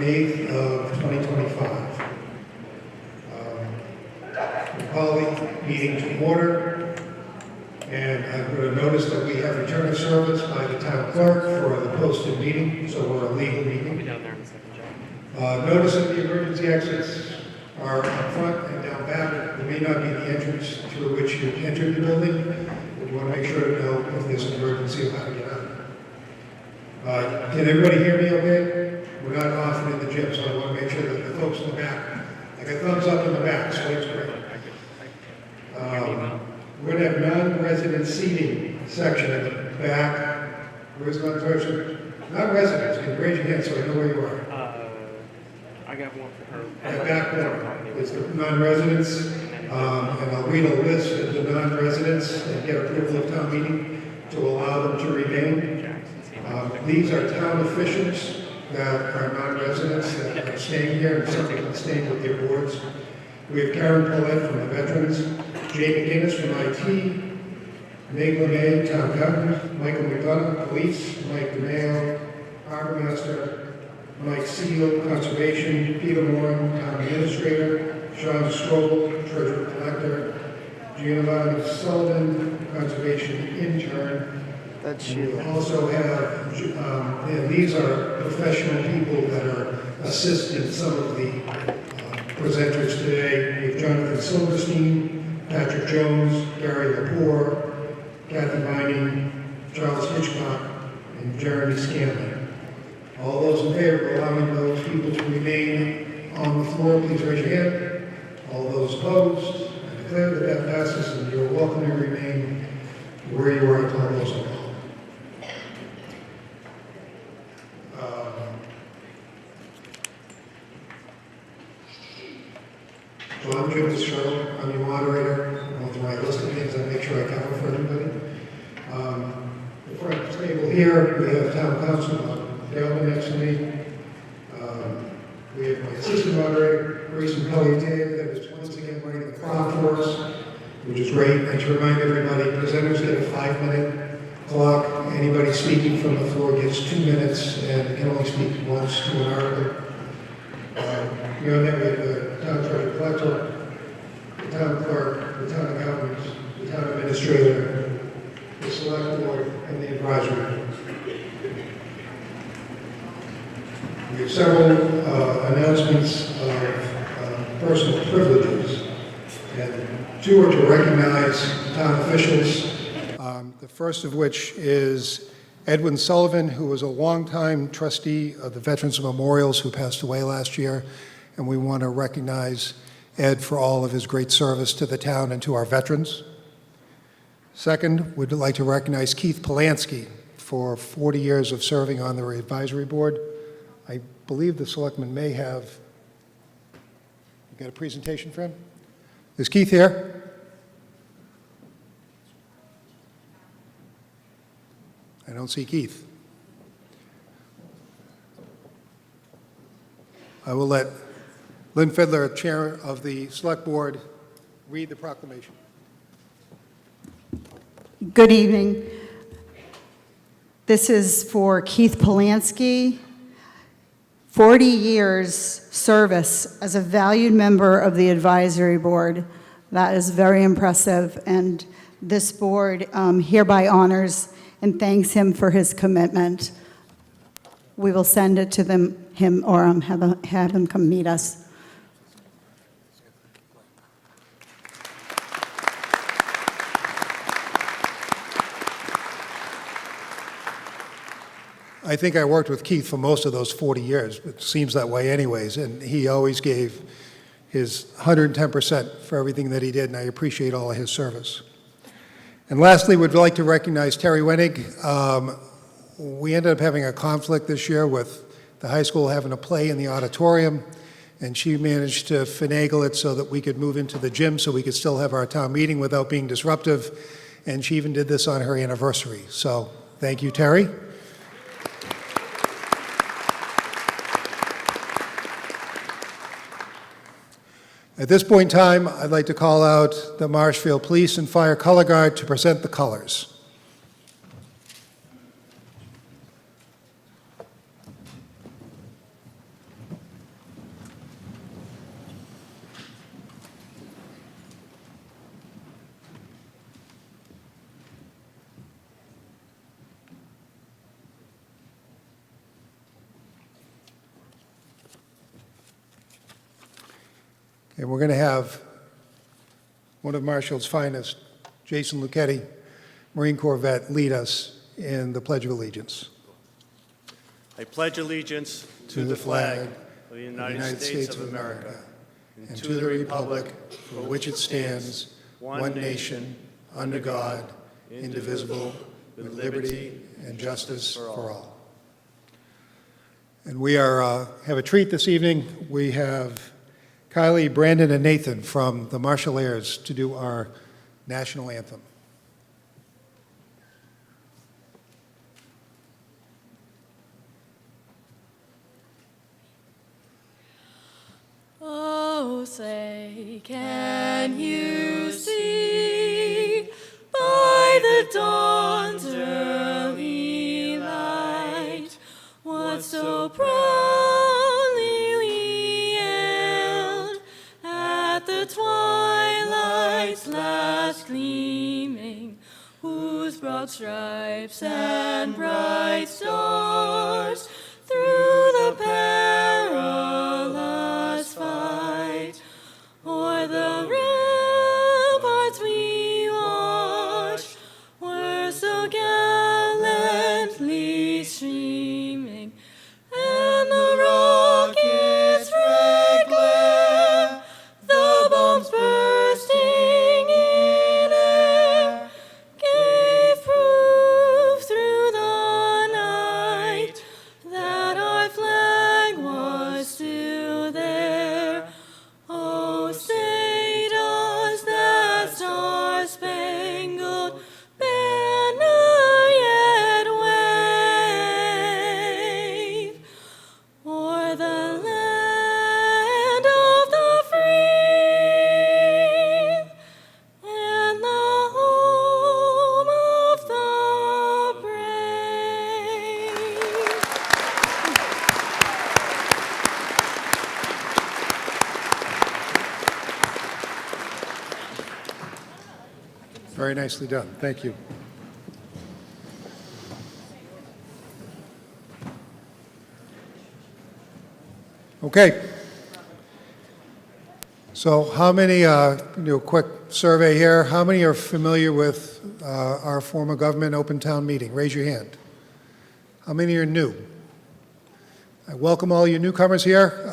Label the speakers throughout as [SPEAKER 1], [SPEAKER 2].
[SPEAKER 1] 8th of 2025. We call the meeting to order, and I'm going to notice that we have return of service by the town clerk for the posted meeting, so we're a legal meeting. Notice that the emergency exits are up front and down back. There may not be the entrance through which you entered the building, but you want to make sure to know if there's an emergency of how to get out. Can everybody hear me okay? We're not often in the gym, so I want to make sure that the folks in the back, I got thumbs up in the back, so that's great. We're going to have non-resident seating section at the back. Where's non-resident? Non-residents, can you raise your hand so I know where you are?
[SPEAKER 2] I got one for her.
[SPEAKER 1] At back corner is the non-residents, and I'll read a list of the non-residents and get approval of town meeting to allow them to remain. These are town officials that are non-residents that are staying here and some of them staying with their boards. We have Karen Paulette from the Veterans, Jamie Guinness from IT, Meg LeMay, Town Accountant, Michael McDonough, Police, Mike DeMayo, Harbor Master, Mike Seal, Conservation, Peter Moran, Town Administrator, Sean Strobel, Treasurer Collector, Giovanni Sullivan, Conservation Intern.
[SPEAKER 3] That's
[SPEAKER 1] We
[SPEAKER 3] you.
[SPEAKER 1] also have, and these are professional people that are assisting some of the presenters today. We have Jonathan Silverstein, Patrick Jones, Gary Lepore, Kathy Vining, Charles Hitchcock, and Jeremy Scanlon. All those in favor of allowing those people to remain on the floor, please raise your hand. All those opposed, I declare that that passes, and you're welcome to remain where you are until those are called. So I'm Jim Sherrill, I'm your moderator. I'll go through my list of things and make sure I cover for everybody. The front table here, we have town council, Delvin next to me. We have my assistant moderator, Grayson Pelletier, that is once again running the clock for us, which is great. And to remind everybody, presenters get a 5-minute clock. Anybody speaking from the floor gets 2 minutes and can only speak once to an article. Beyond that, we have the town treasurer collector, the town clerk, the town accountant, the town administrator, the select board, and the advisory. We have several announcements of personal privileges, and 2 are to recognize town officials. The first of which is Edwin Sullivan, who was a longtime trustee of the Veterans Memorials, who passed away last year, and we want to recognize Ed for all of his great service to the town and to our veterans. Second, we'd like to recognize Keith Polanski for 40 years of serving on the advisory board. I believe the selectmen may have, you got a presentation for him? Is Keith here? I don't see Keith. I will let Lynn Fiddler, Chair of the Select Board, read the proclamation.
[SPEAKER 3] Good evening. This is for Keith Polanski. 40 years service as a valued member of the advisory board. That is very impressive, and this board hereby honors and thanks him for his commitment. We will send it to him or have him come meet us.
[SPEAKER 1] I think I worked with Keith for most of those 40 years. It seems that way anyways, and he always gave his 110% for everything that he did, and I appreciate all of his service. And lastly, we'd like to recognize Terry Wenig. We ended up having a conflict this year with the high school having a play in the auditorium, and she managed to finagle it so that we could move into the gym so we could still have our town meeting without being disruptive, and she even did this on her anniversary. So thank you, Terry. At this point in time, I'd like to call out the Marshfield Police and Fire Color Guard to present the colors. And we're going to have one of Marshfield's finest, Jason Lucchetti, Marine Corps vet, lead us in the Pledge of Allegiance.
[SPEAKER 4] I pledge allegiance to the flag of the United States of America and to the republic for which it stands, one nation, under God, indivisible, with liberty and justice for all.
[SPEAKER 1] And we have a treat this evening. We have Kylie, Brandon, and Nathan from the Marshallers to do our national anthem.
[SPEAKER 5] Oh, say, can you see by the dawn's early light what so proudly we hailed at the twilight's last gleaming, whose broad stripes and bright stars through the perilous fight o'er the ramparts we watched were so gallantly streaming, and the rocket's red glare, the bombs bursting in air, gave proof through the night that our flag was still there. Oh, say does that star-spangled banner yet wave o'er the land of the free and the home of the brave?
[SPEAKER 1] Very nicely done. Thank you. Okay. So how many, do a quick survey here. How many are familiar with our form of government open town meeting? Raise your hand. How many are new? I welcome all you newcomers here.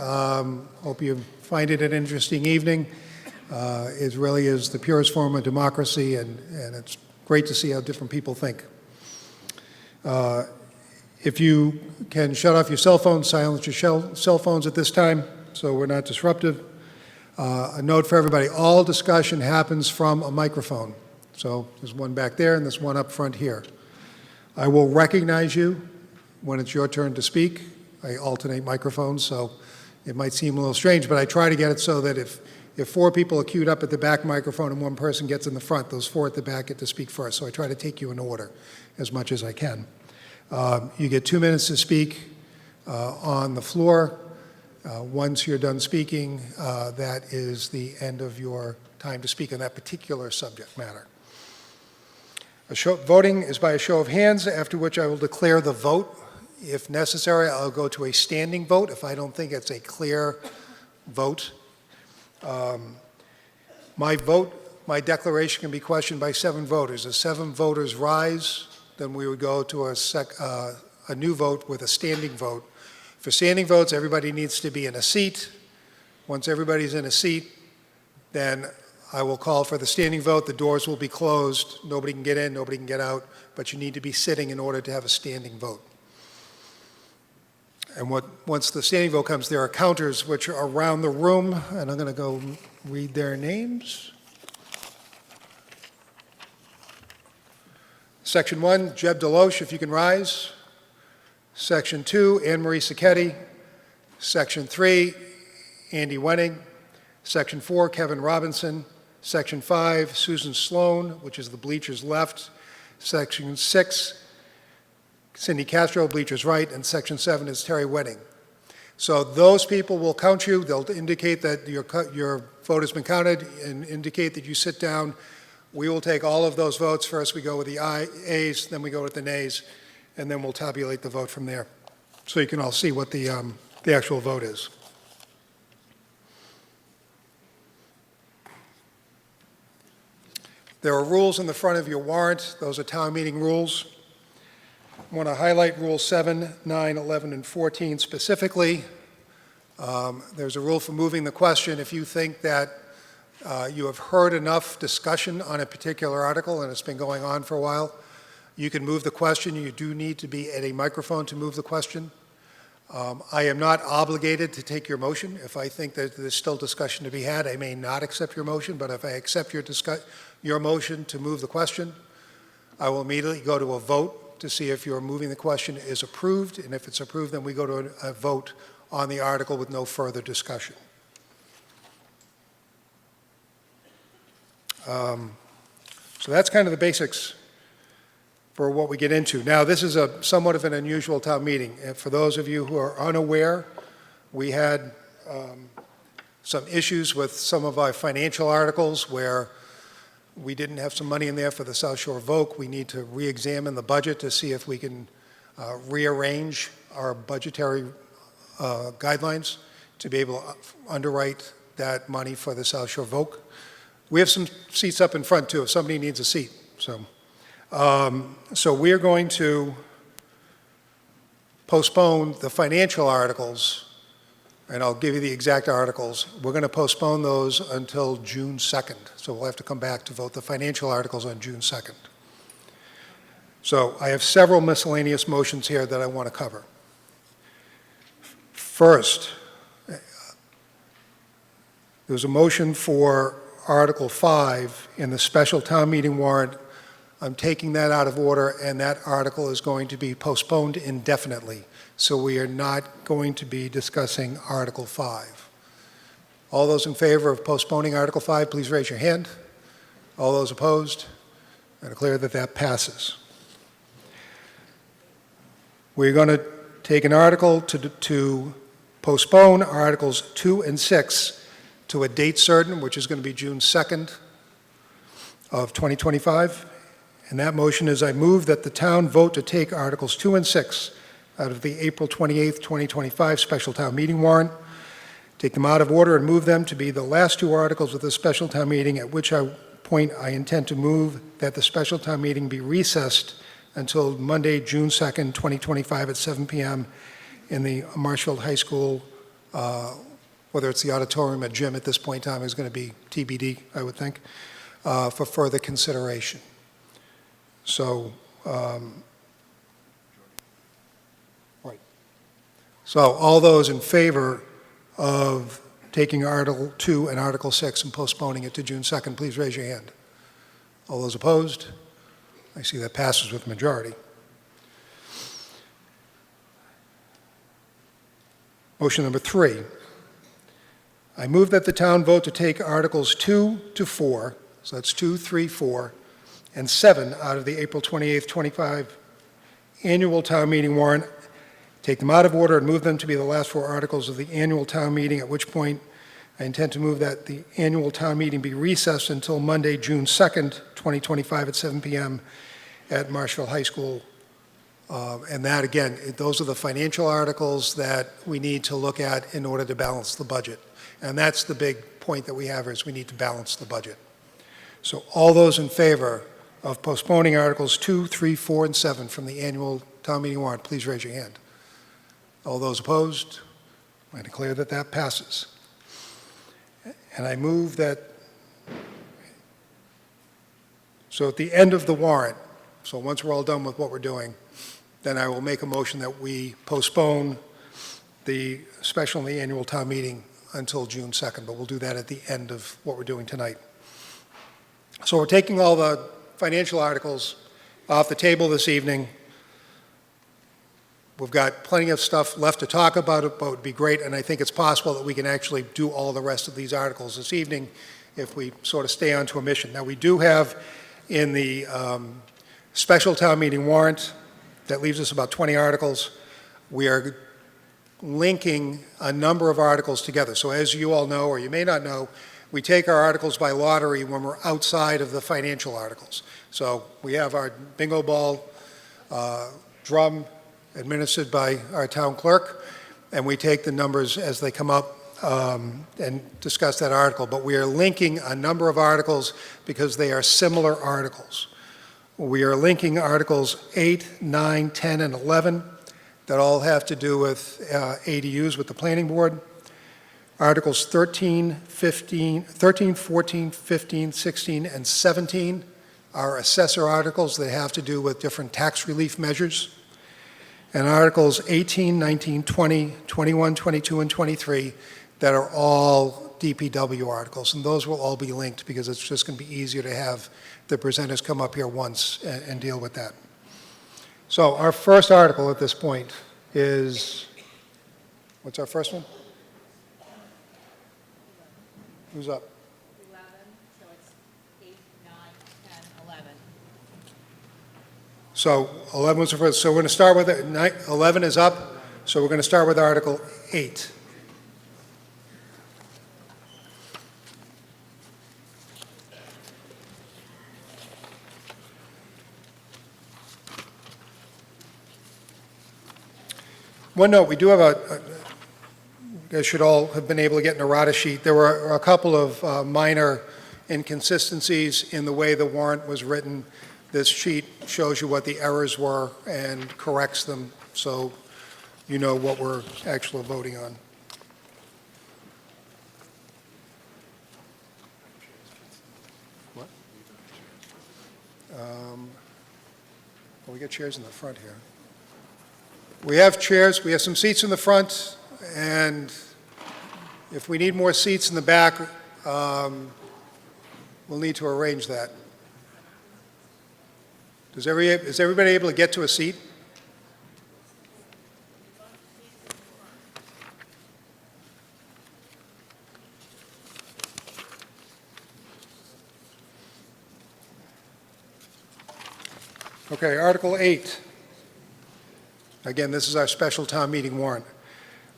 [SPEAKER 1] Hope you find it an interesting evening. It really is the purest form of democracy, and it's great to see how different people think. If you can shut off your cell phones, silence your cell phones at this time so we're not disruptive. A note for everybody, all discussion happens from a microphone. So there's one back there and there's one up front here. I will recognize you when it's your turn to speak. I alternate microphones, so it might seem a little strange, but I try to get it so that if four people are queued up at the back microphone and one person gets in the front, those four at the back get to speak first. So I try to take you in order as much as I can. You get 2 minutes to speak on the floor. Once you're done speaking, that is the end of your time to speak on that particular subject matter. Voting is by a show of hands, after which I will declare the vote. If necessary, I'll go to a standing vote if I don't think it's a clear vote. My declaration can be questioned by 7 voters. As 7 voters rise, then we would go to a new vote with a standing vote. For standing votes, everybody needs to be in a seat. Once everybody's in a seat, then I will call for the standing vote. The doors will be closed. Nobody can get in, nobody can get out, but you need to be sitting in order to have a standing vote. And once the standing vote comes, there are counters which are around the room, and I'm going to go read their names. Section 1, Jeb Deloche, if you can rise. Section 2, Anne Marie Sacchetti. Section 3, Andy Wenning. Section 4, Kevin Robinson. Section 5, Susan Sloan, which is the bleachers left. Section 6, Cindy Castro, bleachers right. And Section 7 is Terry Wenning. So those people will count you. They'll indicate that your vote has been counted and indicate that you sit down. We will take all of those votes. First we go with the ayes, then we go with the nays, and then we'll tabulate the vote from there. So you can all see what the actual vote is.
[SPEAKER 4] There are rules in the front of your warrant. Those are town meeting rules. I want to highlight Rule 7, 9, 11, and 14 specifically. There's a rule for moving the question. If you think that you have heard enough discussion on a particular article and it's been going on for a while, you can move the question. You do need to be at a microphone to move the question. I am not obligated to take your motion. If I think that there's still discussion to be had, I may not accept your motion, but if I accept your motion to move the question, I will immediately go to a vote to see if your moving the question is approved, and if it's approved, then we go to a vote on the article with no further discussion. So that's kind of the basics for what we get into. Now, this is a somewhat of an unusual town meeting. And for those of you who are unaware, we had some issues with some of our financial articles where we didn't have some money in there for the South Shore Voc. We need to re-examine the budget to see if we can rearrange our budgetary guidelines to be able to underwrite that money for the South Shore Voc. We have some seats up in front too, if somebody needs a seat. So we're going to postpone the financial articles, and I'll give you the exact articles. We're going to postpone those until June 2nd. So we'll have to come back to vote the financial articles on June 2nd. So I have several miscellaneous motions here that I want to cover. First, there's a motion for Article 5 in the special town meeting warrant. I'm taking that out of order, and that article is going to be postponed indefinitely. So we are not going to be discussing Article 5. All those in favor of postponing Article 5, please raise your hand. All those opposed? I declare that that passes. We're going to take an article to postpone Articles 2 and 6 to a date certain, which is going to be June 2nd of 2025. And that motion is, I move that the town vote to take Articles 2 and 6 out of the April 28th, 2025 special town meeting warrant, take them out of order and move them to be the last two articles of the special town meeting, at which point I intend to move that the special town meeting be recessed until Monday, June 2nd, 2025 at 7 p.m. in the Marshfield High School, whether it's the auditorium or gym at this point in time is going to be TBD, I would think, for further consideration. So, right. So all those in favor of taking Article 2 and Article 6 and postponing it to June 2nd, please raise your hand. All those opposed? I see that passes with majority. Motion number 3. I move that the town vote to take Articles 2 to 4, so that's 2, 3, 4, and 7 out of the April 28th, 25 annual town meeting warrant, take them out of order and move them to be the last 4 articles of the annual town meeting, at which point I intend to move that the annual town meeting be recessed until Monday, June 2nd, 2025 at 7 p.m. at Marshfield High School. And that, again, those are the financial articles that we need to look at in order to balance the budget. And that's the big point that we have, is we need to balance the budget. So all those in favor of postponing Articles 2, 3, 4, and 7 from the annual town meeting warrant, please raise your hand. All those opposed? I declare that that passes. And I move that, so at the end of the warrant, so once we're all done with what we're doing, then I will make a motion that we postpone the special and the annual town meeting until June 2nd, but we'll do that at the end of what we're doing tonight. So we're taking all the financial articles off the table this evening. We've got plenty of stuff left to talk about, but it would be great, and I think it's possible that we can actually do all the rest of these articles this evening if we sort of stay on to a mission. Now, we do have in the special town meeting warrant, that leaves us about 20 articles. We are linking a number of articles together. So as you all know, or you may not know, we take our articles by lottery when we're outside of the financial articles. So we have our bingo ball drum administered by our town clerk, and we take the numbers as they come up and discuss that article, but we are linking a number of articles because they are similar articles. We are linking Articles 8, 9, 10, and 11 that all have to do with ADUs with the Planning Board. Articles 13, 14, 15, 16, and 17 are assessor articles. They have to do with different tax relief measures. And Articles 18, 19, 20, 21, 22, and 23 that are all DPW articles. And those will all be linked because it's just going to be easier to have the presenters come up here once and deal with that. So our first article at this point is, what's our first one? Who's up?
[SPEAKER 6] 11, so it's 8, 9, 10, 11.
[SPEAKER 4] So 11 was the first. So we're going to start with it. 11 is up. So we're going to start with Article 8. One note, we do have you guys should all have been able to get an errata sheet. There were a couple of minor inconsistencies in the way the warrant was written. This sheet shows you what the errors were and corrects them, so you know what we're actually voting on. What? Well, we got chairs in the front here. We have chairs, we have some seats in the front, and if we need more seats in the back, we'll need to arrange that. Is everybody able to get to a seat? Okay, Article 8. Again, this is our special town meeting warrant.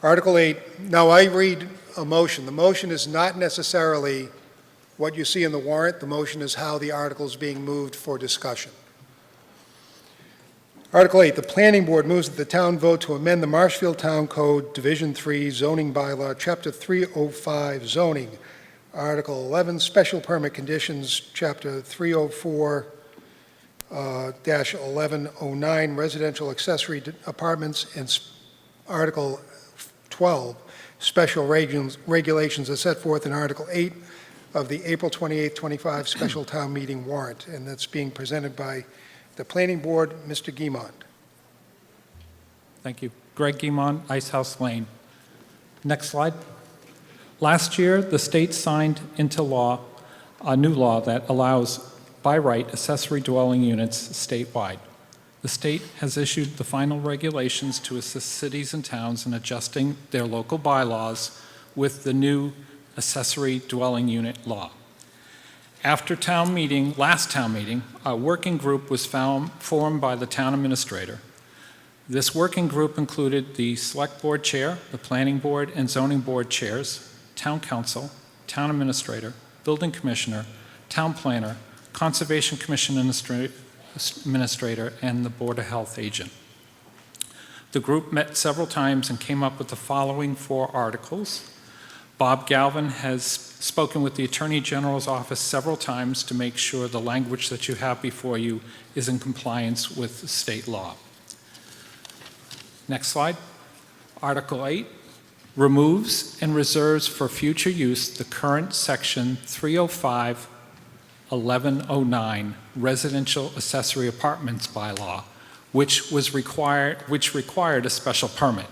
[SPEAKER 4] Article 8, now I read a motion. The motion is not necessarily what you see in the warrant. The motion is how the article is being moved for discussion. Article 8, the Planning Board moves that the town vote to amend the Marshfield Town Code, Division 3, Zoning Bylaw, Chapter 305, Zoning, Article 11, Special Permit Conditions, Chapter 304, -1109 residential accessory apartments, and Article 12 special regulations as set forth in Article 8 of the April 28, 25 special town meeting warrant, and that's being presented by the Planning Board, Mr. Guimond.
[SPEAKER 7] Thank you. Greg Guimond, Ice House Lane. Next slide. Last year, the state signed into law a new law that allows by right accessory dwelling units statewide. The state has issued the final regulations to assist cities and towns in adjusting their local bylaws with the new accessory dwelling unit law. After last town meeting, a working group was formed by the town administrator. This working group included the select board chair, the planning board and zoning board chairs, town council, town administrator, building commissioner, town planner, Conservation Commission administrator, and the Board of Health agent. The group met several times and came up with the following 4 articles. Bob Galvin has spoken with the Attorney General's office several times to make sure the language that you have before you is in compliance with state law. Next slide. Article 8 removes and reserves for future use the current Section 305-1109 Residential Accessory Apartments bylaw, which required a special permit.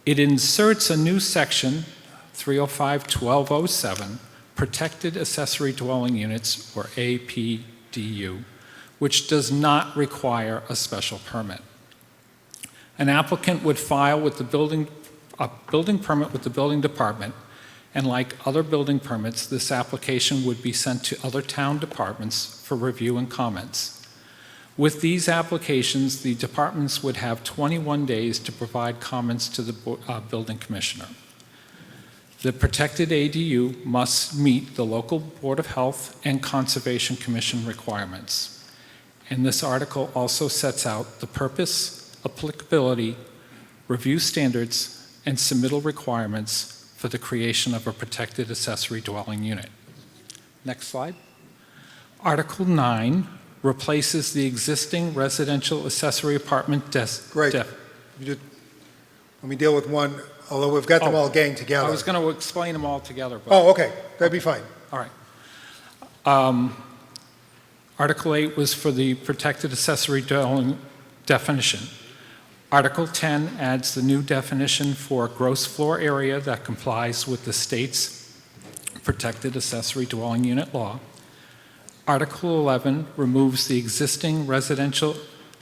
[SPEAKER 7] It inserts a new section, 305-1207, Protected Accessory Dwelling Units, or APDU, which does not require a special permit. An applicant would file with a building permit with the building department, and like other building permits, this application would be sent to other town departments for review and comments. With these applications, the departments would have 21 days to provide comments to the building commissioner. The protected ADU must meet the local Board of Health and Conservation Commission requirements. And this article also sets out the purpose, applicability, review standards, and submittal requirements for the creation of a protected accessory dwelling unit. Next slide. Article 9 replaces the existing residential accessory apartment
[SPEAKER 4] Great. Let me deal with one, although we've got them all gang together.
[SPEAKER 7] I was going to explain them all together. But
[SPEAKER 4] Oh, okay, that'd be fine.
[SPEAKER 7] all right. Article 8 was for the protected accessory dwelling definition. Article 10 adds the new definition for gross floor area that complies with the state's protected accessory dwelling unit law. Article 11 removes the existing residential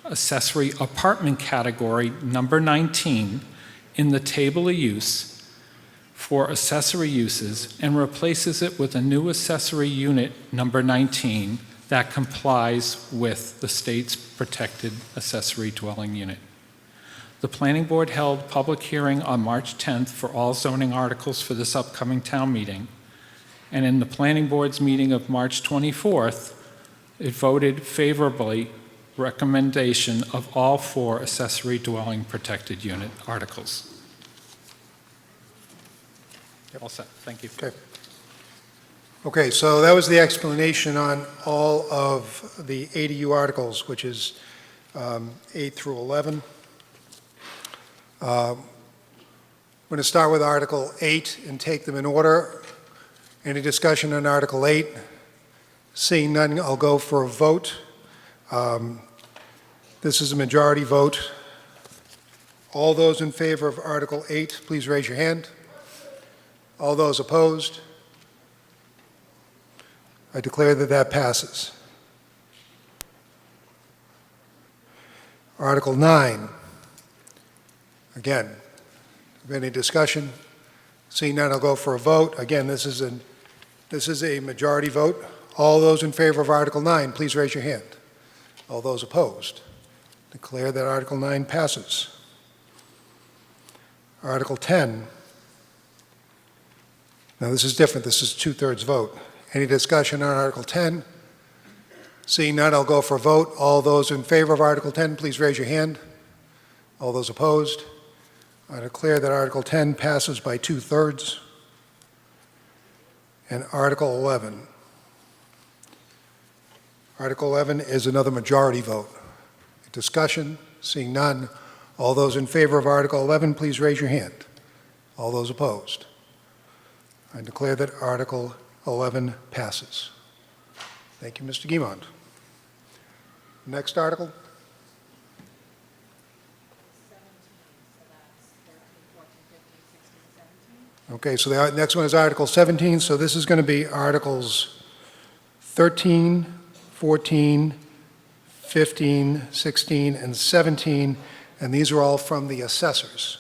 [SPEAKER 7] accessory apartment category number 19 in the table of use for accessory uses and replaces it with a new accessory unit number 19 that complies with the state's protected accessory dwelling unit. The Planning Board held public hearing on March 10th for all zoning articles for this upcoming town meeting. And in the Planning Board's meeting of March 24th, it voted favorably recommendation of all 4 accessory dwelling protected unit articles. All set. Thank you.
[SPEAKER 4] Okay. Okay, so that was the explanation on all of the ADU articles, which is 8 through 11. I'm going to start with Article 8 and take them in order. Any discussion on Article 8? Seeing none, I'll go for a vote. This is a majority vote. All those in favor of Article 8, please raise your hand. All those opposed? I declare that that passes. Article 9. Again, any discussion? Seeing none, I'll go for a vote. Again, this is a majority vote. All those in favor of Article 9, please raise your hand. All those opposed? Declare that Article 9 passes. Article 10. Now, this is different. This is 2/3 vote. Any discussion on Article 10? Seeing none, I'll go for a vote. All those in favor of Article 10, please raise your hand. All those opposed? I declare that Article 10 passes by 2/3. And Article 11. Article 11 is another majority vote. Discussion? Seeing none. All those in favor of Article 11, please raise your hand. All those opposed? I declare that Article 11 passes. Thank you, Mr. Guimond. Next article. Okay, so the next one is Article 17. So this is going to be Articles 13, 14, 15, 16, and 17, and these are all from the assessors.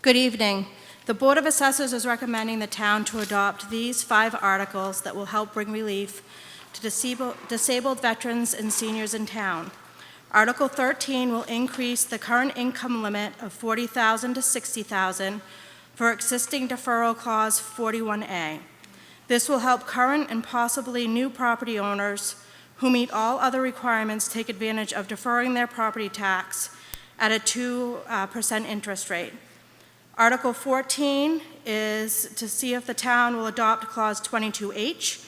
[SPEAKER 8] Good evening. The Board of Assessors is recommending the town to adopt these 5 articles that will help bring relief to disabled veterans and seniors in town. Article 13 will increase the current income limit of $40,000 to $60,000 for existing deferral clause 41A. This will help current and possibly new property owners who meet all other requirements take advantage of deferring their property tax at a 2% interest rate. Article 14 is to see if the town will adopt Clause 22H.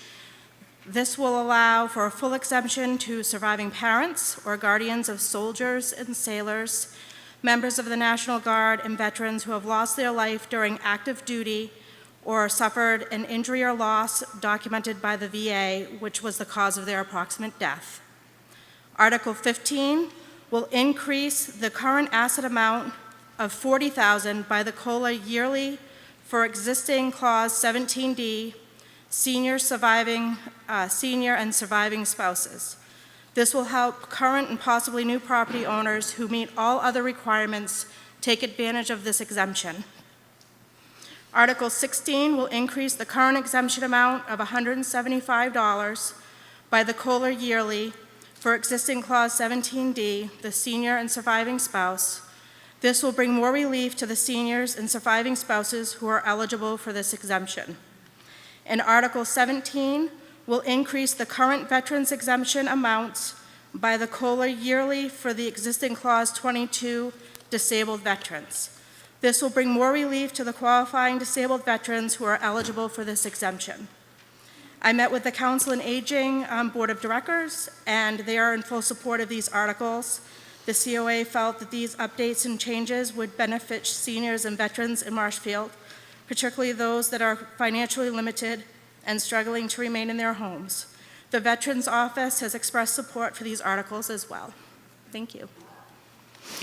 [SPEAKER 8] This will allow for a full exemption to surviving parents or guardians of soldiers and sailors, members of the National Guard, and veterans who have lost their life during active duty or suffered an injury or loss documented by the VA, which was the cause of their approximate death. Article 15 will increase the current asset amount of $40,000 by the COLA yearly for existing Clause 17D, senior and surviving spouses. This will help current and possibly new property owners who meet all other requirements take advantage of this exemption. Article 16 will increase the current exemption amount of $175 by the COLA yearly for existing Clause 17D, the senior and surviving spouse. This will bring more relief to the seniors and surviving spouses who are eligible for this exemption. And Article 17 will increase the current veterans exemption amounts by the COLA yearly for the existing Clause 22 disabled veterans. This will bring more relief to the qualifying disabled veterans who are eligible for this exemption. I met with the Council on Aging Board of Directors, and they are in full support of these articles. The COA felt that these updates and changes would benefit seniors and veterans in Marshfield, particularly those that are financially limited and struggling to remain in their homes. The Veterans Office has expressed support for these articles as well. Thank you.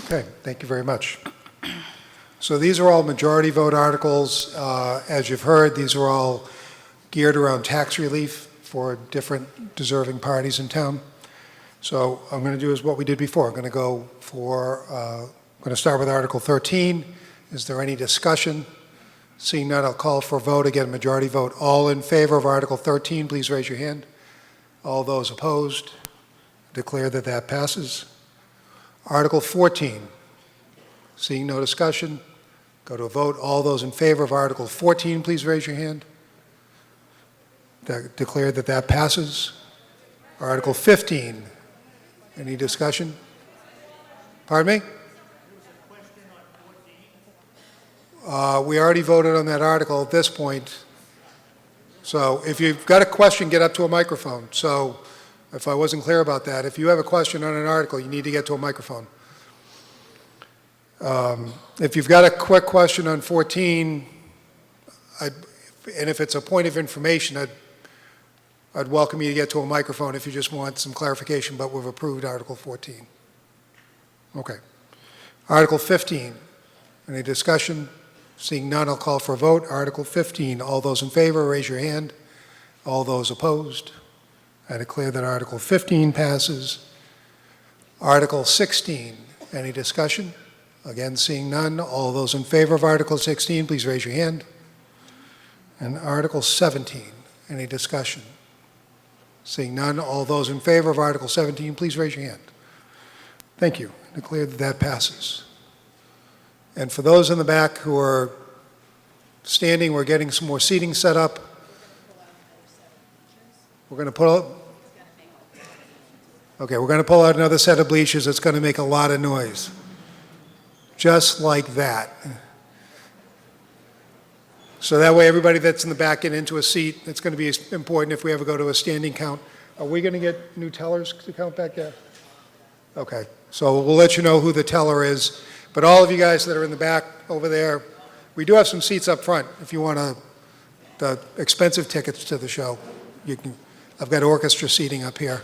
[SPEAKER 4] Okay, thank you very much. So these are all majority vote articles. As you've heard, these are all geared around tax relief for different deserving parties in town. So I'm going to do is what we did before. I'm going to start with Article 13. Is there any discussion? Seeing none, I'll call for a vote. Again, majority vote. All in favor of Article 13, please raise your hand. All those opposed, declare that that passes. Article 14. Seeing no discussion, go to a vote. All those in favor of Article 14, please raise your hand. Declare that that passes. Article 15. Any discussion? Pardon me? We already voted on that article at this point. So if you've got a question, get up to a microphone. So if I wasn't clear about that, if you have a question on an article, you need to get to a microphone. If you've got a quick question on 14, and if it's a point of information, I'd welcome you to get to a microphone if you just want some clarification, but we've approved Article 14. Okay. Article 15. Any discussion? Seeing none, I'll call for a vote. Article 15. All those in favor, raise your hand. All those opposed? I declare that Article 15 passes. Article 16. Any discussion? Again, seeing none. All those in favor of Article 16, please raise your hand. And Article 17. Any discussion? Seeing none. All those in favor of Article 17, please raise your hand. Thank you. I declare that that passes. And for those in the back who are standing, we're getting some more seating set up. We're going to pull out, okay, we're going to pull out another set of bleachers that's going to make a lot of noise. Just like that. So that way everybody that's in the back get into a seat. It's going to be important if we ever go to a standing count. Are we going to get new tellers to count back there? Okay, so we'll let you know who the teller is. But all of you guys that are in the back over there, we do have some seats up front if you want the expensive tickets to the show. You can. I've got orchestra seating up here.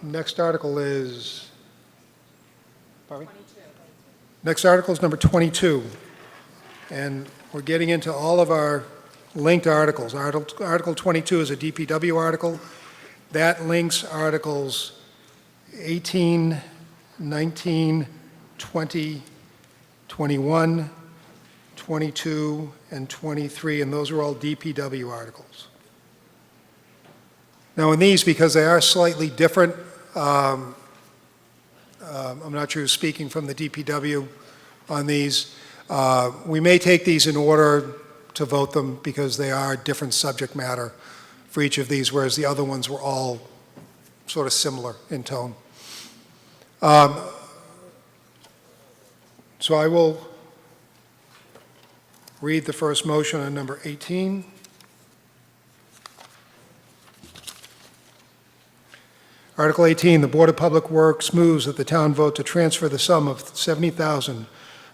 [SPEAKER 4] Next article is, pardon me? 22. Next article is number 22. And we're getting into all of our linked articles. Article 22 is a DPW article. That links Articles 18, 19, 20, 21, 22, and 23, and those are all DPW articles. Now in these, because they are slightly different, I'm not sure who's speaking from the DPW on these. We may take these in order to vote them because they are different subject matter for each of these, whereas the other ones were all sort of similar in tone. So I will read the first motion on number 18. Article 18, the Board of Public Works moves that the town vote to transfer the sum of $70,000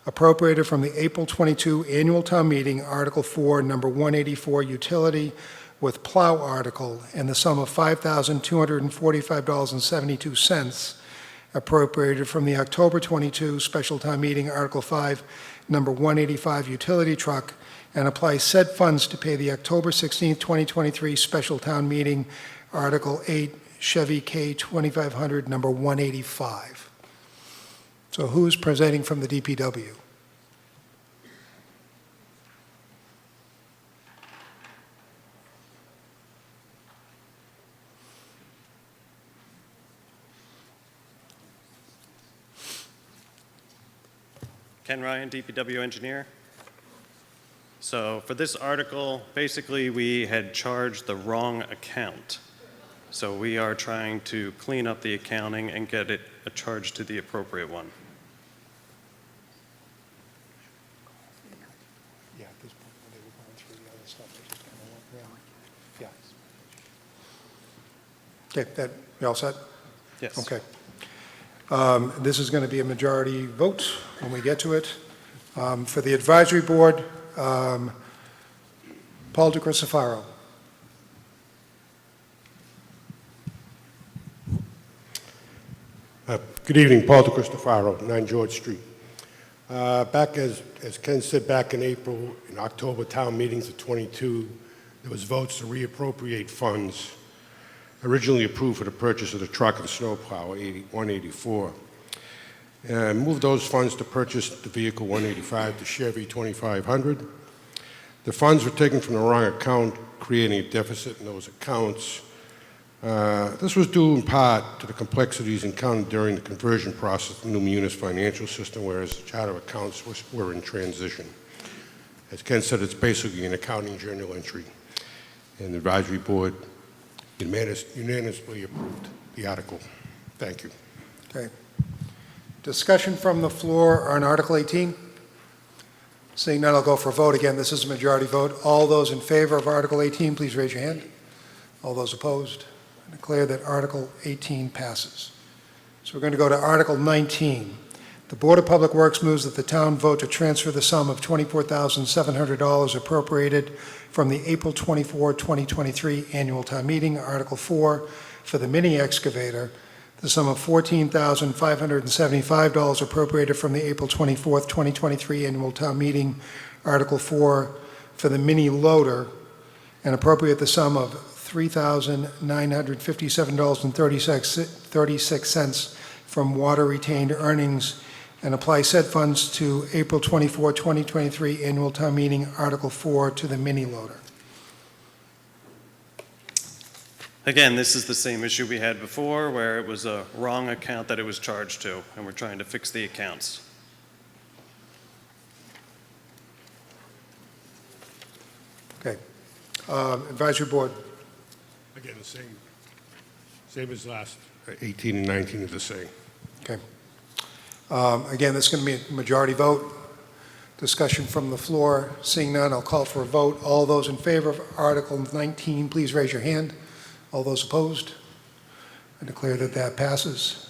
[SPEAKER 4] appropriated from the April 22 annual town meeting, Article 4, number 184, utility with plow article, and the sum of $5,245.72 appropriated from the October 22 special town meeting, Article 5, number 185, utility truck, and apply said funds to pay the October 16, 2023 special town meeting, Article 8, Chevy K2500, number 185. So who's presenting from the DPW?
[SPEAKER 9] Ken Ryan, DPW engineer. So for this article, basically we had charged the wrong account. So we are trying to clean up the accounting and get it a charge to the appropriate one.
[SPEAKER 4] Yeah, at this point, when they were going through the other stuff, they just kind of went around. Yeah. Okay, that, you all set?
[SPEAKER 9] Yes.
[SPEAKER 4] Okay. This is going to be a majority vote when we get to it. For the advisory board, Paul DeCristofaro.
[SPEAKER 10] Good evening, Paul DeCristofaro, 9 George Street. Back as Ken said, back in April, in October town meetings of 22, there was votes to reappropriate funds originally approved for the purchase of the truck and snowplow, 184. And moved those funds to purchase the vehicle 185, the Chevy 2500. The funds were taken from the wrong account, creating a deficit in those accounts. This was due in part to the complexities encountered during the conversion process of the new Munis financial system, whereas the charter accounts were in transition. As Ken said, it's basically an accounting journal entry, and the advisory board unanimously approved the article. Thank you.
[SPEAKER 4] Okay. Discussion from the floor on Article 18? Seeing none, I'll go for a vote. Again, this is a majority vote. All those in favor of Article 18, please raise your hand. All those opposed? I declare that Article 18 passes. So we're going to go to Article 19. The Board of Public Works moves that the town vote to transfer the sum of $24,700 appropriated from the April 24, 2023 annual town meeting, Article 4, for the mini excavator, the sum of $14,575 appropriated from the April 24, 2023 annual town meeting, Article 4, for the mini loader, and appropriate the sum of $3,957.36 from water retained earnings, and apply said funds to April 24, 2023 annual town meeting, Article 4, to the mini loader.
[SPEAKER 9] Again, this is the same issue we had before, where it was a wrong account that it was charged to, and we're trying to fix the accounts.
[SPEAKER 4] Okay. Advisory board.
[SPEAKER 10] Again, the same as last. 18 and 19 are the same.
[SPEAKER 4] Okay. Again, this is going to be a majority vote. Discussion from the floor. Seeing none, I'll call for a vote. All those in favor of Article 19, please raise your hand. All those opposed? I declare that that passes.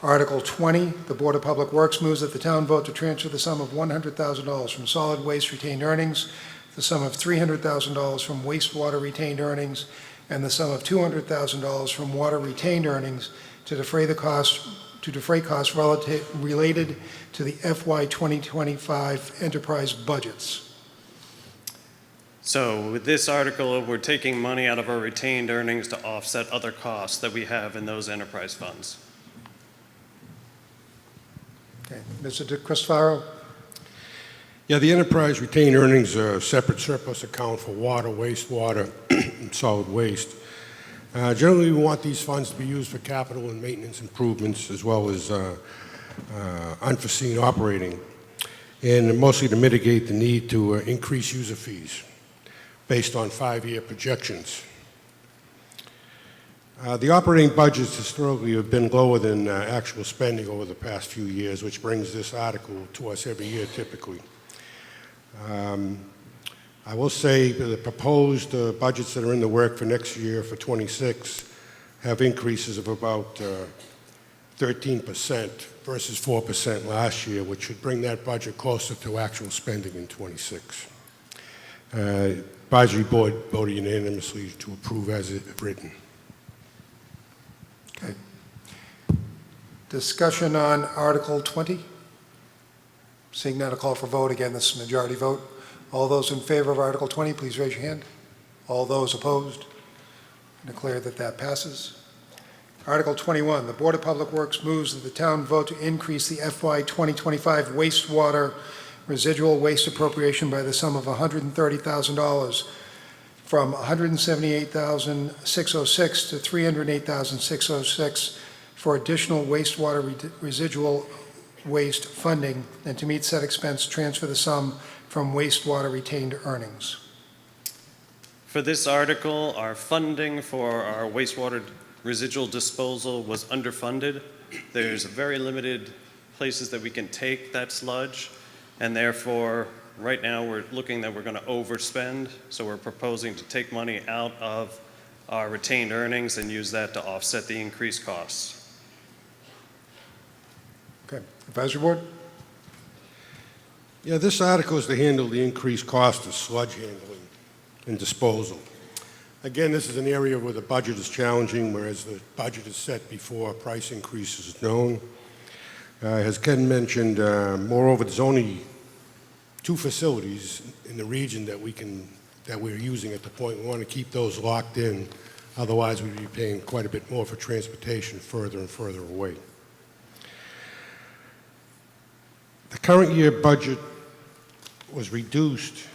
[SPEAKER 4] Article 20, the Board of Public Works moves that the town vote to transfer the sum of $100,000 from solid waste retained earnings, the sum of $300,000 from wastewater retained earnings, and the sum of $200,000 from water retained earnings to defray costs related to the FY 2025 enterprise budgets.
[SPEAKER 9] So with this article, we're taking money out of our retained earnings to offset other costs that we have in those enterprise funds.
[SPEAKER 4] Okay. Mr. DeCristofaro?
[SPEAKER 10] Yeah, the enterprise retained earnings are a separate surplus account for water, wastewater, and solid waste. Generally, we want these funds to be used for capital and maintenance improvements, as well as unforeseen operating, and mostly to mitigate the need to increase user fees based on 5-year projections. The operating budgets historically have been lower than actual spending over the past few years, which brings this article to us every year typically. I will say that the proposed budgets that are in the work for next year, for 26, have increases of about 13% versus 4% last year, which should bring that budget closer to actual spending in 26. Advisory board voted unanimously to approve as written.
[SPEAKER 4] Okay. Discussion on Article 20? Seeing none, a call for vote. Again, this is a majority vote. All those in favor of Article 20, please raise your hand. All those opposed? I declare that that passes. Article 21, the Board of Public Works moves that the town vote to increase the FY 2025 wastewater residual waste appropriation by the sum of $130,000 from $178,606 to $308,606 for additional wastewater residual waste funding, and to meet said expense, transfer the sum
[SPEAKER 1] from wastewater retained earnings.
[SPEAKER 9] For this article, our funding for our wastewater residual disposal was underfunded. There's very limited places that we can take that sludge, and therefore, right now, we're looking that we're going to overspend, so we're proposing to take money out of our retained earnings and use that to offset the increased costs.
[SPEAKER 1] Okay, advisory board?
[SPEAKER 10] Yeah, this article is to handle the increased cost of sludge handling and disposal. Again, this is an area where the budget is challenging, whereas the budget is set before price increase is known. As Ken mentioned, moreover, there's only 2 facilities in the region that we're using at the point. We want to keep those locked in. Otherwise, we'd be paying quite a bit more for transportation further and further away. The current year budget was reduced.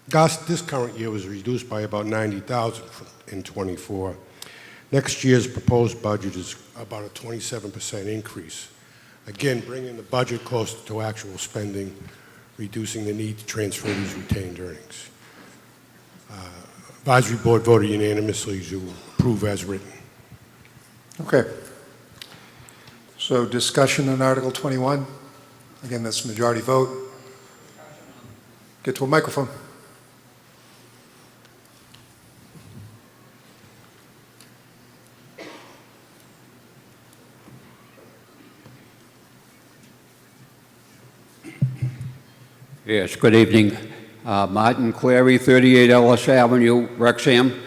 [SPEAKER 10] This current year was reduced by about $90,000 in '24. Next year's proposed budget is about a 27% increase. Again, bringing the budget closer to actual spending, reducing the need to transfer these retained earnings. Advisory board voted unanimously to approve as written.
[SPEAKER 1] Okay. So discussion on Article 21. Again, that's a majority vote. Get to a microphone.
[SPEAKER 11] Yes, good evening. Martin Clary, 38 Ellis Avenue, Wrexham.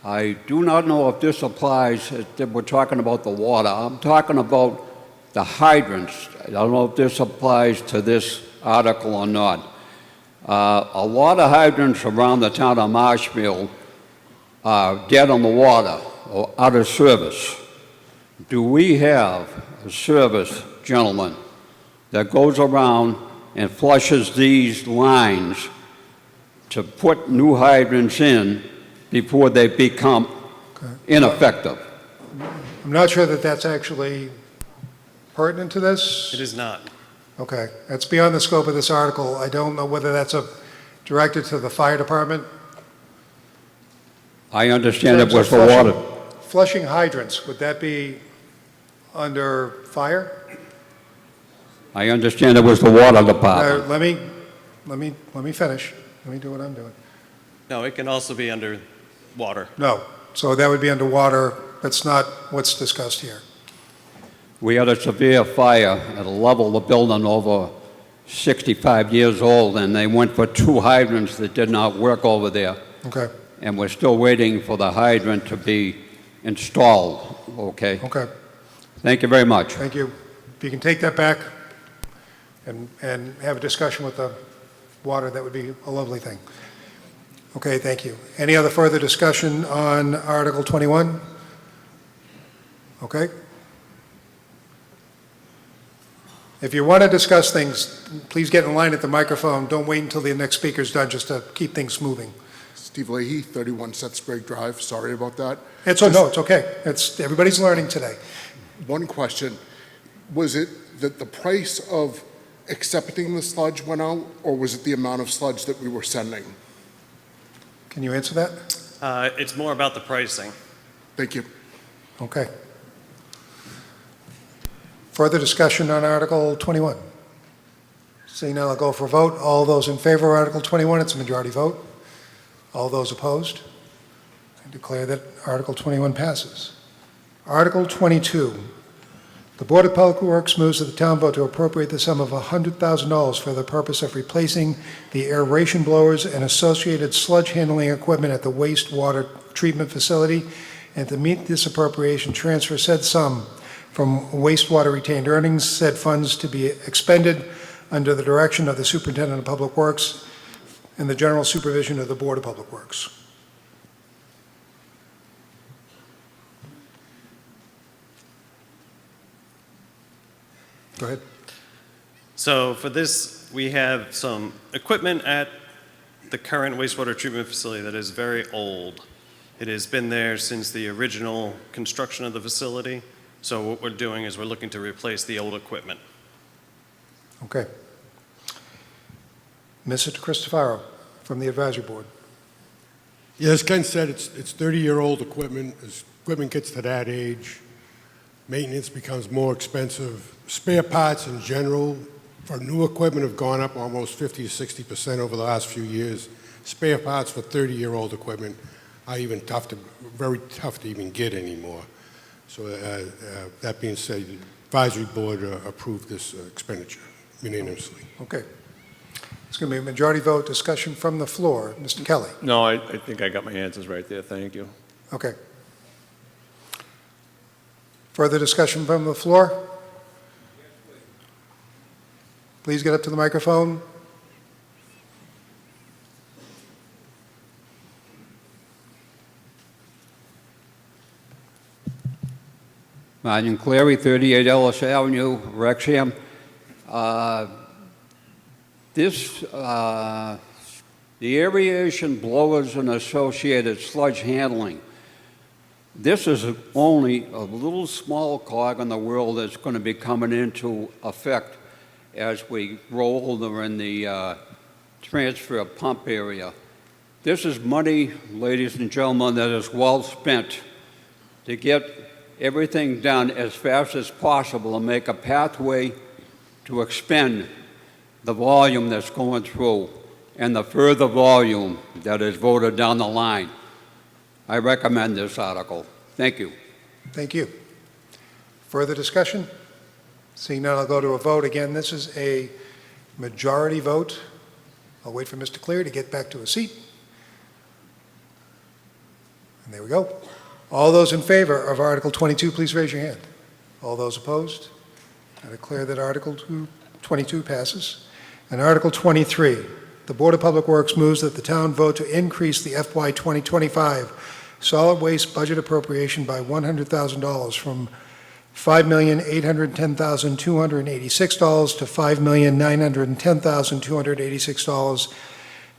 [SPEAKER 11] I do not know if this applies, we're talking about the water. I'm talking about the hydrants. I don't know if this applies to this article or not. A lot of hydrants around the town of Marshfield are dead on the water or out of service. Do we have a service, gentlemen, that goes around and flushes these lines to put new hydrants in before they become ineffective?
[SPEAKER 1] I'm not sure that that's actually pertinent to this.
[SPEAKER 9] It is not.
[SPEAKER 1] Okay, that's beyond the scope of this article. I don't know whether that's directed to the fire department.
[SPEAKER 11] I understand
[SPEAKER 1] In
[SPEAKER 11] it
[SPEAKER 1] terms
[SPEAKER 11] was
[SPEAKER 1] of
[SPEAKER 11] the water.
[SPEAKER 1] Flushing hydrants, would that be under fire?
[SPEAKER 11] I understand it was the water department.
[SPEAKER 1] Let me finish. Let me do what I'm doing.
[SPEAKER 9] No, it can also be under water.
[SPEAKER 1] No, so that would be underwater. That's not what's discussed here.
[SPEAKER 11] We had a severe fire at a level of the building over 65 years old, and they went for 2 hydrants that did not work over there.
[SPEAKER 1] Okay,
[SPEAKER 11] And we're still waiting for the hydrant to be installed, okay?
[SPEAKER 1] okay.
[SPEAKER 11] Thank you very much.
[SPEAKER 1] Thank you. If you can take that back and have a discussion with the water, that would be a lovely thing. Okay, thank you. Any other further discussion on Article 21? Okay. If you want to discuss things, please get in line at the microphone. Don't wait until the next speaker's done, just to keep things moving.
[SPEAKER 12] Steve Leahy, 31 Setsburg Drive. Sorry about that.
[SPEAKER 1] No, it's okay. Everybody's learning today.
[SPEAKER 12] One question. Was it that the price of accepting the sludge went out, or was it the amount of sludge that we were sending?
[SPEAKER 1] Can you answer that?
[SPEAKER 9] It's more about the pricing.
[SPEAKER 12] Thank you.
[SPEAKER 1] Okay. Further discussion on Article 21? Seeing none, I'll go for a vote. All those in favor of Article 21, it's a majority vote. All those opposed? I declare that Article 21 passes. Article 22. The Board of Public Works moves that the town vote to appropriate the sum of $100,000 for the purpose of replacing the aeration blowers and associated sludge handling equipment at the wastewater treatment facility, and to meet this appropriation, transfer said sum from wastewater retained earnings, said funds to be expended under the direction of the Superintendent of Public Works and the general supervision of the Board of Public Works. Go ahead.
[SPEAKER 9] So for this, we have some equipment at the current wastewater treatment facility that is very old. It has been there since the original construction of the facility. So what we're doing is we're looking to replace the old equipment.
[SPEAKER 1] Okay. Mr. Christopherow from the advisory board.
[SPEAKER 10] Yeah, as Ken said, it's 30-year-old equipment. As equipment gets to that age, maintenance becomes more expensive. Spare parts in general for new equipment have gone up almost 50 to 60% over the last few years. Spare parts for 30-year-old equipment are very tough to even get anymore. So that being said, the advisory board approved this expenditure unanimously.
[SPEAKER 1] Okay. It's going to be a majority vote. Discussion from the floor. Mr. Kelly.
[SPEAKER 2] No, I think I got my answers right there. Thank you.
[SPEAKER 1] Okay. Further discussion from the floor? Please get up to the microphone.
[SPEAKER 11] Martin Clary, 38 Ellis Avenue, Wrexham. The aeration blowers and associated sludge handling. This is only a little small cog in the world that's going to be coming into effect as we grow older in the transfer pump area. This is money, ladies and gentlemen, that is well spent to get everything done as fast as possible and make a pathway to expend the volume that's going through and the further volume that is voted down the line. I recommend this article. Thank you.
[SPEAKER 1] Thank you. Further discussion? Seeing none, I'll go to a vote. Again, this is a majority vote. I'll wait for Mr. Cleary to get back to his seat. And there we go. All those in favor of Article 22, please raise your hand. All those opposed? I declare that Article 22 passes. And Article 23, the Board of Public Works moves that the town vote to increase the FY 2025 solid waste budget appropriation by $100,000 from $5,810,286 to $5,910,286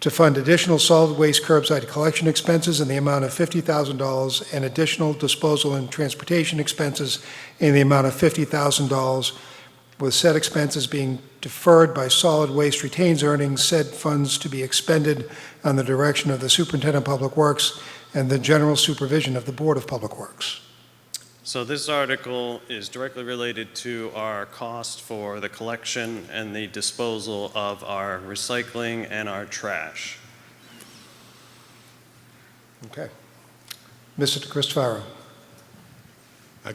[SPEAKER 1] to fund additional solid waste curbside collection expenses in the amount of $50,000 and additional disposal and transportation expenses in the amount of $50,000, with said expenses being deferred by solid waste retains earnings, said funds to be expended on the direction of the Superintendent of Public Works and the general supervision of the Board of Public Works.
[SPEAKER 9] So this article is directly related to our cost for the collection and the disposal of our recycling and our trash.
[SPEAKER 1] Okay. Mr. Christopherow.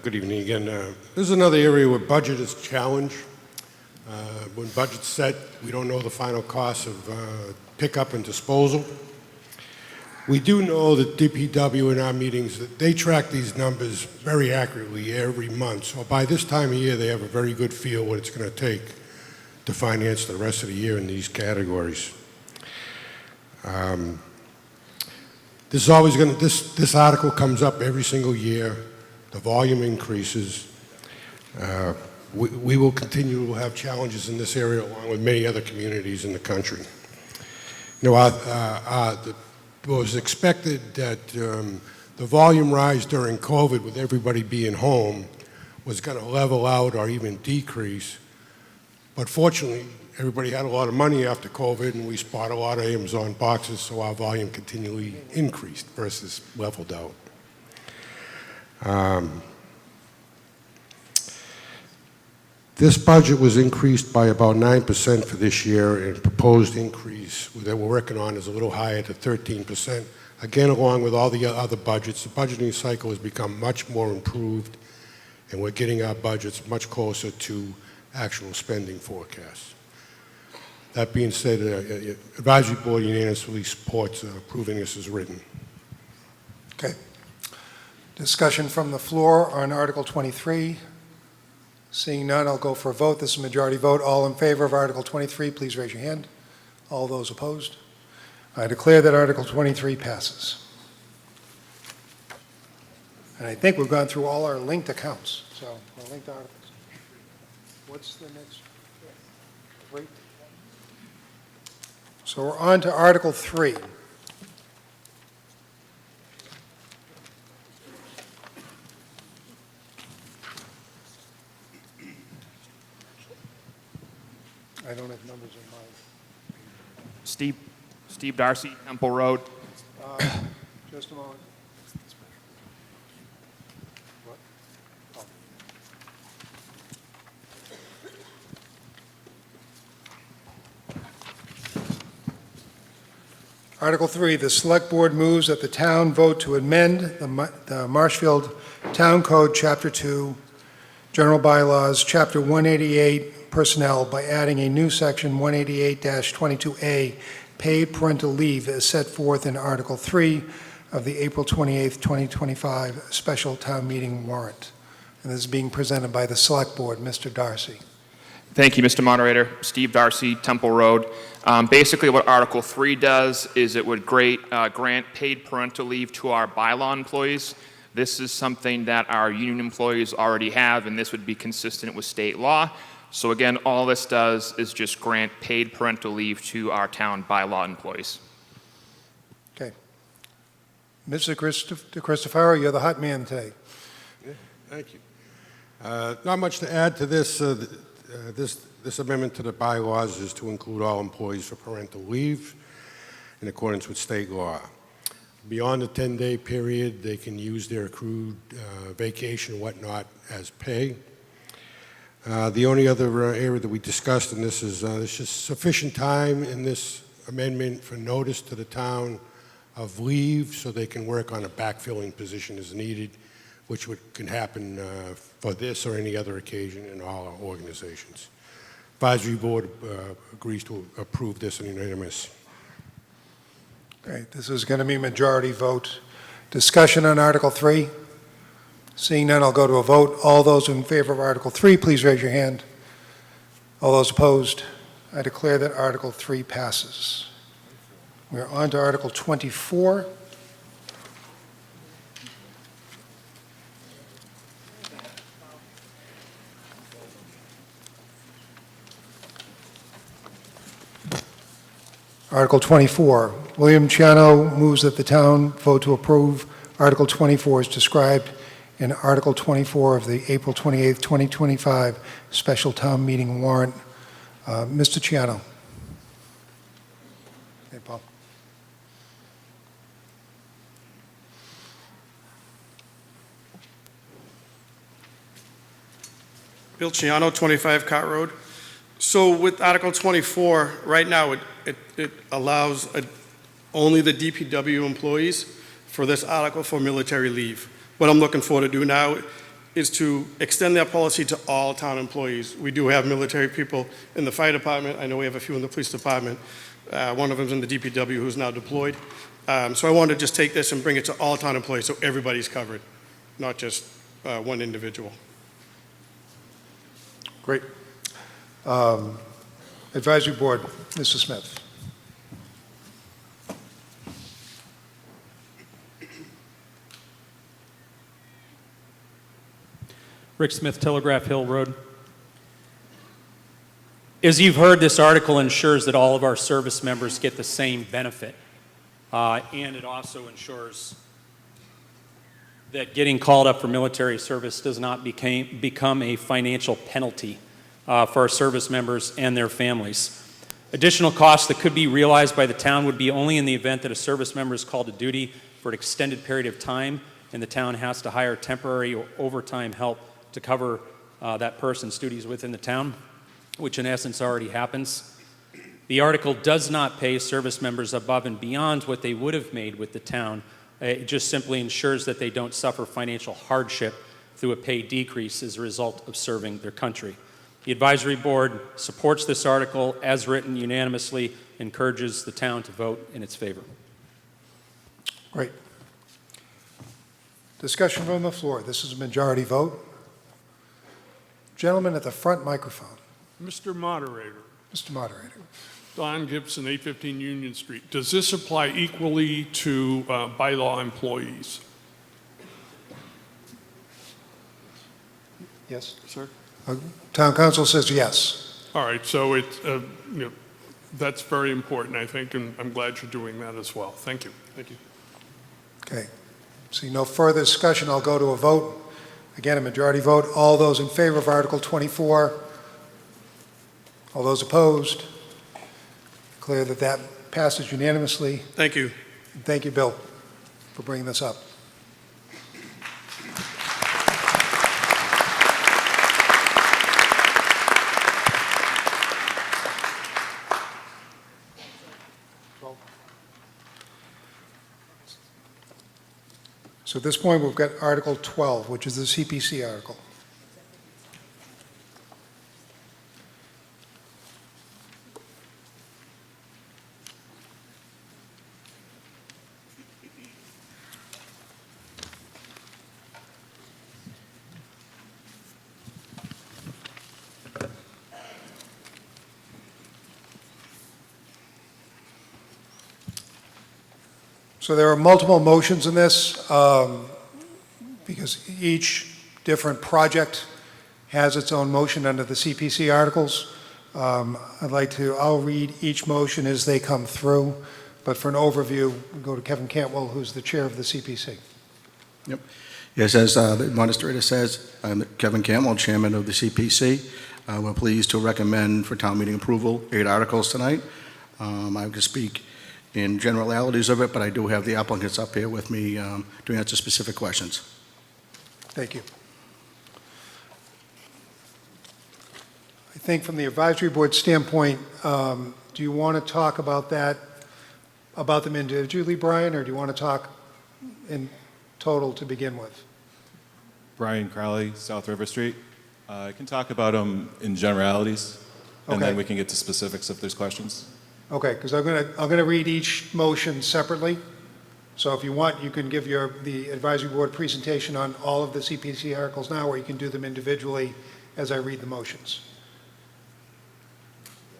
[SPEAKER 10] Good evening again. This is another area where budget is challenged. When budget's set, we don't know the final cost of pickup and disposal. We do know that DPW in our meetings, that they track these numbers very accurately every month. So by this time of year, they have a very good feel what it's going to take to finance the rest of the year in these categories. This is always going to, this article comes up every single year. The volume increases. We will continue to have challenges in this area along with many other communities in the country. You know, it was expected that the volume rise during COVID, with everybody being home, was going to level out or even decrease. But fortunately, everybody had a lot of money after COVID, and we bought a lot of Amazon boxes, so our volume continually increased versus leveled out. This budget was increased by about 9% for this year, and proposed increase that we're working on is a little higher to 13%. Again, along with all the other budgets, the budgeting cycle has become much more improved, and we're getting our budgets much closer to actual spending forecasts. That being said, Advisory Board unanimously supports approving this as written.
[SPEAKER 1] Okay. Discussion from the floor on Article 23. Seeing none, I'll go for a vote. This is a majority vote. All in favor of Article 23, please raise your hand. All those opposed? I declare that Article 23 passes. And I think we've gone through all our linked accounts, so our linked articles. What's the next? 3? So we're on to Article 3. I don't have numbers in mind.
[SPEAKER 13] Steve Darcy, Temple Road.
[SPEAKER 1] Just a moment. Article 3, the Select Board moves that the town vote to amend the Marshfield Town Code, Chapter 2, General Bylaws, Chapter 188, Personnel, by adding a new section 188-22A, paid parental leave, as set forth in Article 3 of the April 28, 2025 special town meeting warrant. And this is being presented by the Select Board. Mr. Darcy.
[SPEAKER 13] Thank you, Mr. Moderator. Steve Darcy, Temple Road. Basically, what Article 3 does is it would grant paid parental leave to our bylaw employees. This is something that our union employees already have, and this would be consistent with state law. So again, all this does is just grant paid parental leave to our town bylaw employees.
[SPEAKER 1] Okay. Mr. Christopher, you're the hot man today.
[SPEAKER 10] Yeah, thank you. Not much to add to this. This amendment to the bylaws is to include all employees for parental leave in accordance with state law. Beyond the 10-day period, they can use their accrued vacation and whatnot as pay. The only other area that we discussed in this is there's just sufficient time in this amendment for notice to the town of leave so they can work on a backfilling position as needed, which can happen for this or any other occasion in all our organizations. Advisory Board agrees to approve this in unanimous.
[SPEAKER 1] Great. This is going to be majority vote. Discussion on Article 3. Seeing none, I'll go to a vote. All those in favor of Article 3, please raise your hand. All those opposed? I declare that Article 3 passes. We're on to Article 24. Article 24, William Chiano moves that the town vote to approve Article 24 as described in Article 24 of the April 28, 2025 special town meeting warrant. Mr. Chiano. Hey, Paul.
[SPEAKER 14] Bill Ciano, 25 Cart Road. So with Article 24, right now, it allows only the DPW employees for this article for military leave. What I'm looking for to do now is to extend that policy to all town employees. We do have military people in the fire department. I know we have a few in the police department. One of them's in the DPW who's now deployed. So I wanted to just take this and bring it to all town employees so everybody's covered, not just one individual.
[SPEAKER 1] Great. Advisory Board, Mr. Smith.
[SPEAKER 7] Rick Smith, Telegraph Hill Road. As you've heard, this article ensures that all of our service members get the same benefit. And it also ensures that getting called up for military service does not become a financial penalty for our service members and their families. Additional costs that could be realized by the town would be only in the event that a service member is called to duty for an extended period of time and the town has to hire temporary or overtime help to cover that person's duties within the town, which in essence already happens. The article does not pay service members above and beyond what they would have made with the town. It just simply ensures that they don't suffer financial hardship through a pay decrease as a result of serving their country. The Advisory Board supports this article as written unanimously, encourages the town to vote in its favor.
[SPEAKER 1] Great. Discussion from the floor. This is a majority vote. Gentleman at the front microphone.
[SPEAKER 15] Mr. Moderator.
[SPEAKER 1] Mr. Moderator.
[SPEAKER 15] Don Gibson, 815 Union Street. Does this apply equally to bylaw employees?
[SPEAKER 1] Yes.
[SPEAKER 15] Sir?
[SPEAKER 1] Town Council says yes.
[SPEAKER 15] All right, so it's, that's very important, I think, and I'm glad you're doing that as well. Thank you. Thank you.
[SPEAKER 1] Okay. See no further discussion. I'll go to a vote. Again, a majority vote. All those in favor of Article 24? All those opposed? Declare that that passes unanimously.
[SPEAKER 14] Thank you.
[SPEAKER 1] Thank you, Bill, for bringing this up. So at this point, we've got Article 12, which is the CPC article. So there are multiple motions in this because each different project has its own motion under the CPC articles. I'll read each motion as they come through, but for an overview, we'll go to Kevin Cantwell, who's the chair of the CPC.
[SPEAKER 16] Yep. Yes, as the administrator says, I'm Kevin Cantwell, chairman of the CPC. We're pleased to recommend for town meeting approval 8 articles tonight. I can speak in generalities of it, but I do have the applicants up here with me to answer specific questions.
[SPEAKER 1] Thank you. I think from the advisory board standpoint, do you want to talk about that, about them individually, Brian, or do you want to talk in total to begin with?
[SPEAKER 17] Brian Crowley, South River Street. I can talk about them in generalities, and then we can get to specifics if there's questions.
[SPEAKER 1] Okay, because I'm going to read each motion separately. So if you want, you can give the advisory board presentation on all of the CPC articles now, or you can do them individually as I read the motions.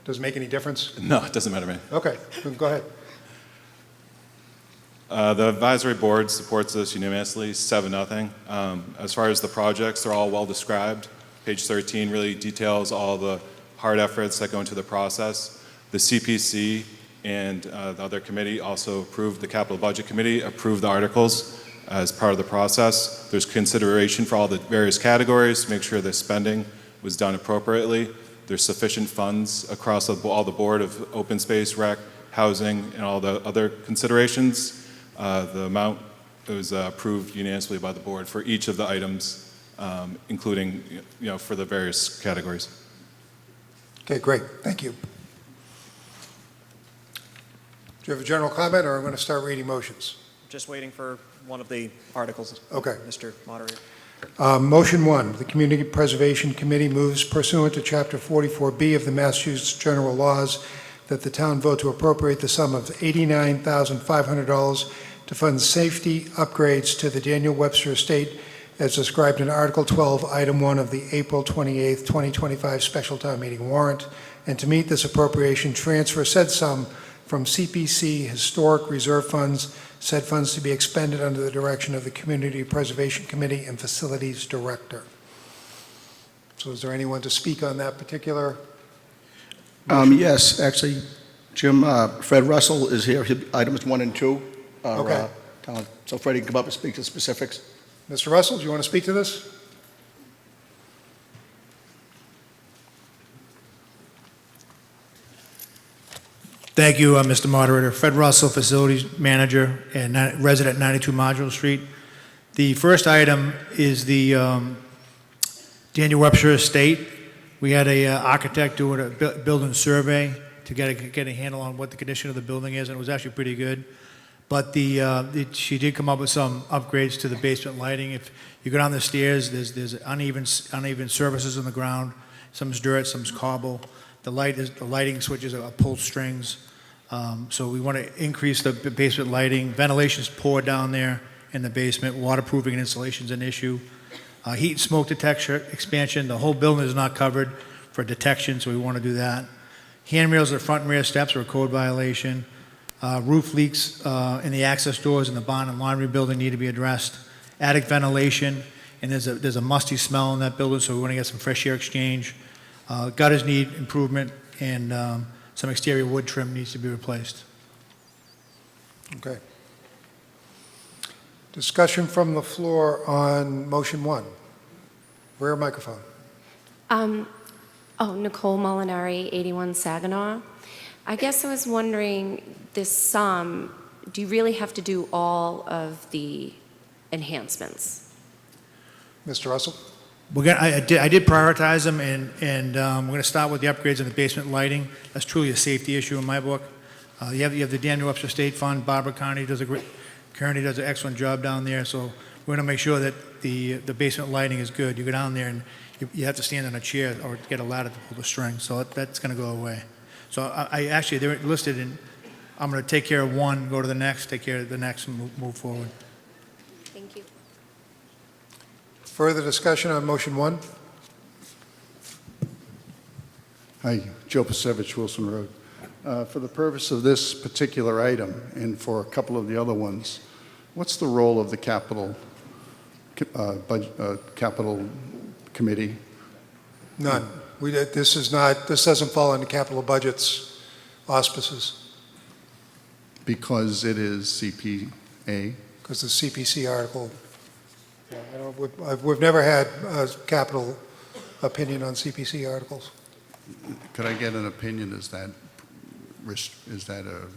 [SPEAKER 1] Does it make any difference?
[SPEAKER 17] No, it doesn't matter to me.
[SPEAKER 1] Okay, go ahead.
[SPEAKER 17] The advisory board supports this unanimously, 7-0. As far as the projects, they're all well described. Page 13 really details all the hard efforts that go into the process. The CPC and the other committee also approved, the capital budget committee approved the articles as part of the process. There's consideration for all the various categories to make sure the spending was done appropriately. There's sufficient funds across all the board of open space, rec, housing, and all the other considerations. The amount was approved unanimously by the board for each of the items, including, for the various categories.
[SPEAKER 1] Okay, great. Thank you. Do you have a general comment, or I'm going to start reading motions?
[SPEAKER 18] Just waiting for one of the articles.
[SPEAKER 1] Okay.
[SPEAKER 18] Mr. Moderator.
[SPEAKER 1] Motion 1, the Community Preservation Committee moves pursuant to Chapter 44B of the Massachusetts General Laws that the town vote to appropriate the sum of $89,500 to fund safety upgrades to the Daniel Webster Estate as described in Article 12, Item 1 of the April 28, 2025 Special Town Meeting warrant, and to meet this appropriation, transfer said sum from CPC Historic Reserve Funds, said funds to be expended under the direction of the Community Preservation Committee and Facilities Director. So is there anyone to speak on that particular?
[SPEAKER 16] Yes, actually, Jim, Fred Russell is here. Items 1 and 2 are,
[SPEAKER 1] Okay.
[SPEAKER 16] So Freddie can come up and speak to specifics.
[SPEAKER 1] Mr. Russell, do you want to speak to this?
[SPEAKER 19] Thank you, Mr. Moderator. Fred Russell, Facilities Manager and resident 92 Module Street. The first item is the Daniel Webster Estate. We had a architect doing a building survey to get a handle on what the condition of the building is, and it was actually pretty good. But she did come up with some upgrades to the basement lighting. If you go down the stairs, there's uneven surfaces on the ground. Some's dirt, some's cobble. The lighting switches are pulled strings. So we want to increase the basement lighting. Ventilation's poor down there in the basement. Waterproofing and installation's an issue. Heat and smoke detection expansion. The whole building is not covered for detection, so we want to do that. Handrails at front and rear steps are a code violation. Roof leaks in the access doors in the barn and laundry building need to be addressed. Attic ventilation, and there's a musty smell in that building, so we want to get some fresh air exchange. Gutters need improvement, and some exterior wood trim needs to be replaced.
[SPEAKER 1] Okay. Discussion from the floor on motion 1. Rear microphone.
[SPEAKER 20] Nicole Molinari, 81 Saginaw. I guess I was wondering, this sum, do you really have to do all of the enhancements?
[SPEAKER 1] Mr. Russell?
[SPEAKER 19] I did prioritize them, and we're going to start with the upgrades in the basement lighting. That's truly a safety issue in my book. You have the Daniel Webster State Fund. Barbara Kearney does an excellent job down there, so we're going to make sure that the basement lighting is good. You go down there and you have to stand on a chair or get a ladder to pull the string, so that's going to go away. So I actually, they're listed in, I'm going to take care of one, go to the next, take care of the next, and move forward.
[SPEAKER 20] Thank you.
[SPEAKER 1] Further discussion on motion 1?
[SPEAKER 21] Hi, Joe Pasevich, Wilson Road. For the purpose of this particular item and for a couple of the other ones, what's the role of the capital committee?
[SPEAKER 1] None. This doesn't fall under capital budget's auspices.
[SPEAKER 21] Because it is CPA?
[SPEAKER 1] Because the CPC article, we've never had a capital opinion on CPC articles.
[SPEAKER 21] Could I get an opinion? Is that a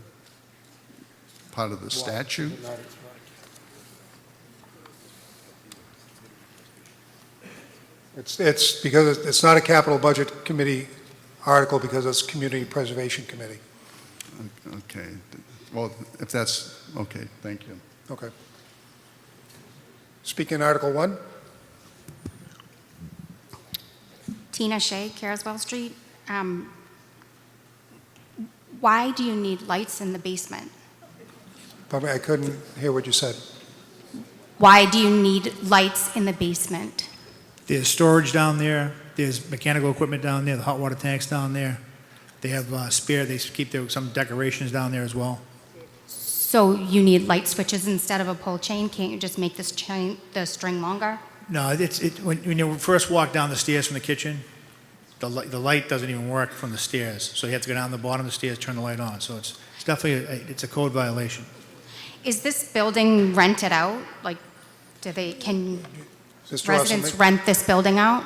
[SPEAKER 21] part of the statute?
[SPEAKER 1] It's because it's not a capital budget committee article because it's community preservation committee.
[SPEAKER 21] Okay. Well, if that's, okay, thank you.
[SPEAKER 1] Okay. Speaking Article 1?
[SPEAKER 22] Tina Shea, Carswell Street. Why do you need lights in the basement?
[SPEAKER 1] I couldn't hear what you said.
[SPEAKER 22] Why do you need lights in the basement?
[SPEAKER 19] There's storage down there, there's mechanical equipment down there, the hot water tanks down there. They have they keep some decorations down there as well.
[SPEAKER 22] So you need light switches instead of a pull chain? Can't you just make the string longer?
[SPEAKER 19] No, when you first walk down the stairs from the kitchen, the light doesn't even work from the stairs. So you have to go down the bottom of the stairs, turn the light on. So it's definitely it's a code violation.
[SPEAKER 22] Is this building rented out? Like, can
[SPEAKER 1] Mr.
[SPEAKER 22] residents
[SPEAKER 1] Russell,
[SPEAKER 22] rent this building out?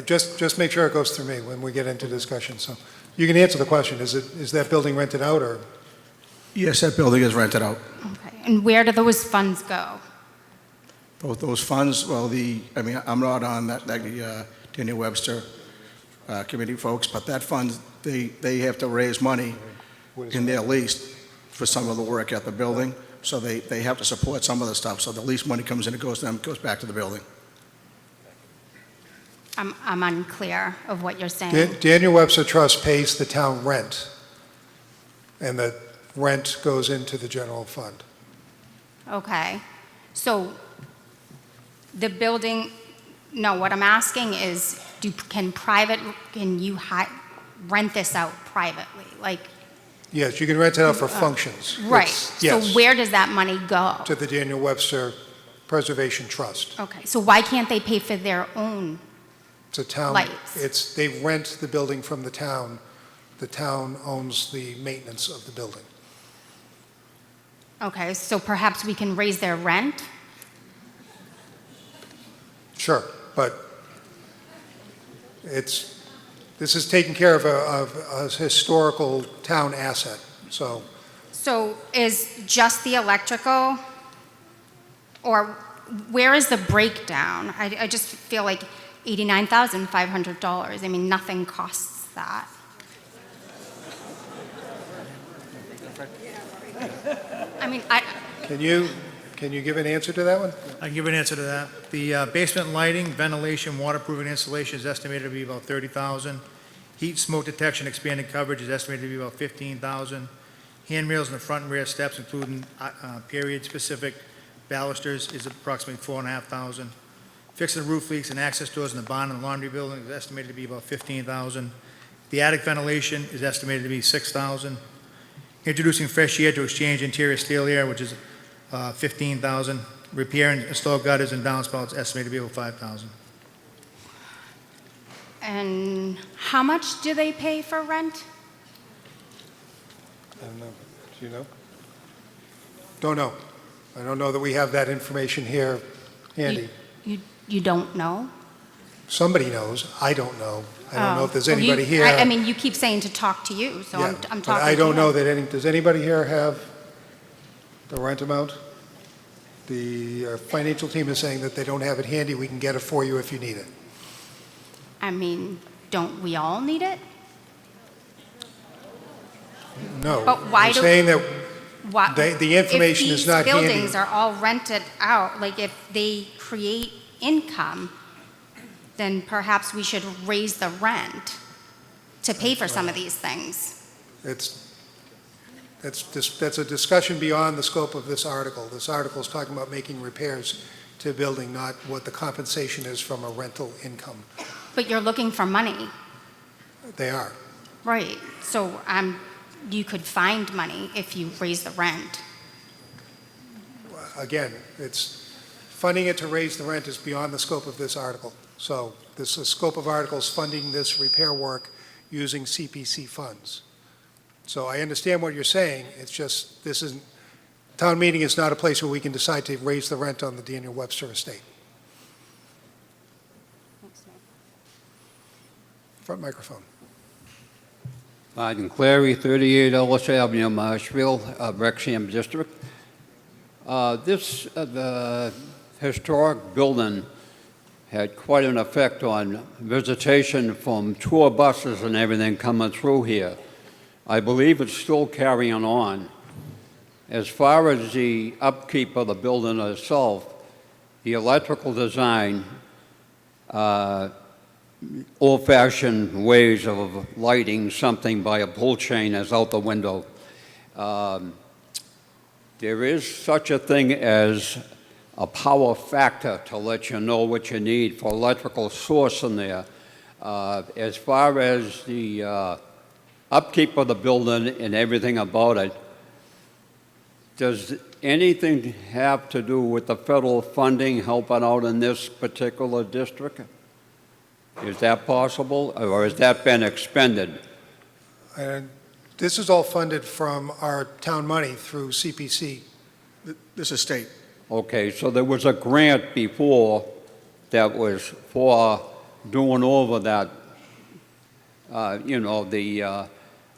[SPEAKER 1] just make sure it goes through me when we get into discussion. So you can answer the question. Is that building rented out or?
[SPEAKER 16] Yes, that building is rented out.
[SPEAKER 22] Okay. And where do those funds go?
[SPEAKER 16] Both those funds, well, I'm not on that Daniel Webster committee folks, but that fund, they have to raise money in their lease for some of the work at the building, so they have to support some of the stuff. So the lease money comes in, it goes to them, goes back to the building.
[SPEAKER 22] I'm unclear of what you're saying.
[SPEAKER 1] Daniel Webster Trust pays the town rent, and the rent goes into the general fund.
[SPEAKER 22] Okay. So the building, no, what I'm asking is, can you rent this out privately? Like,
[SPEAKER 1] Yes, you can rent it out for functions.
[SPEAKER 22] right.
[SPEAKER 1] Yes.
[SPEAKER 22] So where does that money go?
[SPEAKER 1] To the Daniel Webster Preservation Trust.
[SPEAKER 22] Okay. So why can't they pay for their own
[SPEAKER 1] It's a town.
[SPEAKER 22] lights?
[SPEAKER 1] They rent the building from the town. The town owns the maintenance of the building.
[SPEAKER 22] Okay. So perhaps we can raise their rent?
[SPEAKER 1] Sure, but this is taking care of a historical town asset, so.
[SPEAKER 22] So is just the electrical, or where is the breakdown? I just feel like $89,500. I mean, nothing costs that. I mean,
[SPEAKER 1] Can you give an answer to that one?
[SPEAKER 19] I can give an answer to that. The basement lighting, ventilation, waterproofing installation is estimated to be about $30,000. Heat, smoke detection, expanded coverage is estimated to be about $15,000. Handrails in the front and rear steps, including period-specific balusters, is approximately $4,500. Fixing the roof leaks and access doors in the barn and laundry building is estimated to be about $15,000. The attic ventilation is estimated to be $6,000. Introducing fresh air to exchange interior steel air, which is $15,000. Repair and install gutters and downspouts estimated to be over $5,000.
[SPEAKER 22] And how much do they pay for rent?
[SPEAKER 1] I don't know. Do you know? Don't know. I don't know that we have that information here handy.
[SPEAKER 22] You don't know?
[SPEAKER 1] somebody knows. I don't know. I don't know if there's
[SPEAKER 22] Well, you-
[SPEAKER 1] anybody here.
[SPEAKER 22] I mean, you keep saying to talk to you, so
[SPEAKER 1] Yeah,
[SPEAKER 22] I'm
[SPEAKER 1] but
[SPEAKER 22] talking to you.
[SPEAKER 1] I don't know that does anybody here have the rent amount? The financial team is saying that they don't have it handy. We can get it for you if you need it.
[SPEAKER 22] I mean, don't we all need it?
[SPEAKER 1] No.
[SPEAKER 22] But why
[SPEAKER 1] I'm
[SPEAKER 22] do-
[SPEAKER 1] saying that
[SPEAKER 22] Why-
[SPEAKER 1] the information is not
[SPEAKER 22] If
[SPEAKER 1] handy.
[SPEAKER 22] these buildings are all rented out, like if they create income, then perhaps we should raise the rent to pay for some of these things.
[SPEAKER 1] That's a discussion beyond the scope of this article. This article is talking about making repairs to a building, not what the compensation is from a rental income.
[SPEAKER 22] But you're looking for money,
[SPEAKER 1] They are.
[SPEAKER 22] right? So you could find money if you raise the rent.
[SPEAKER 1] Again, funding it to raise the rent is beyond the scope of this article. So the scope of article is funding this repair work using CPC funds. So I understand what you're saying. It's just, town meeting is not a place where we can decide to raise the rent on the Daniel Webster estate. Front microphone.
[SPEAKER 11] Martin Clary, 38 Ellis Avenue, Marshfield, Wrexham District. The historic building had quite an effect on visitation from tour buses and everything coming through here. I believe it's still carrying on. As far as the upkeep of the building itself, the electrical design, old-fashioned ways of lighting something by a pull chain is out the window. There is such a thing as a power factor to let you know what you need for electrical source in there. As far as the upkeep of the building and everything about it, does anything have to do with the federal funding helping out in this particular district? Is that possible, or has that been expended?
[SPEAKER 1] And this is all funded from our town money through CPC.
[SPEAKER 16] This is state.
[SPEAKER 11] Okay, so there was a grant before that was for doing over that, the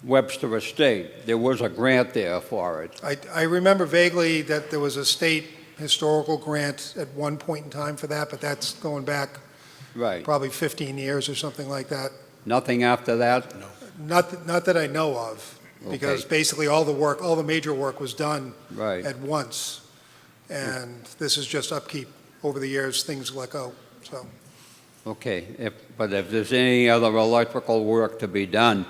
[SPEAKER 11] Webster estate. There was a grant there for it.
[SPEAKER 1] I remember vaguely that there was a state historical grant at one point in time for that, but that's going back
[SPEAKER 11] Right.
[SPEAKER 1] probably 15 years or something like that.
[SPEAKER 11] Nothing after that? No.
[SPEAKER 1] Not that I know of, because
[SPEAKER 11] Okay.
[SPEAKER 1] basically all the major work was done
[SPEAKER 11] Right.
[SPEAKER 1] at once. And this is just upkeep over the years, things let go, so.
[SPEAKER 11] Okay, but if there's any other electrical work to be done,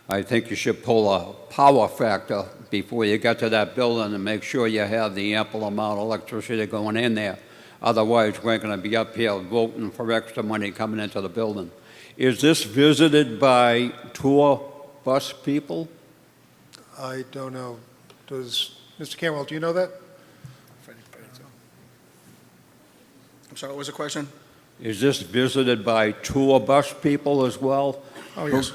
[SPEAKER 11] I think you should pull a power factor before you get to that building and make sure you have the ample amount of electricity going in there. Otherwise, we're going to be up here voting for extra money coming into the building. Is this visited by tour bus people?
[SPEAKER 1] I don't know. Mr. Campbell, do you know that?
[SPEAKER 16] I'm sorry, what was the question?
[SPEAKER 11] Is this visited by tour bus people as well?
[SPEAKER 16] Oh, yes.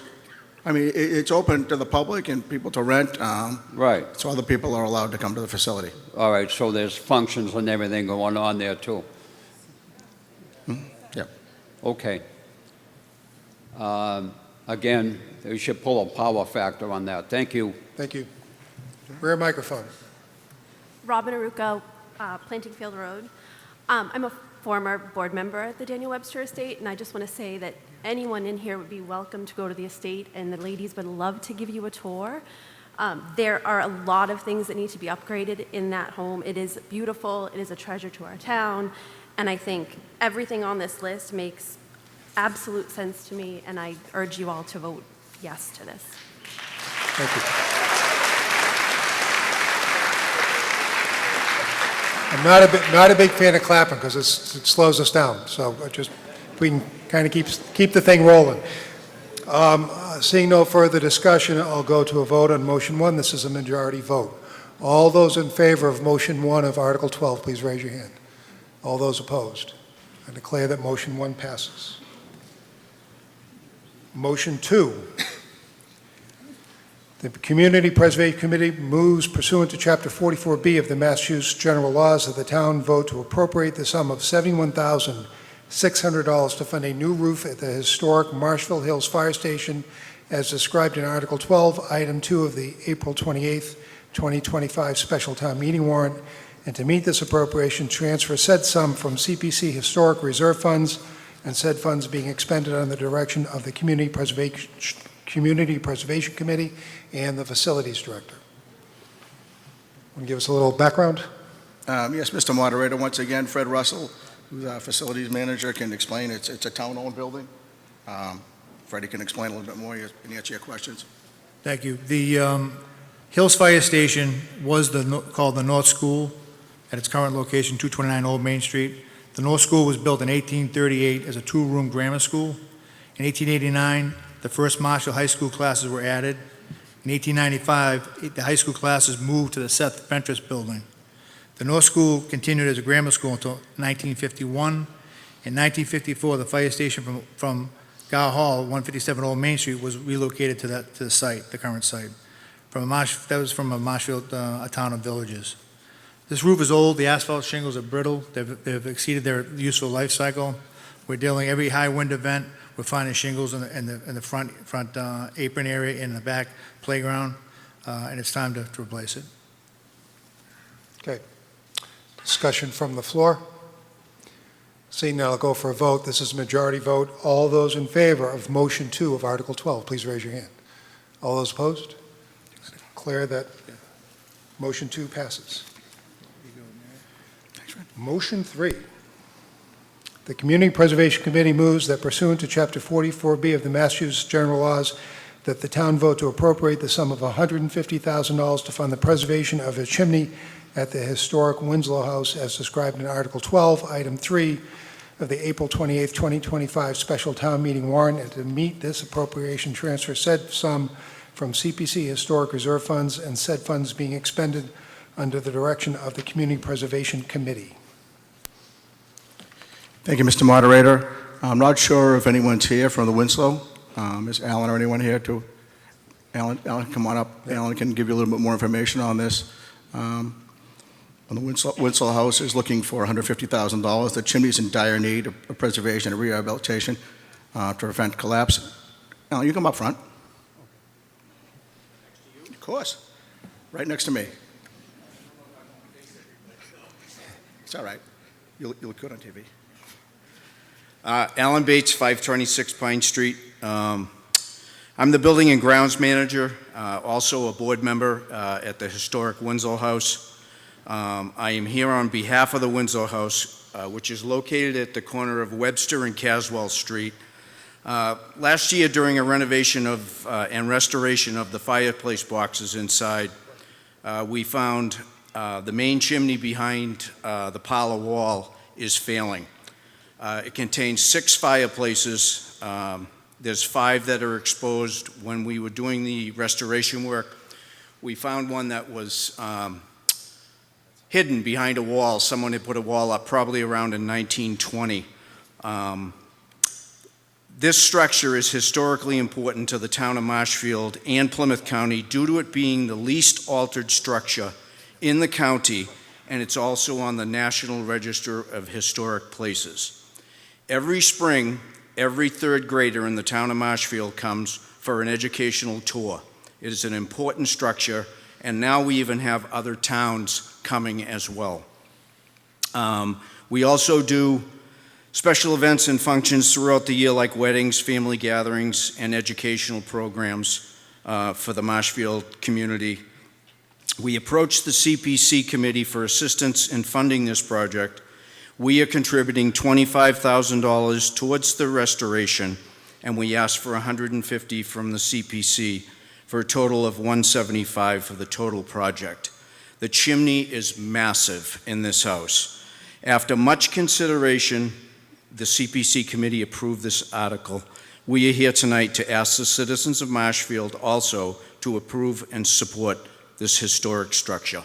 [SPEAKER 16] I mean, it's open to the public and people to rent.
[SPEAKER 11] Right.
[SPEAKER 16] So other people are allowed to come to the facility.
[SPEAKER 11] All right, so there's functions and everything going on there too?
[SPEAKER 16] Yeah.
[SPEAKER 11] Okay. Again, you should pull a power factor on that. Thank you.
[SPEAKER 1] Thank you. Rear microphone.
[SPEAKER 3] Robin Aruca, Plantingfield Road. I'm a former board member at the Daniel Webster Estate, and I just want to say that anyone in here would be welcome to go to the estate, and the ladies would love to give you a tour. There are a lot of things that need to be upgraded in that home. It is beautiful. It is a treasure to our town, and I think everything on this list makes absolute sense to me, and I urge you all to vote yes to this.
[SPEAKER 1] Thank you. I'm not a big fan of clapping because it slows us down. So just if we can kind of keep the thing rolling. Seeing no further discussion, I'll go to a vote on motion 1. This is a majority vote. All those in favor of motion 1 of Article 12, please raise your hand. All those opposed? I declare that motion 1 passes. Motion 2. The Community Preservation Committee moves pursuant to Chapter 44B of the Massachusetts General Laws that the town vote to appropriate the sum of $600 to fund a new roof at the historic Marshfield Hills Fire Station as described in Article 12, Item 2 of the April 28th, 2025 special town meeting warrant, and to meet this appropriation, transfer said sum from CPC Historic Reserve Funds and said funds being expended under the direction of the Community Preservation Committee and the Facilities Director. Want to give us a little background?
[SPEAKER 16] Yes, Mr. Moderator, once again, Fred Russell, who's our facilities manager, can explain. It's a town-owned building. Freddie can explain a little bit more and answer your questions.
[SPEAKER 19] Thank you. The Hills Fire Station was called the North School at its current location, 229 Old Main Street. The North School was built in 1838 as a two-room grammar school. In 1889, the first Marshall High School classes were added. In 1895, the high school classes moved to the Seth Ventris building. The North School continued as a grammar school until 1951. In 1954, the fire station from Gow Hall, 157 Old Main Street, was relocated to the site, the current site. That was from a Marshfield, a town of villages. This roof is old. The asphalt shingles are brittle. They've exceeded their useful life cycle. We're dealing every high wind event. We're finding shingles in the front apron area, in the back playground, and it's time to replace it.
[SPEAKER 1] Okay. Discussion from the floor. Seeing none, I'll go for a vote. This is a majority vote. All those in favor of motion 2 of Article 12, please raise your hand. All those opposed? Declare that motion 2 passes. Motion 3. The Community Preservation Committee moves that pursuant to Chapter 44B of the Massachusetts General Laws, that the town vote to appropriate the sum of $150,000 to fund the preservation of a chimney at the historic Winslow House as described in Article 12, Item 3 of the April 28, 2025 special town meeting warrant, and to meet this appropriation, transfer said sum from CPC Historic Reserve Funds and said funds being expended under the direction of the Community Preservation Committee.
[SPEAKER 16] Thank you, Mr. Moderator. I'm not sure if anyone's here from the Winslow. Is Alan or anyone here to? Alan, come on up. Alan can give you a little bit more information on this. The Winslow House is looking for $150,000. The chimney's in dire need of preservation and rehabilitation to prevent collapse. Alan, you come up front. Of course. Right next to me. It's all right. You look good on TV.
[SPEAKER 5] Alan Bates, 526 Pine Street. I'm the building and grounds manager, also a board member at the historic Winslow House. I am here on behalf of the Winslow House, which is located at the corner of Webster and Caswell Street. Last year, during a renovation and restoration of the fireplace boxes inside, we found the main chimney behind the parlor wall is failing. It contains 6 fireplaces. There's 5 that are exposed. When we were doing the restoration work, we found one that was hidden behind a wall. Someone had put a wall up probably around in 1920. This structure is historically important to the town of Marshfield and Plymouth County due to it being the least altered structure in the county, and it's also on the National Register of Historic Places. Every spring, every 3rd grader in the town of Marshfield comes for an educational tour. It is an important structure, and now we even have other towns coming as well. We also do special events and functions throughout the year, like weddings, family gatherings, and educational programs for the Marshfield community. We approached the CPC committee for assistance in funding this project. We are contributing $25,000 towards the restoration, and we asked for $150,000 from the CPC for a total of $175,000 for the total project. The chimney is massive in this house. After much consideration, the CPC committee approved this article. We are here tonight to ask the citizens of Marshfield also to approve and support this historic structure.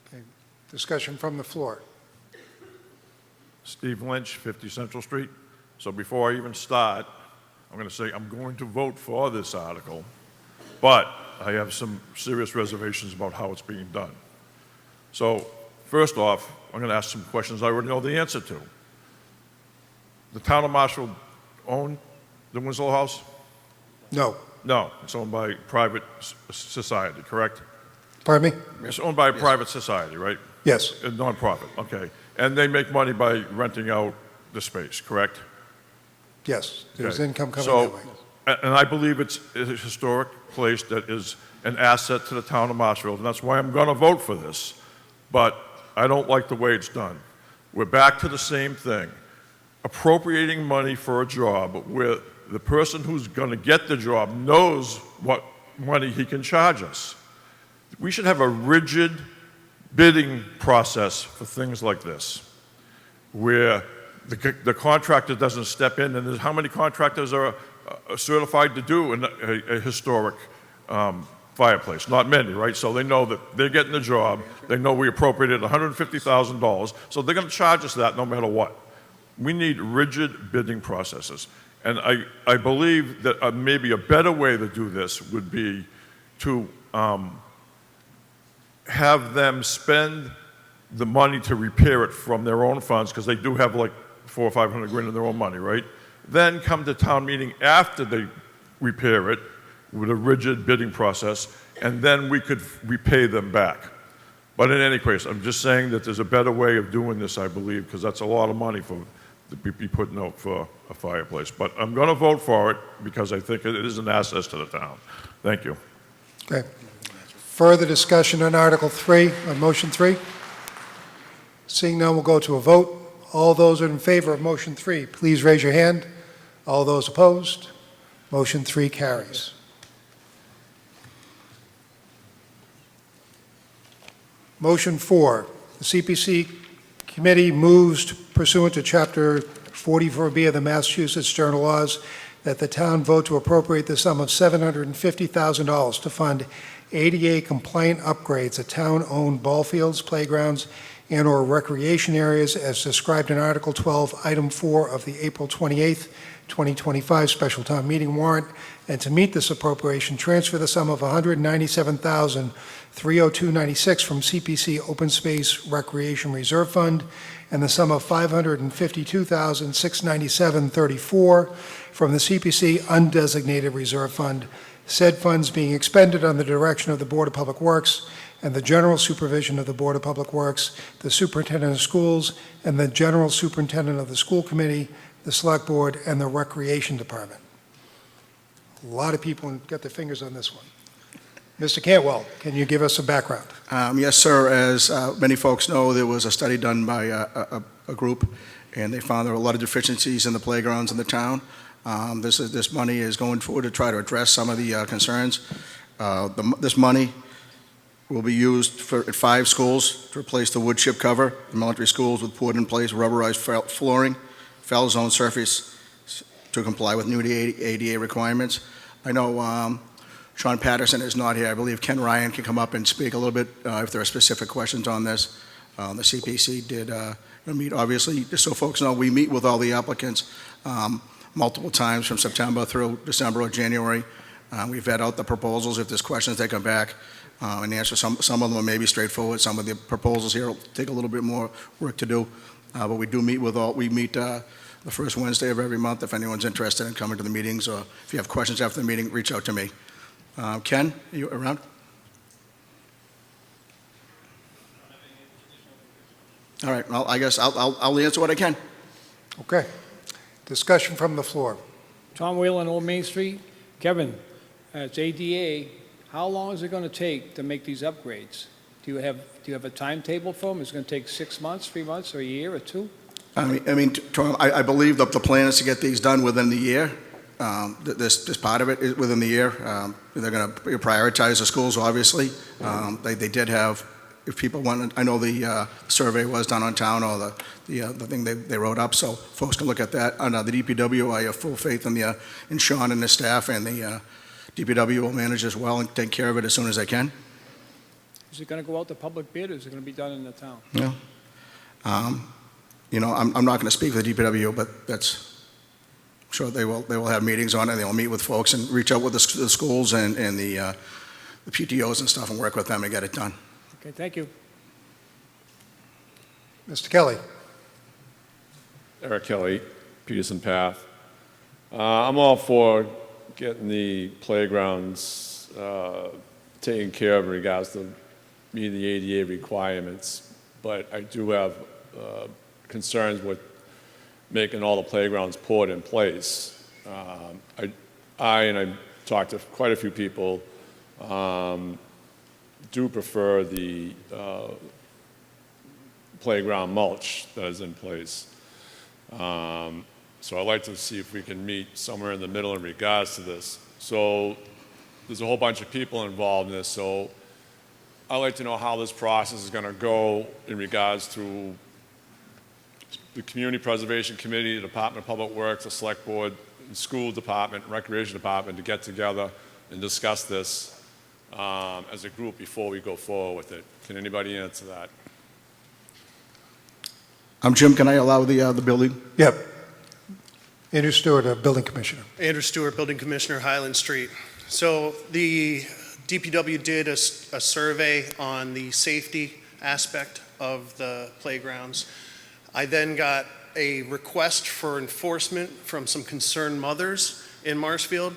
[SPEAKER 1] Okay. Discussion from the floor.
[SPEAKER 6] Steve Lynch, 50 Central Street. So before I even start, I'm going to say I'm going to vote for this article, but I have some serious reservations about how it's being done. So first off, I'm going to ask some questions I already know the answer to. The town of Marshfield own the Winslow House?
[SPEAKER 1] No.
[SPEAKER 6] No, it's owned by private society, correct?
[SPEAKER 1] Pardon me?
[SPEAKER 6] It's owned by a private society, right?
[SPEAKER 1] Yes.
[SPEAKER 6] A nonprofit, okay. And they make money by renting out the space, correct?
[SPEAKER 1] Yes, there's
[SPEAKER 6] Okay.
[SPEAKER 1] income coming that way.
[SPEAKER 6] And I believe it's a historic place that is an asset to the town of Marshfield, and that's why I'm going to vote for this. But I don't like the way it's done. We're back to the same thing. Appropriating money for a job where the person who's going to get the job knows what money he can charge us. We should have a rigid bidding process for things like this, where the contractor doesn't step in, and how many contractors are certified to do a historic fireplace? Not many, right? So they know that they're getting the job. They know we appropriated $150,000, so they're going to charge us that no matter what. We need rigid bidding processes. And I believe that maybe a better way to do this would be to have them spend the money to repair it from their own funds, because they do have like $400,000 or $500,000 in their own money, right? Then come to town meeting after they repair it with a rigid bidding process, and then we could repay them back. But in any case, I'm just saying that there's a better way of doing this, I believe, because that's a lot of money to be putting out for a fireplace. But I'm going to vote for it because I think it is an asset to the town. Thank you.
[SPEAKER 1] Okay. Further discussion on Article 3, on Motion 3? Seeing none, we'll go to a vote. All those in favor of Motion 3, please raise your hand. All those opposed? Motion 3 carries. Motion 4, the CPC Committee moves pursuant to Chapter 44B of the Massachusetts General Laws that the town vote to appropriate the sum of $750,000 to fund ADA-compliant upgrades at town-owned ball fields, playgrounds, and/or recreation areas as described in Article 12, Item 4 of the April 28, 2025 Special Town Meeting warrant, and to meet this appropriation, transfer the sum of $197,302.96 from CPC Open Space Recreation Reserve Fund and the sum of $552,697.34 from the CPC Undesignated Reserve Fund, said funds being expended on the direction of the Board of Public Works and the general supervision of the Board of Public Works, the Superintendent of Schools, and the General Superintendent of the School Committee, the Select Board, and the Recreation Department. A lot of people got their fingers on this one. Mr. Cantwell, can you give us a background?
[SPEAKER 16] Yes, sir. As many folks know, there was a study done by a group, and they found there were a lot of deficiencies in the playgrounds in the town. This money is going forward to try to address some of the concerns. This money will be used at 5 schools to replace the wood chip cover in elementary schools with poured-in-place rubberized flooring, foul zone surface to comply with new ADA requirements. I know Sean Patterson is not here. I believe Ken Ryan can come up and speak a little bit if there are specific questions on this. The CPC did meet, obviously, just so folks know, we meet with all the applicants multiple times from September through December or January. We vet out the proposals. If there's questions, they come back and answer. Some of them are maybe straightforward. Some of the proposals here will take a little bit more work to do. But we do meet with all, we meet the first Wednesday of every month. If anyone's interested in coming to the meetings, or if you have questions after the meeting, reach out to me. Ken, are you around? All right, well, I guess I'll answer what I can.
[SPEAKER 1] Okay. Discussion from the floor.
[SPEAKER 4] Tom Whalen, Old Main Street. Kevin, it's ADA. How long is it going to take to make these upgrades? Do you have a timetable for them? Is it going to take 6 months, 3 months, or a year, or 2?
[SPEAKER 16] I mean, Tom, I believe that the plan is to get these done within the year. This part of it is within the year. They're going to prioritize the schools, obviously. They did have, if people want, I know the survey was done on town, or the thing they wrote up, so folks can look at that. On the DPW, I have full faith in Sean and his staff, and the DPW will manage as well and take care of it as soon as they can.
[SPEAKER 4] Is it going to go out to public bid, or is it going to be done in the town?
[SPEAKER 16] Yeah. You know, I'm not going to speak for the DPW, but that's. I'm sure they will have meetings on it. They'll meet with folks and reach out with the schools and the PTOs and stuff and work with them to get it done.
[SPEAKER 4] Okay, thank you.
[SPEAKER 1] Mr. Kelly?
[SPEAKER 2] Eric Kelly, Peterson Path. I'm all for getting the playgrounds taken care of in regards to meeting the ADA requirements, but I do have concerns with making all the playgrounds poured in place. I talked to quite a few people, do prefer the playground mulch that is in place. So I'd like to see if we can meet somewhere in the middle in regards to this. So there's a whole bunch of people involved in this, so I'd like to know how this process is going to go in regards to the Community Preservation Committee, the Department of Public Works, the Select Board, the School Department, Recreation Department to get together and discuss this as a group before we go forward with it. Can anybody answer that?
[SPEAKER 16] Jim, can I allow the building?
[SPEAKER 1] Yep. Andrew Stewart, Building Commissioner.
[SPEAKER 14] Andrew Stewart, Building Commissioner, Highland Street. So the DPW did a survey on the safety aspect of the playgrounds. I then got a request for enforcement from some concerned mothers in Marshfield.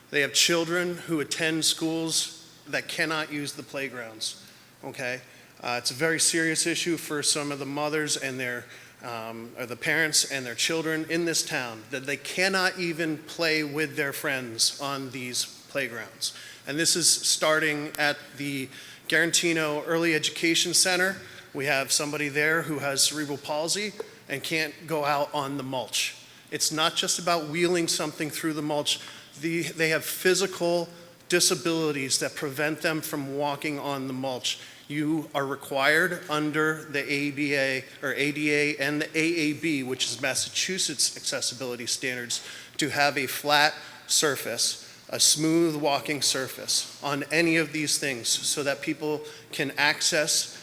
[SPEAKER 14] They have children who attend schools that cannot use the playgrounds, okay? It's a very serious issue for some of the mothers and or the parents and their children in this town, that they cannot even play with their friends on these playgrounds. And this is starting at the Garantino Early Education Center. We have somebody there who has cerebral palsy and can't go out on the mulch. It's not just about wheeling something through the mulch. They have physical disabilities that prevent them from walking on the mulch. You are required under the ABA or ADA and the AAB, which is Massachusetts accessibility standards, to have a flat surface, a smooth walking surface on any of these things so that people can access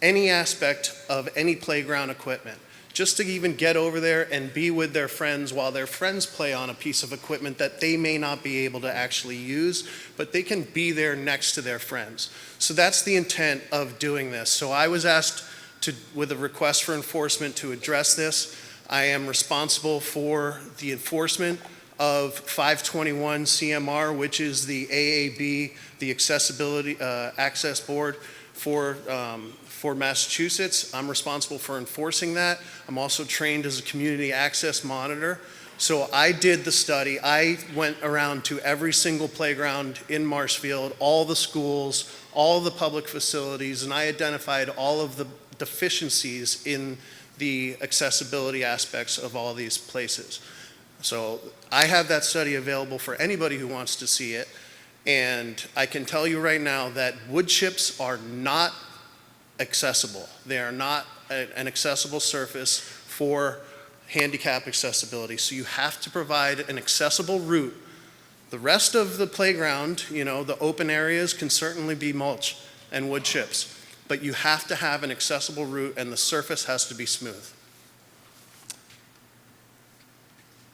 [SPEAKER 14] any aspect of any playground equipment. Just to even get over there and be with their friends while their friends play on a piece of equipment that they may not be able to actually use, but they can be there next to their friends. So that's the intent of doing this. So I was asked with a request for enforcement to address this. I am responsible for the enforcement of 521 CMR, which is the AAB, the Accessibility Access Board for Massachusetts. I'm responsible for enforcing that. I'm also trained as a community access monitor. So I did the study. I went around to every single playground in Marshfield, all the schools, all the public facilities, and I identified all of the deficiencies in the accessibility aspects of all these places. So I have that study available for anybody who wants to see it. And I can tell you right now that wood chips are not accessible. They are not an accessible surface for handicap accessibility. So you have to provide an accessible route. The rest of the playground, you know, the open areas can certainly be mulch and wood chips, but you have to have an accessible route and the surface has to be smooth.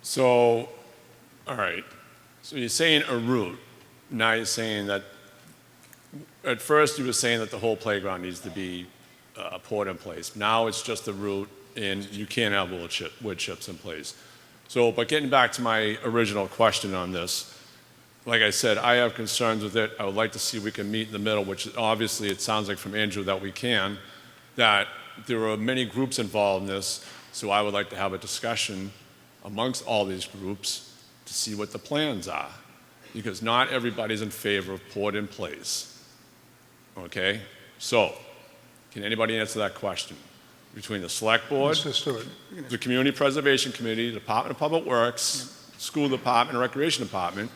[SPEAKER 2] So, all right. So you're saying a route. Now you're saying that, at first you were saying that the whole playground needs to be poured in place. Now it's just the route and you can't have wood chips in place. So, but getting back to my original question on this, like I said, I have concerns with it. I would like to see if we can meet in the middle, which obviously it sounds like from Andrew that we can, that there are many groups involved in this, so I would like to have a discussion amongst all these groups to see what the plans are, because not everybody's in favor of poured in place. Okay? So, can anybody answer that question? Between the Select Board,
[SPEAKER 1] Mr. Stewart.
[SPEAKER 2] the Community Preservation Committee, the Department of Public Works, School Department, and Recreation Department,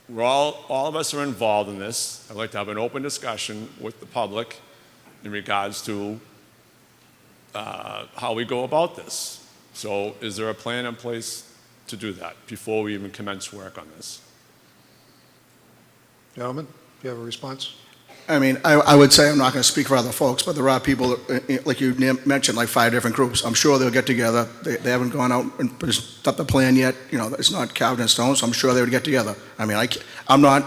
[SPEAKER 2] we're all of us are involved in this. I'd like to have an open discussion with the public in regards to how we go about this. So is there a plan in place to do that before we even commence work on this?
[SPEAKER 1] Gentlemen, do you have a response?
[SPEAKER 16] I mean, I would say, I'm not going to speak for other folks, but there are people, like you mentioned, like 5 different groups. I'm sure they'll get together. They haven't gone out and set the plan yet. You know, it's not carved in stone, so I'm sure they would get together. I mean, I'm not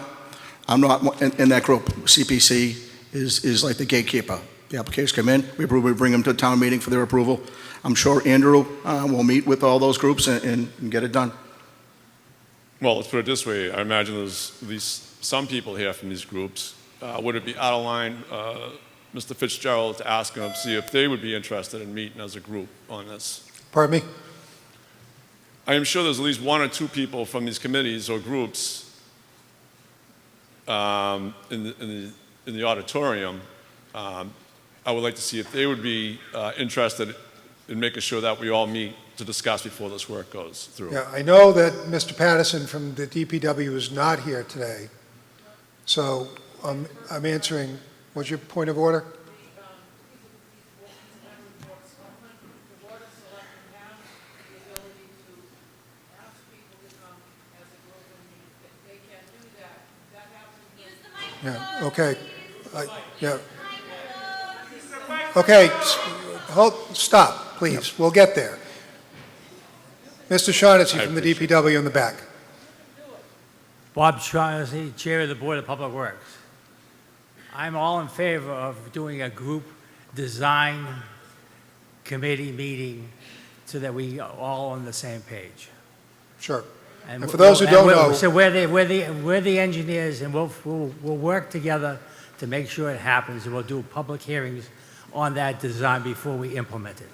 [SPEAKER 16] in that group. CPC is like the gatekeeper. the applications come in, we approve, we bring them to town meeting for their approval. I'm sure Andrew will meet with all those groups and get it done.
[SPEAKER 2] Well, let's put it this way. I imagine there's at least some people here from these groups. Would it be out of line, Mr. Fitzgerald, to ask them, see if they would be interested in meeting as a group on this?
[SPEAKER 1] Pardon me?
[SPEAKER 2] I am sure there's at least one or two people from these committees or groups in the auditorium. I would like to see if they would be interested in making sure that we all meet to discuss before this work goes through.
[SPEAKER 1] Yeah, I know that Mr. Patterson from the DPW is not here today, so I'm answering, what's your point of order? Yeah, okay. Yeah. Okay, stop, please. We'll get there. Mr. Shaughnessy from the DPW in the back.
[SPEAKER 8] Bob Shaughnessy, Chair of the Board of Public Works. I'm all in favor of doing a group design committee meeting so that we are all on the same page.
[SPEAKER 1] Sure. And for those who don't know,
[SPEAKER 8] so we're the engineers, and we'll work together to make sure it happens, and we'll do public hearings on that design before we implement it.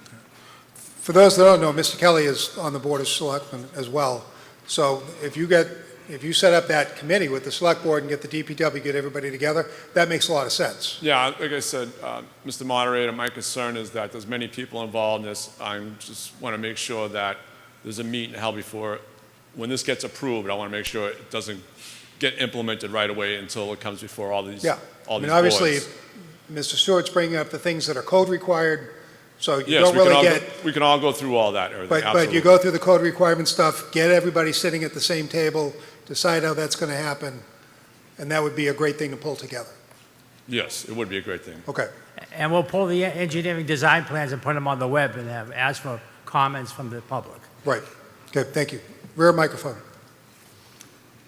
[SPEAKER 1] for those that don't know, Mr. Kelly is on the Board of Selectmen as well. So if you set up that committee with the Select Board and get the DPW, get everybody together, that makes a lot of sense.
[SPEAKER 2] Yeah, like I said, Mr. Moderator, my concern is that there's many people involved in this. I just want to make sure that there's a meeting held before, when this gets approved, I want to make sure it doesn't get implemented right away until it comes before all these,
[SPEAKER 1] Yeah.
[SPEAKER 2] all these
[SPEAKER 1] Obviously,
[SPEAKER 2] boards.
[SPEAKER 1] Mr. Stewart's bringing up the things that are code required, so you
[SPEAKER 2] Yes,
[SPEAKER 1] don't really get,
[SPEAKER 2] we can all go through all that, everything,
[SPEAKER 1] but you
[SPEAKER 2] absolutely.
[SPEAKER 1] go through the code requirement stuff, get everybody sitting at the same table, decide how that's going to happen, and that would be a great thing to pull together.
[SPEAKER 2] Yes, it would be a great thing.
[SPEAKER 1] Okay.
[SPEAKER 8] And we'll pull the engineering design plans and put them on the web and ask for comments from the public.
[SPEAKER 1] Right. Good, thank you. Rear microphone.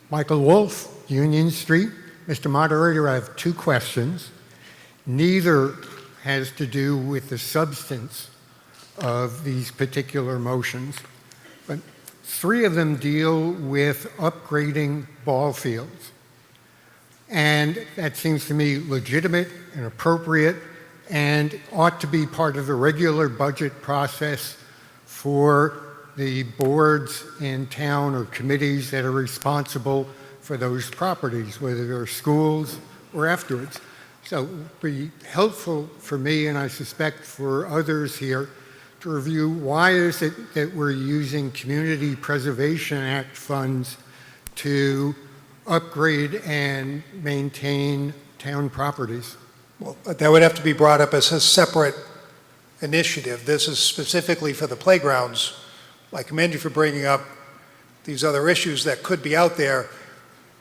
[SPEAKER 12] Michael Wolf, Union Street. Mr. Moderator, I have two questions. Neither has to do with the substance of these particular motions, but three of them deal with upgrading ball fields. And that seems to me legitimate and appropriate and ought to be part of the regular budget process for the boards in town or committees that are responsible for those properties, whether they're schools or afterwards. So it would be helpful for me, and I suspect for others here, to review why is it that we're using Community Preservation Act funds to upgrade and maintain town properties?
[SPEAKER 1] Well, that would have to be brought up as a separate initiative. This is specifically for the playgrounds. I commend you for bringing up these other issues that could be out there.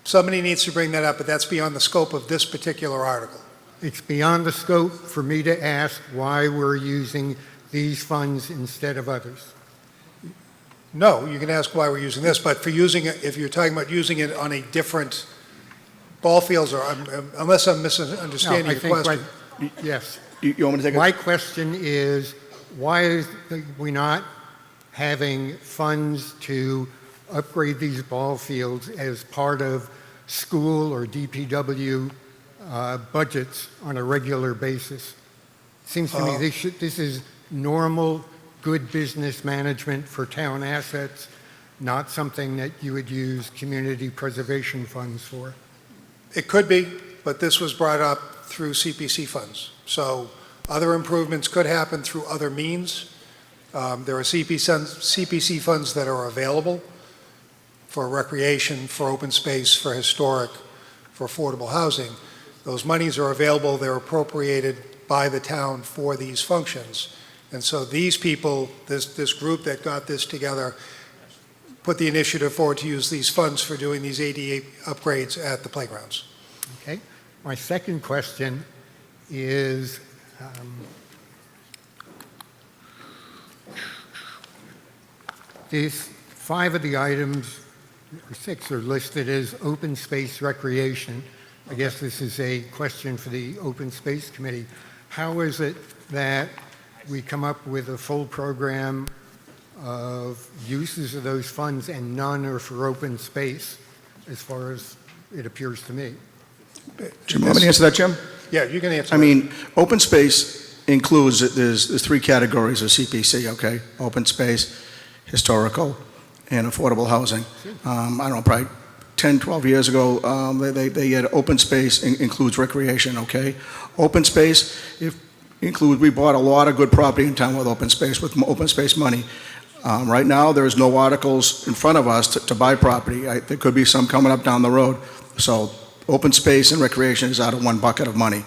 [SPEAKER 1] Somebody needs to bring that up, but that's beyond the scope of this particular article.
[SPEAKER 12] It's beyond the scope for me to ask why we're using these funds instead of others.
[SPEAKER 1] No, you can ask why we're using this, but for using it, if you're talking about using it on a different ball fields, or unless I'm misunderstanding
[SPEAKER 12] No, I
[SPEAKER 1] your
[SPEAKER 12] think
[SPEAKER 1] question.
[SPEAKER 12] yes.
[SPEAKER 16] You want me to take
[SPEAKER 12] My question is, why is we not having funds to upgrade these ball fields as part of school or DPW budgets on a regular basis? Seems to me this is normal, good business management for town assets, not something that you would use community preservation funds for.
[SPEAKER 1] It could be, but this was brought up through CPC funds. So other improvements could happen through other means. There are CPC funds that are available for recreation, for open space, for historic, for affordable housing. Those monies are available, they're appropriated by the town for these functions. And so these people, this group that got this together, put the initiative forward to use these funds for doing these ADA upgrades at the playgrounds.
[SPEAKER 12] Okay. My second question is, these 5 of the items, or 6, are listed as open space recreation. I guess this is a question for the Open Space Committee. how is it that we come up with a full program of uses of those funds and none are for open space, as far as it appears to me?
[SPEAKER 16] Jim, want me to answer that, Jim?
[SPEAKER 1] Yeah, you can answer
[SPEAKER 16] I
[SPEAKER 1] that.
[SPEAKER 16] mean, open space includes, there's three categories of CPC, okay? Open space, historical, and affordable housing. I don't know, probably 10, 12 years ago, they had open space includes recreation, okay? Open space we bought a lot of good property in town with open space money. Right now, there's no articles in front of us to buy property. There could be some coming up down the road. So open space and recreation is out of one bucket of money.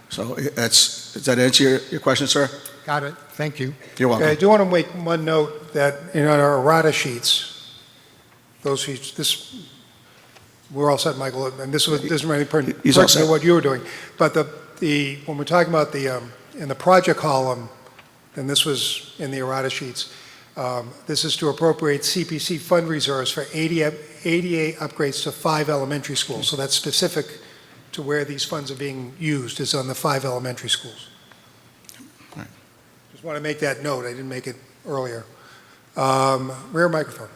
[SPEAKER 16] So does that answer your question, sir?
[SPEAKER 12] Got it. Thank you.
[SPEAKER 16] You're welcome.
[SPEAKER 1] Okay, I do want to make one note that in our errata sheets, those sheets, we're all set, Michael, and this isn't really pertinent
[SPEAKER 16] He's all
[SPEAKER 1] to
[SPEAKER 16] set.
[SPEAKER 1] what you were doing. But when we're talking about in the project column, and this was in the errata sheets, this is to appropriate CPC fund reserves for ADA upgrades to 5 elementary schools. So that's specific to where these funds are being used, is on the 5 elementary schools.
[SPEAKER 16] Right.
[SPEAKER 1] Just want to make that note. I didn't make it earlier. Rear microphone.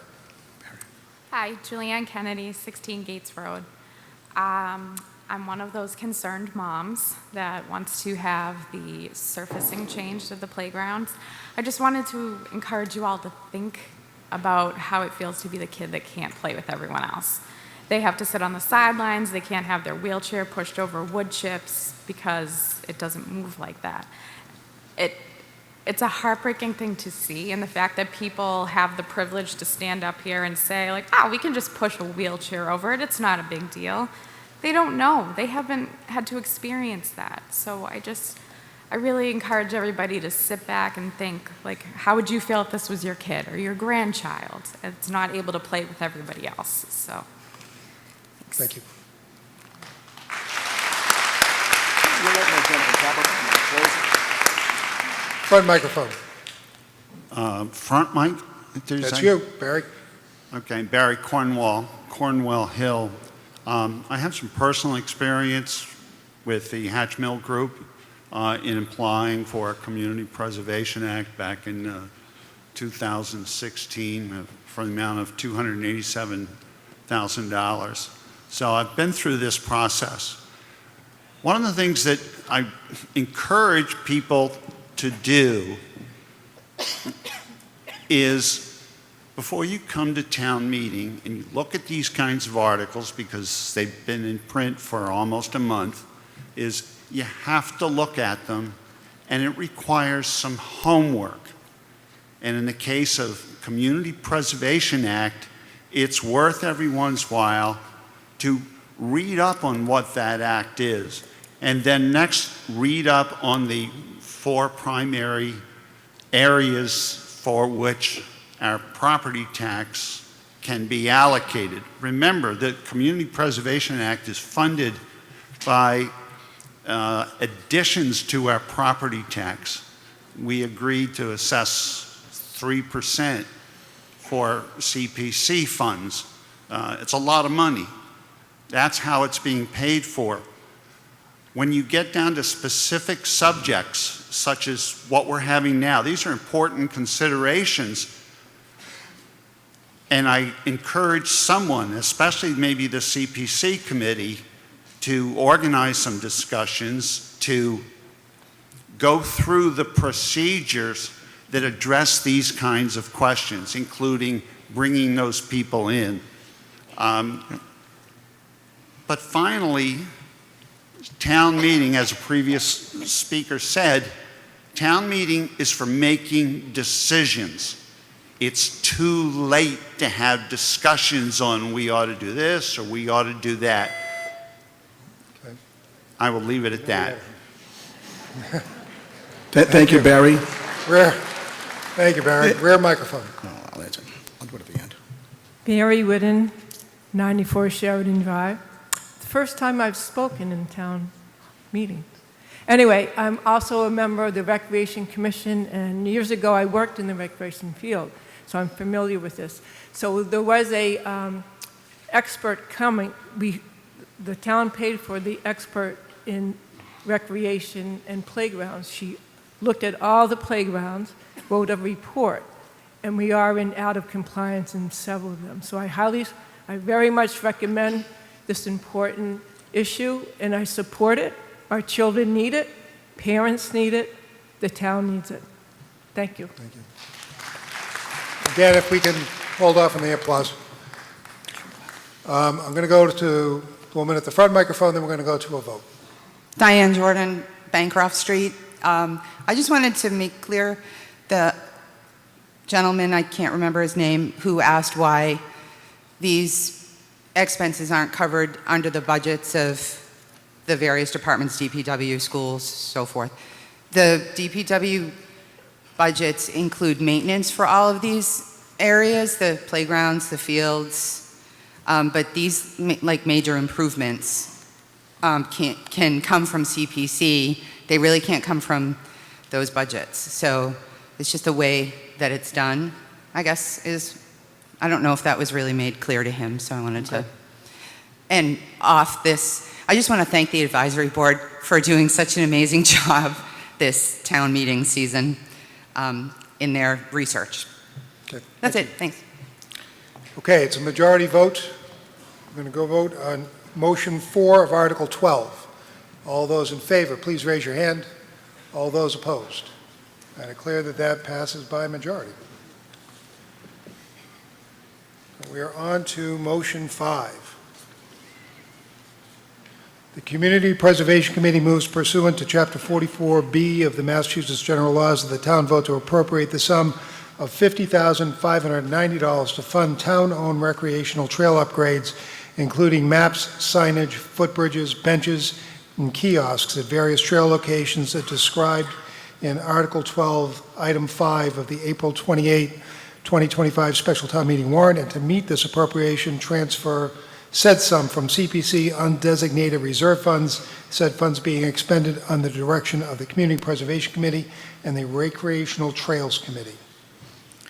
[SPEAKER 9] Hi, Julianne Kennedy, 16 Gates Road. I'm one of those concerned moms that wants to have the surfacing changed of the playgrounds. I just wanted to encourage you all to think about how it feels to be the kid that can't play with everyone else. They have to sit on the sidelines, they can't have their wheelchair pushed over wood chips because it doesn't move like that. It's a heartbreaking thing to see, and the fact that people have the privilege to stand up here and say, like, oh, we can just push a wheelchair over it, it's not a big deal. They don't know. They haven't had to experience that. So I really encourage everybody to sit back and think, like, how would you feel if this was your kid or your grandchild? It's not able to play with everybody else. So, thanks.
[SPEAKER 1] Thank you. Front microphone.
[SPEAKER 13] Front mic? Did you
[SPEAKER 1] That's
[SPEAKER 13] say?
[SPEAKER 1] you, Barry.
[SPEAKER 13] Okay, Barry Cornwell Hill. I have some personal experience with the Hatch Mill Group in applying for a Community Preservation Act back in 2016 for the amount of $287,000. So I've been through this process. One of the things that I encourage people to do is, before you come to town meeting and you look at these kinds of articles, because they've been in print for almost a month, is you have to look at them, and it requires some homework. And in the case of Community Preservation Act, it's worth everyone's while to read up on what that act is, and then next read up on the 4 primary areas for which our property tax can be allocated. Remember, the Community Preservation Act is funded by additions to our property tax. We agreed to assess 3% for CPC funds. It's a lot of money. That's how it's being paid for. When you get down to specific subjects, such as what we're having now, these are important considerations. And I encourage someone, especially maybe the CPC committee, to organize some discussions to go through the procedures that address these kinds of questions, including bringing those people in. But finally, town meeting, as a previous speaker said, town meeting is for making decisions. It's too late to have discussions on we ought to do this or we ought to do that.
[SPEAKER 1] Okay.
[SPEAKER 13] I will leave it at that.
[SPEAKER 16] Thank you, Barry.
[SPEAKER 1] Thank you, Barry. Rear microphone.
[SPEAKER 16] I'll answer. I'll go to the end.
[SPEAKER 23] Barry Whitten, 94 Sheridan Drive. The first time I've spoken in town meetings. Anyway, I'm also a member of the Recreation Commission, and years ago I worked in the recreation field, so I'm familiar with this. So there was a expert coming. The town paid for the expert in recreation, and playgrounds. She looked at all the playgrounds, wrote a report, and we are out of compliance in several of them. So I very much recommend this important issue, and I support it. Our children need it, parents need it, the town needs it. Thank you.
[SPEAKER 1] Thank you. Again, if we can hold off on the applause. I'm going to go to the woman at the front microphone, then we're going to go to a vote.
[SPEAKER 7] Diane Jordan, Bancroft Street. I just wanted to make clear the gentleman, I can't remember his name, who asked why these expenses aren't covered under the budgets of the various departments, DPW, schools, so forth. The DPW budgets include maintenance for all of these areas, the playgrounds, the fields, but these like major improvements can come from CPC. They really can't come from those budgets. So it's just the way that it's done, I guess, I don't know if that was really made clear to him, so I wanted to. And off this, I just want to thank the advisory board for doing such an amazing job this town meeting season in their research.
[SPEAKER 1] Okay.
[SPEAKER 7] That's it, thanks.
[SPEAKER 1] Okay, it's a majority vote. We're going to go vote on motion 4 of Article 12. All those in favor, please raise your hand. All those opposed. I declare that that passes by majority. We are on to motion 5. The Community Preservation Committee moves pursuant to Chapter 44B of the Massachusetts General Laws of the town vote to appropriate the sum of $50,590 to fund town-owned recreational trail upgrades, including maps, signage, footbridges, benches, and kiosks at various trail locations as described in Article 12, Item 5 of the April 28, 2025 Special Town Meeting warrant, and to meet this appropriation, transfer said sum from CPC undesignated reserve funds, said funds being expended under the direction of the Community Preservation Committee and the Recreational Trails Committee.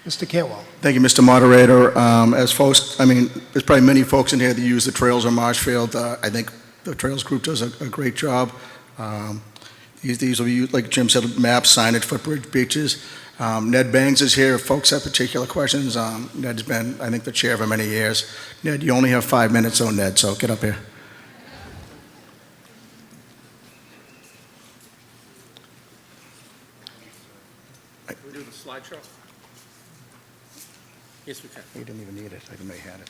[SPEAKER 1] Mr. Cantwell.
[SPEAKER 16] Thank you, Mr. Moderator. As folks, there's probably many folks in here that use the trails in Marshfield. I think the Trails Group does a great job. These will be, like Jim said, maps, signage, footbridge, beaches. Ned Bangs is here if folks have particular questions. Ned's been, I think, the chair for many years. Ned, you only have 5 minutes, Ned, so get up here.
[SPEAKER 10] Can we do the slideshow? Yes, we can.
[SPEAKER 16] We didn't even need it. I may have it.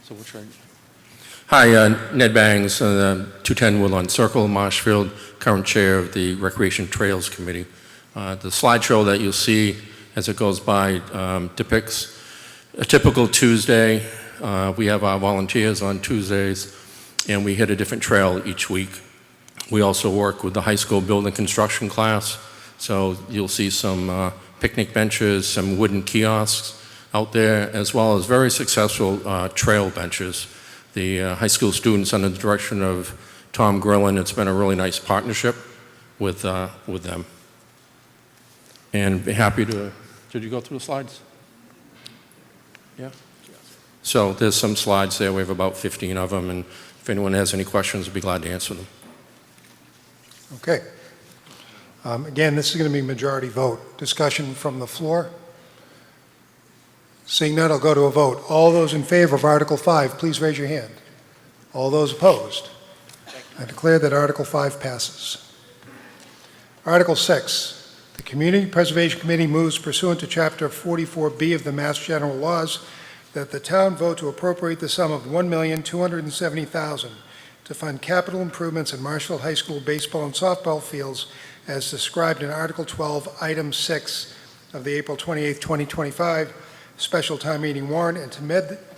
[SPEAKER 10] So we'll try. Hi, Ned Bangs, 210 Woodlawn Circle, Marshfield, current chair of the Recreation Trails Committee. The slideshow that you'll see as it goes by depicts a typical Tuesday. We have our volunteers on Tuesdays, and we hit a different trail each week. We also work with the high school building construction class, so you'll see some picnic benches, some wooden kiosks out there, as well as very successful trail benches. The high school students, under the direction of Tom Grillen, it's been a really nice partnership with them. And be happy to, did you go through the slides? Yeah? So there's some slides there. We have about 15 of them, and if anyone has any questions, I'd be glad to answer them.
[SPEAKER 1] Okay. Again, this is going to be majority vote. Discussion from the floor. Seeing none, I'll go to a vote. All those in favor of Article 5, please raise your hand. All those opposed? I declare that Article 5 passes. Article 6. The Community Preservation Committee moves pursuant to Chapter 44B of the Mass General Laws that the town vote to appropriate the sum of $1,270,000 to fund capital improvements in Marshfield High School baseball and softball fields as described in Article 12, Item 6 of the April 28, 2025 Special Town Meeting warrant, and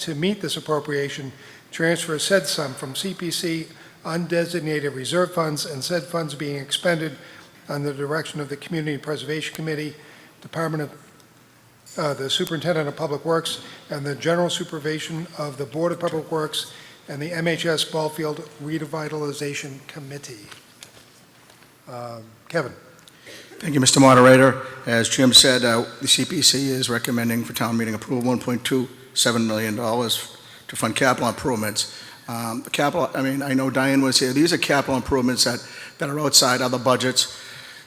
[SPEAKER 1] to meet this appropriation, transfer said sum from CPC undesignated reserve funds and said funds being expended under the direction of the Community Preservation Committee, Department of the Superintendent of Public Works, and the General Supervision of the Board of Public Works and the MHS Ballfield Revitalization Committee. Kevin.
[SPEAKER 16] Thank you, Mr. Moderator. As Jim said, the CPC is recommending for town meeting approval $1.27 million to fund capital improvements. The capital, I mean, I know Diane was here. These are capital improvements that are outside other budgets.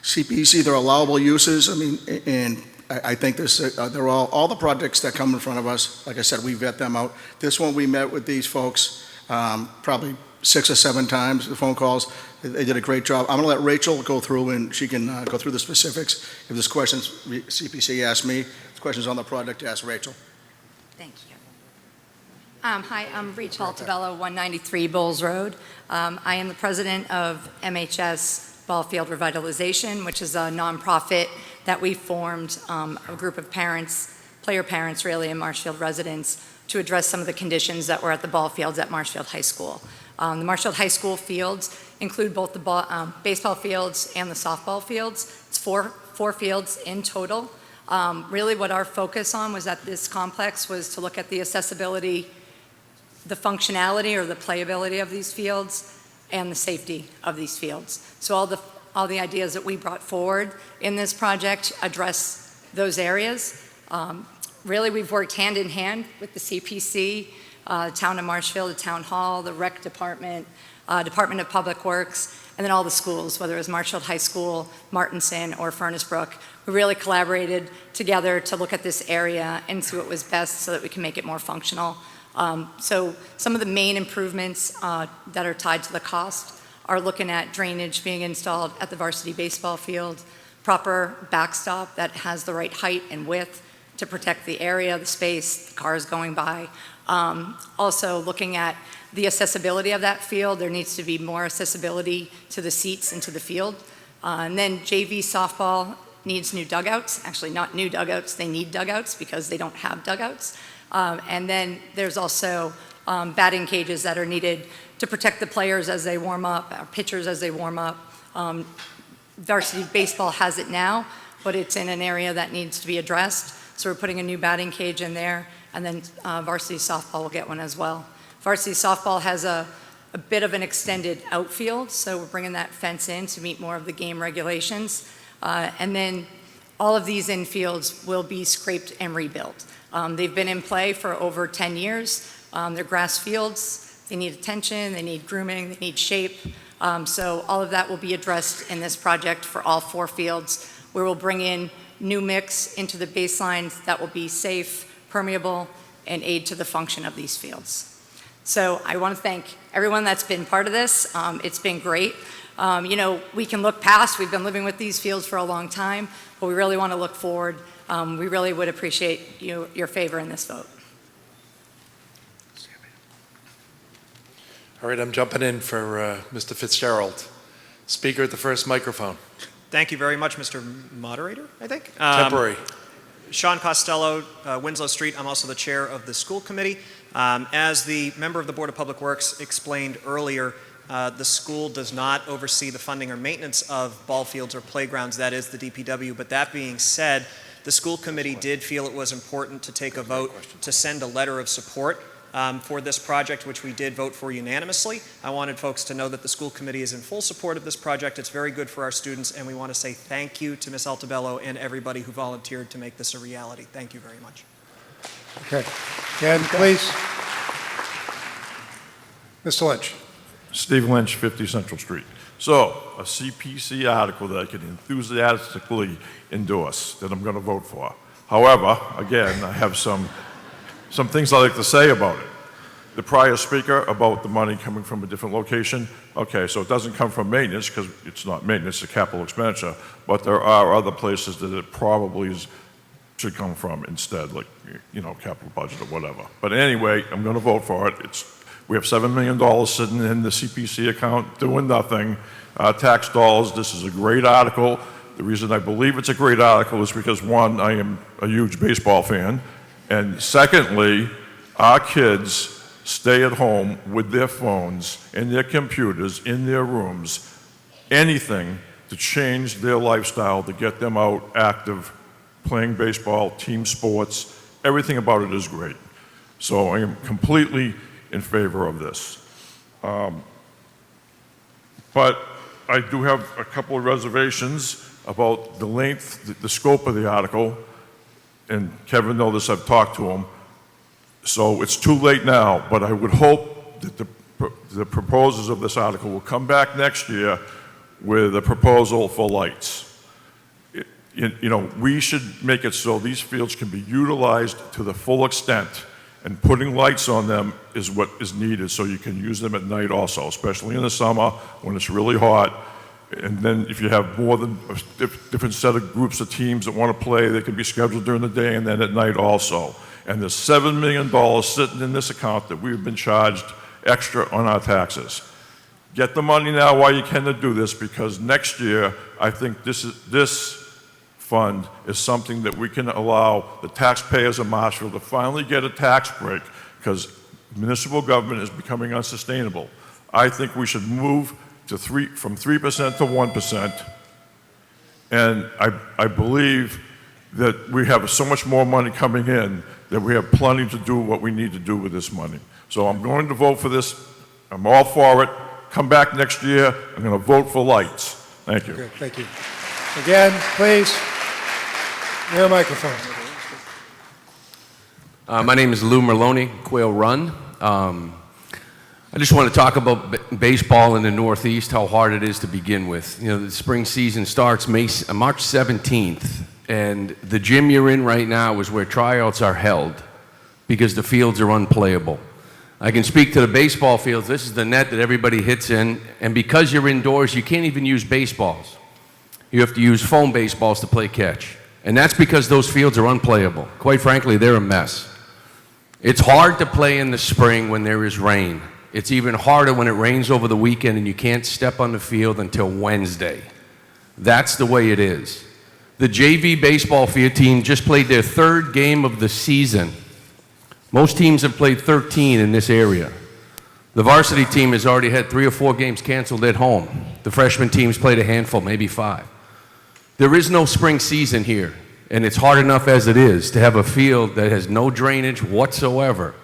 [SPEAKER 16] CPC, they're allowable uses. I mean, and I think they're all the projects that come in front of us. Like I said, we vet them out. This one, we met with these folks probably 6 or 7 times, the phone calls. They did a great job. I'm going to let Rachel go through, and she can go through the specifics. If there's questions, CPC ask me. If there's questions on the project, ask Rachel.
[SPEAKER 15] Thank you. Hi, I'm Rachel Altabello, 193 Bowles Road. I am the president of MHS Ballfield Revitalization, which is a nonprofit that we formed, a group of parents, player parents really, and Marshfield residents, to address some of the conditions that were at the ball fields at Marshfield High School. The Marshfield High School fields include both the baseball fields and the softball fields. It's four fields in total. Really what our focus on was at this complex was to look at the accessibility, the functionality or the playability of these fields, and the safety of these fields. So all the ideas that we brought forward in this project address those areas. Really, we've worked hand in hand with the CPC, Town of Marshfield, the Town Hall, the Rec Department, Department of Public Works, and then all the schools, whether it was Marshfield High School, Martinson, or Furnace Brook. We really collaborated together to look at this area and see what was best so that we can make it more functional. So some of the main improvements that are tied to the cost are looking at drainage being installed at the varsity baseball field, proper backstop that has the right height and width to protect the area, the space, the cars going by. Also looking at the accessibility of that field. There needs to be more accessibility to the seats and to the field. And then JV softball needs new dugouts. Actually, not new dugouts, they need dugouts because they don't have dugouts. And then there's also batting cages that are needed to protect the players as they warm up, our pitchers as they warm up. Varsity baseball has it now, but it's in an area that needs to be addressed. So we're putting a new batting cage in there, and then varsity softball will get one as well. Varsity softball has a bit of an extended outfield, so we're bringing that fence in to meet more of the game regulations. And then all of these infields will be scraped and rebuilt. They've been in play for over 10 years. They're grass fields. They need attention, they need grooming, they need shape. So all of that will be addressed in this project for all 4 fields, where we'll bring in new mix into the baselines that will be safe, permeable, and aid to the function of these fields. So I want to thank everyone that's been part of this. It's been great. You know, we can look past, we've been living with these fields for a long time, but we really want to look forward. We really would appreciate your favor in this vote.
[SPEAKER 17] All right, I'm jumping in for Mr. Fitzgerald. Speaker at the first microphone.
[SPEAKER 18] Thank you very much, Mr. Moderator, I think.
[SPEAKER 17] Temporary.
[SPEAKER 18] Sean Costello, Winslow Street. I'm also the chair of the school committee. As the member of the Board of Public Works explained earlier, the school does not oversee the funding or maintenance of ball fields or playgrounds. That is the DPW. But that being said, the school committee did feel it was important to take a vote to send a letter of support for this project, which we did vote for unanimously. I wanted folks to know that the school committee is in full support of this project. It's very good for our students, and we want to say thank you to Ms. Altabello and everybody who volunteered to make this a reality. Thank you very much.
[SPEAKER 24] Okay. Ken, please. Mr. Lynch.
[SPEAKER 6] Steve Lynch, 50 Central Street. So, a CPC article that I can enthusiastically endorse, that I'm going to vote for. However, again, I have some things I'd like to say about it. The prior speaker about the money coming from a different location, okay, so it doesn't come from maintenance because it's not maintenance, it's a capital expenditure, but there are other places that it probably should come from instead, like, you know, capital budget or whatever. But anyway, I'm going to vote for it. We have $7 million sitting in the CPC account doing nothing, tax dollars. This is a great article. The reason I believe it's a great article is because, one, I am a huge baseball fan, and secondly, our kids stay at home with their phones and their computers in their rooms, anything to change their lifestyle, to get them out active, playing baseball, team sports, everything about it is great. So I am completely in favor of this. But I do have a couple of reservations about the length, the scope of the article, and Kevin knows this, I've talked to him. So it's too late now, but I would hope that the proposers of this article will come back next year with a proposal for lights. We should make it so these fields can be utilized to the full extent, and putting lights on them is what is needed, so you can use them at night also, especially in the summer when it's really hot. And then if you have more than a different set of groups of teams that want to play, they can be scheduled during the day and then at night also. And there's $7 million sitting in this account that we've been charged extra on our taxes. Get the money now while you can to do this, because next year, I think this fund is something that we can allow the taxpayers of Marshfield to finally get a tax break, because municipal government is becoming unsustainable. I think we should move to from 3% to 1%, and I believe that we have so much more money coming in that we have plenty to do what we need to do with this money. So I'm going to vote for this. I'm all for it. Come back next year. I'm going to vote for lights. Thank you.
[SPEAKER 24] Okay, thank you. Again, please. Your microphone.
[SPEAKER 11] My name is Lou Merlone, Quail Run. I just want to talk about baseball in the Northeast, how hard it is to begin with. The spring season starts March 17th, and the gym you're in right now is where tryouts are held because the fields are unplayable. I can speak to the baseball fields. This is the net that everybody hits in, and because you're indoors, you can't even use baseballs. You have to use foam baseballs to play catch. And that's because those fields are unplayable. Quite frankly, they're a mess. It's hard to play in the spring when there is rain. It's even harder when it rains over the weekend and you can't step on the field until Wednesday. That's the way it is. The JV baseball field team just played their 3rd game of the season. Most teams have played 13 in this area. The varsity team has already had 3 or 4 games canceled at home. The freshman team's played a handful, maybe 5. There is no spring season here, and it's hard enough as it is to have a field that has no drainage whatsoever.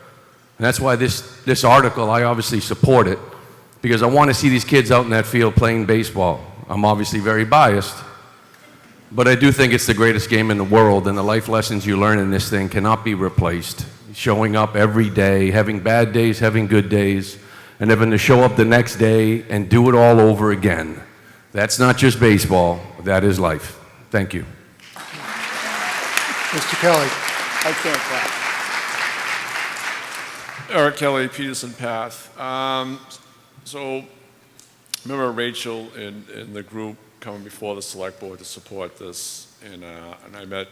[SPEAKER 11] And that's why this article, I obviously support it, because I want to see these kids out in that field playing baseball. I'm obviously very biased, but I do think it's the greatest game in the world, and the life lessons you learn in this thing cannot be replaced. Showing up every day, having bad days, having good days, and having to show up the next day and do it all over again. That's not just baseball, that is life. Thank you.
[SPEAKER 24] Mr. Kelly.
[SPEAKER 5] I can't clap.
[SPEAKER 2] Eric Kelly, Peterson Path. So remember Rachel and the group coming before the select board to support this, and I met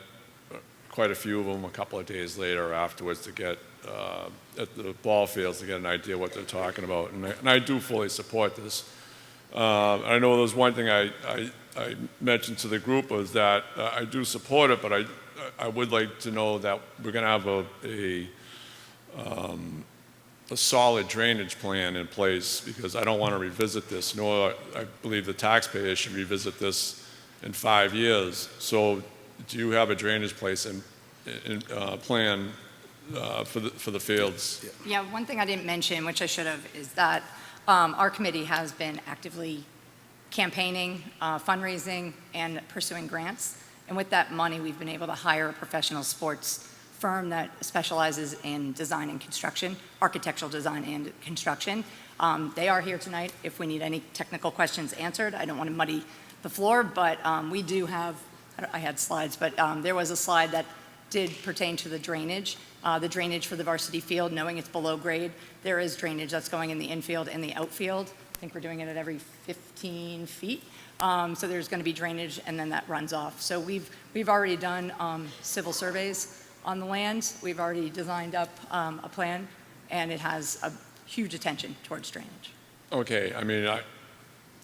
[SPEAKER 2] quite a few of them a couple of days later afterwards to get at the ball fields to get an idea what they're talking about, and I do fully support this. I know there's one thing I mentioned to the group was that I do support it, but I would like to know that we're going to have a solid drainage plan in place, because I don't want to revisit this, nor I believe the taxpayers should revisit this in 5 years. So do you have a drainage place plan for the fields?
[SPEAKER 15] Yeah, one thing I didn't mention, which I should have, is that our committee has been actively campaigning, fundraising, and pursuing grants. And with that money, we've been able to hire a professional sports firm that specializes in design and construction, architectural design and construction. They are here tonight if we need any technical questions answered. I don't want to muddy the floor, but we do have, I had slides, but there was a slide that did pertain to the drainage for the varsity field, knowing it's below grade. There is drainage that's going in the infield and the outfield. I think we're doing it at every 15 feet. So there's going to be drainage, and then that runs off. So we've already done civil surveys on the land. We've already designed up a plan, and it has a huge attention towards drainage.
[SPEAKER 2] Okay, I mean,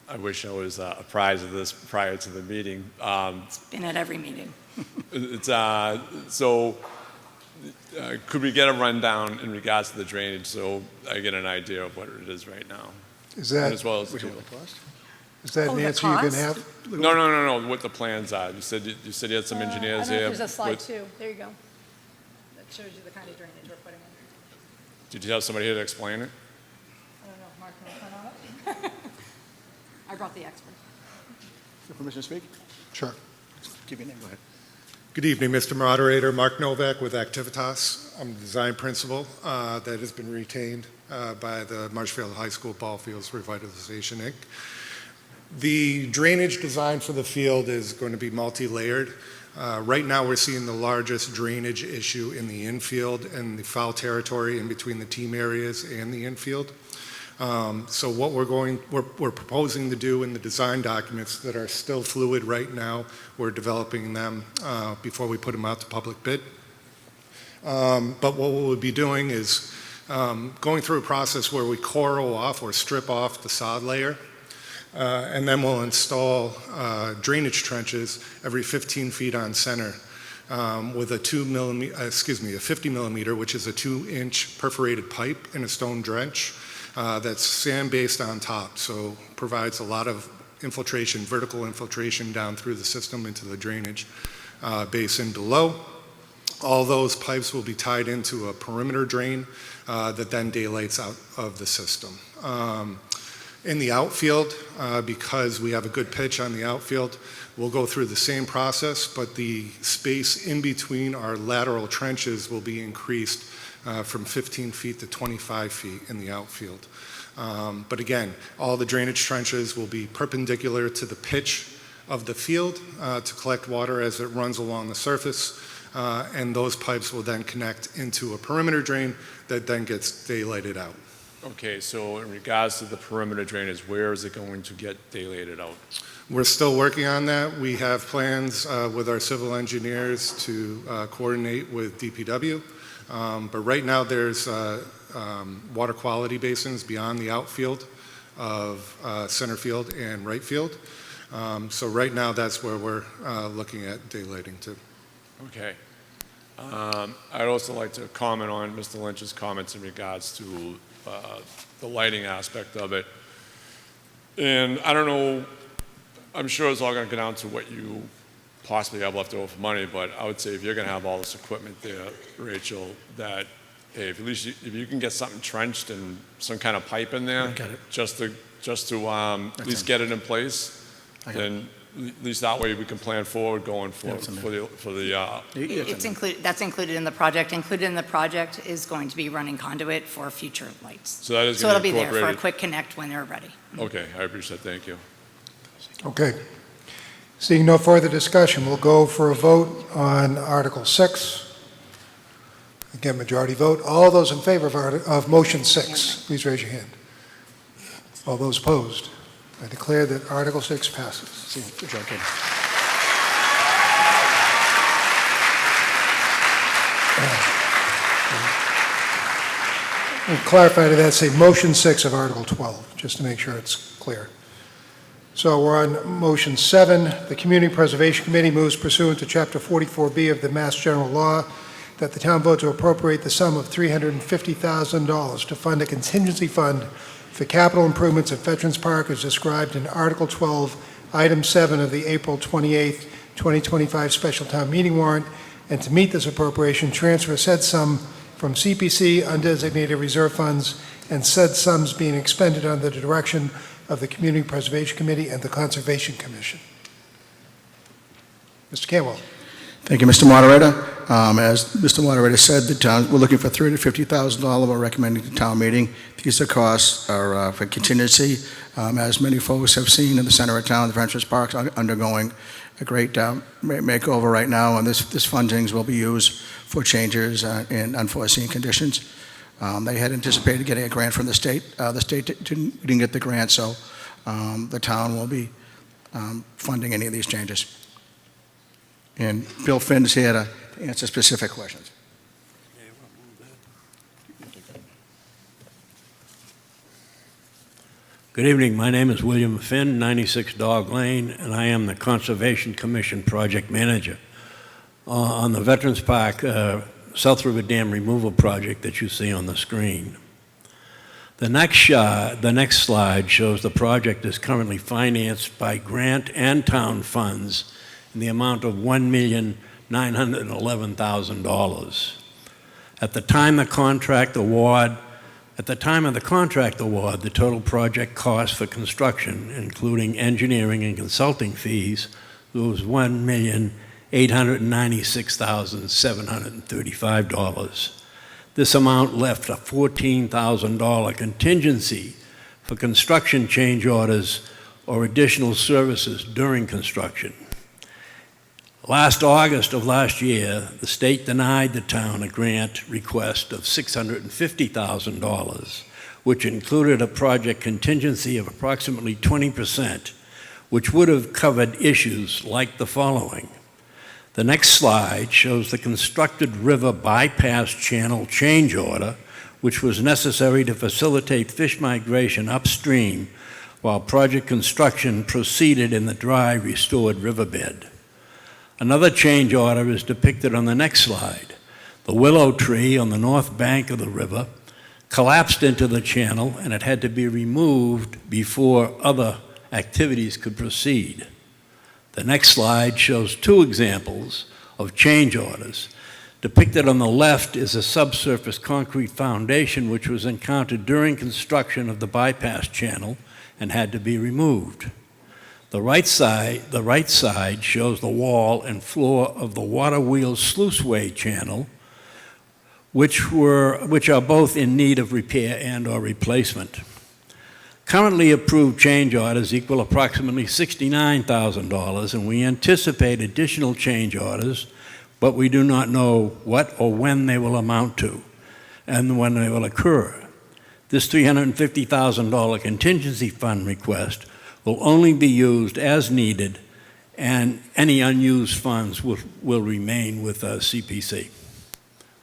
[SPEAKER 2] I wish I was apprised of this prior to the meeting.
[SPEAKER 15] It's been at every meeting.
[SPEAKER 2] Could we get a rundown in regards to the drainage so I get an idea of what it is right now?
[SPEAKER 24] Is that,
[SPEAKER 2] as well as
[SPEAKER 24] is that an answer you can have?
[SPEAKER 2] No, what the plans are. You said you had some engineers here.
[SPEAKER 15] There's a slide too. There you go. That shows you the kind of drainage we're putting in.
[SPEAKER 2] Did you have somebody here to explain it?
[SPEAKER 15] I don't know if Mark can comment on it. I brought the expert.
[SPEAKER 16] Permission to speak?
[SPEAKER 24] Sure.
[SPEAKER 16] Give your name, go ahead.
[SPEAKER 24] Good evening, Mr. Moderator. Mark Novak with Activitas. I'm the design principal that has been retained by the Marshfield High School Ball Fields Revitalization, Inc. The drainage design for the field is going to be multi-layered. Right now, we're seeing the largest drainage issue in the infield and the foul territory in between the team areas and the infield. So what we're proposing to do in the design documents that are still fluid right now, we're developing them before we put them out to public bid. But what we'll be doing is going through a process where we coral off or strip off the sod layer, and then we'll install drainage trenches every 15 feet on center with a 50 millimeter, which is a 2-inch perforated pipe in a stone drench. That's sand-based on top, so provides a lot of infiltration, vertical infiltration down through the system into the drainage basin below. All those pipes will be tied into a perimeter drain that then daylights out of the system. In the outfield, because we have a good pitch on the outfield, we'll go through the same process, but the space in between our lateral trenches will be increased from 15 feet to 25 feet in the outfield. But again, all the drainage trenches will be perpendicular to the pitch of the field to collect water as it runs along the surface, and those pipes will then connect into a perimeter drain that then gets daylighted out.
[SPEAKER 2] Okay, so in regards to the perimeter drainage, where is it going to get daylighted out?
[SPEAKER 24] We're still working on that. We have plans with our civil engineers to coordinate with DPW. But right now there's water quality basins beyond the outfield of center field and right field. So right now that's where we're looking at daylighting to.
[SPEAKER 2] Okay. I'd also like to comment on Mr. Lynch's comments in regards to the lighting aspect of it. And I don't know, I'm sure it's all going to go down to what you possibly have left over for money, but I would say if you're going to have all this equipment there, Rachel, that hey, if you can get something trenched and some kind of pipe in there, just to at least get it in place, then at least that way we can plan forward going forward for the.
[SPEAKER 15] It's included. That's included in the project. Included in the project is going to be running conduit for future lights.
[SPEAKER 2] So that is
[SPEAKER 15] so
[SPEAKER 2] going
[SPEAKER 15] it'll
[SPEAKER 2] to
[SPEAKER 15] be there for a quick connect when they're ready.
[SPEAKER 2] Okay, I appreciate that. Thank you.
[SPEAKER 24] Okay. Seeing no further discussion, we'll go for a vote on Article 6. Again, majority vote. All those in favor of motion 6, please raise your hand. All those opposed? I declare that Article 6 passes.
[SPEAKER 16] Good job, Ken.
[SPEAKER 24] We'll clarify to that, say motion 6 of Article 12, just to make sure it's clear. So we're on motion 7. The Community Preservation Committee moves pursuant to Chapter 44B of the Mass General Law that the town vote to appropriate the sum of $350,000 to fund a contingency fund for capital improvements at Veterans Park as described in Article 12, Item 7 of the April 28, 2025 special town meeting warrant, and to meet this appropriation, transfer said sum from CPC undesignated reserve funds and said sums being expended under the direction of the Community Preservation Committee and the Conservation Commission. Mr. Canwell.
[SPEAKER 16] Thank you, Mr. Moderator. As Mr. Moderator said, the town, we're looking for $350,000. We're recommending the town meeting. These costs are for contingency. As many folks have seen in the center of town, the Veterans Park is undergoing a great makeover right now, and this funding will be used for changes in unforeseen conditions. They had anticipated getting a grant from the state. The state didn't get the grant, so the town will be funding any of these changes. And Bill Finn's here to answer specific questions.
[SPEAKER 3] Good evening. My name is William Finn, 96 Dog Lane, and I am the Conservation Commission Project Manager on the Veterans Park South River Dam Removal Project that you see on the screen. The next slide shows the project is currently financed by grant and town funds in the amount of $1,911,000. At the time of the contract award, the total project cost for construction, including engineering and consulting fees, was $1,088,000. $896,735. This amount left a $14,000 contingency for construction change orders or additional services during construction. Last August of last year, the state denied the town a grant request of $650,000, which included a project contingency of approximately 20%, which would have covered issues like the following. The next slide shows the constructed river bypass channel change order, which was necessary to facilitate fish migration upstream while project construction proceeded in the dry, restored riverbed. Another change order is depicted on the next slide. The willow tree on the north bank of the river collapsed into the channel, and it had to be removed before other activities could proceed. The next slide shows two examples of change orders. Depicted on the left is a subsurface concrete foundation which was encountered during construction of the bypass channel and had to be removed. The right side shows the wall and floor of the water wheel sluiceway channel, which are both in need of repair and or replacement. Currently approved change orders equal approximately $69,000, and we anticipate additional change orders, but we do not know what or when they will amount to and when they will occur. This $350,000 contingency fund request will only be used as needed, and any unused funds will remain with CPC.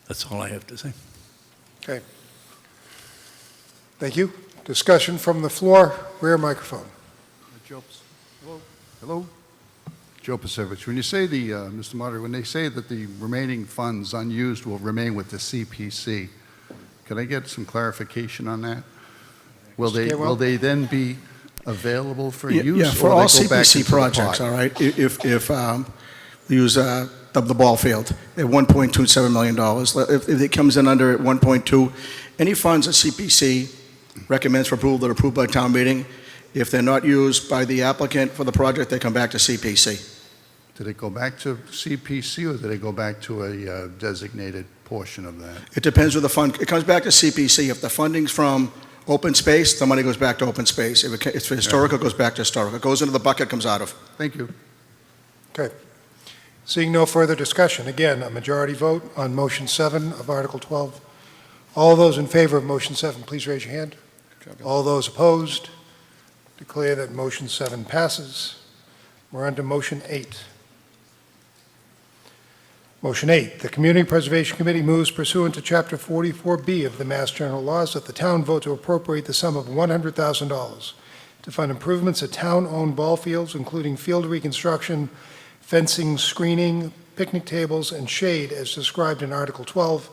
[SPEAKER 3] That's all I have to say.
[SPEAKER 1] Okay. Thank you. Discussion from the floor, rear microphone.
[SPEAKER 19] Hello? Joe Pasevich. When you say Mr. Moderator, when they say that the remaining funds unused will remain with the CPC, can I get some clarification on that? Will they then be available for use?
[SPEAKER 16] Yeah, for
[SPEAKER 19] or
[SPEAKER 16] all
[SPEAKER 19] they go back
[SPEAKER 16] CPC
[SPEAKER 19] into the
[SPEAKER 16] projects,
[SPEAKER 19] pot?
[SPEAKER 16] all right? If we use the ball field at $1.27 million, if it comes in under at 1.2, any funds that CPC recommends for approval that are approved by town meeting, if they're not used by the applicant for the project, they come back to CPC.
[SPEAKER 19] Do they go back to CPC or do they go back to a designated portion of that?
[SPEAKER 16] It depends where the fund, it comes back to CPC. If the funding's from open space, the money goes back to open space. If it's for historical, it goes back to historical. It goes into the bucket, comes out of.
[SPEAKER 19] Thank you.
[SPEAKER 1] Okay. Seeing no further discussion, again, a majority vote on motion 7 of Article 12. All those in favor of motion 7, please raise your hand. All those opposed, declare that motion 7 passes. We're on to motion 8. Motion 8, the Community Preservation Committee moves pursuant to Chapter 44B of the Mass General Laws that the town vote to appropriate the sum of $100,000 to fund improvements at town-owned ball fields, including field reconstruction, fencing, screening, picnic tables, and shade as described in Article 12,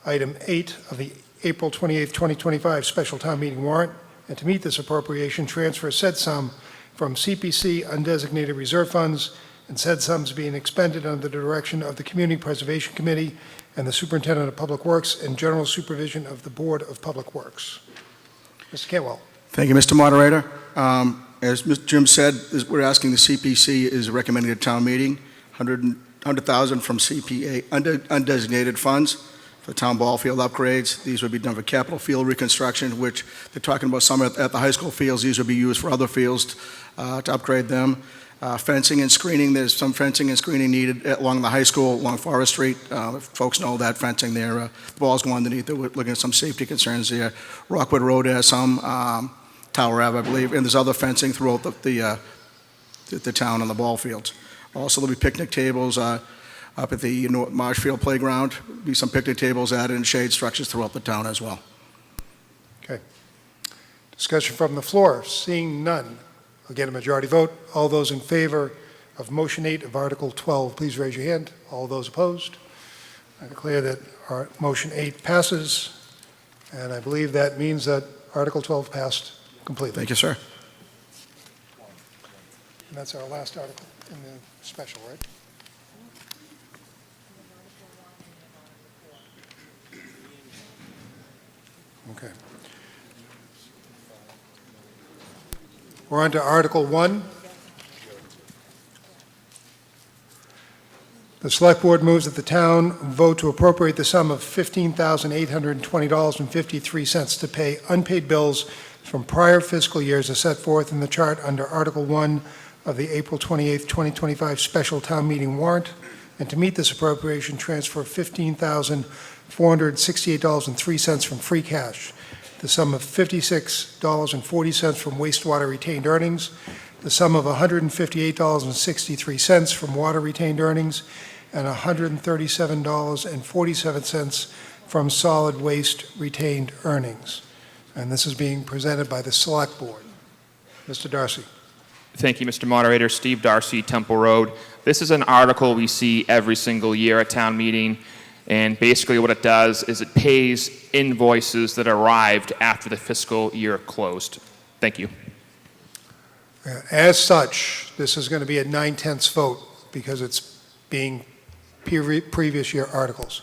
[SPEAKER 1] Item 8 of the April 28, 2025 special town meeting warrant, and to meet this appropriation, transfer said sum from CPC undesignated reserve funds, and said sums being expended under the direction of the Community Preservation Committee and the Superintendent of Public Works and general supervision of the Board of Public Works. Mr. Cantwell.
[SPEAKER 16] Thank you, Mr. Moderator. As Mr. Jim said, we're asking the CPC is recommending at town meeting $100,000 from CPA undesignated funds for town ball field upgrades. These would be done for capital field reconstruction, which they're talking about some at the high school fields. These would be used for other fields to upgrade them. Fencing and screening, there's some fencing and screening needed along the high school, along Forest Street. Folks know that fencing there. The balls go underneath. We're looking at some safety concerns there. Rockwood Road has some, Tower Ave, I believe, and there's other fencing throughout the town and the ball fields. Also, there'll be picnic tables up at the Marshfield playground. There'll be some picnic tables added in shade structures throughout the town as well.
[SPEAKER 1] Okay. Discussion from the floor. Seeing none. Again, a majority vote. All those in favor of motion 8 of Article 12, please raise your hand. All those opposed? I declare that our motion 8 passes, and I believe that means that Article 12 passed completely.
[SPEAKER 16] Thank you, sir.
[SPEAKER 1] And that's our last article in the special, right? Okay. We're on to Article 1. The Select Board moves that the town vote to appropriate the sum of $15,820.53 to pay unpaid bills from prior fiscal years as set forth in the chart under Article 1 of the April 28, 2025 special town meeting warrant, and to meet this appropriation, transfer $15,468.03 from free cash, the sum of $56.40 from wastewater retained earnings, the sum of $158.63 from water retained earnings, and $137.47 from solid waste retained earnings. And this is being presented by the Select Board. Mr. Darcy.
[SPEAKER 4] Thank you, Mr. Moderator. Steve Darcy, Temple Road. This is an article we see every single year at town meeting, and basically what it does is it pays invoices that arrived after the fiscal year closed. Thank you.
[SPEAKER 1] As such, this is going to be a 9/10 vote because it's being previous year articles.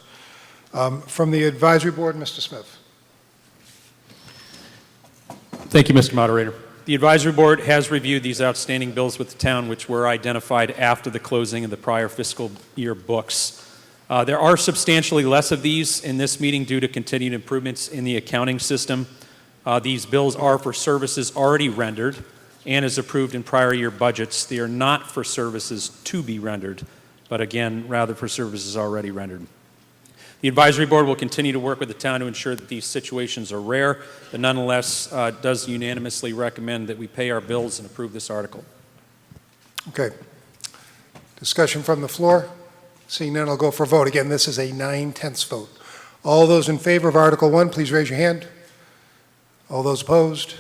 [SPEAKER 1] From the Advisory Board, Mr. Smith.
[SPEAKER 20] Thank you, Mr. Moderator. The Advisory Board has reviewed these outstanding bills with the town, which were identified after the closing of the prior fiscal year books. There are substantially less of these in this meeting due to continued improvements in the accounting system. These bills are for services already rendered and as approved in prior year budgets. They are not for services to be rendered, but again, rather for services already rendered. The Advisory Board will continue to work with the town to ensure that these situations are rare, but nonetheless does unanimously recommend that we pay our bills and approve this article.
[SPEAKER 1] Okay. Discussion from the floor? Seeing none, I'll go for a vote. Again, this is a 9/10 vote. All those in favor of Article 1, please raise your hand. All those opposed?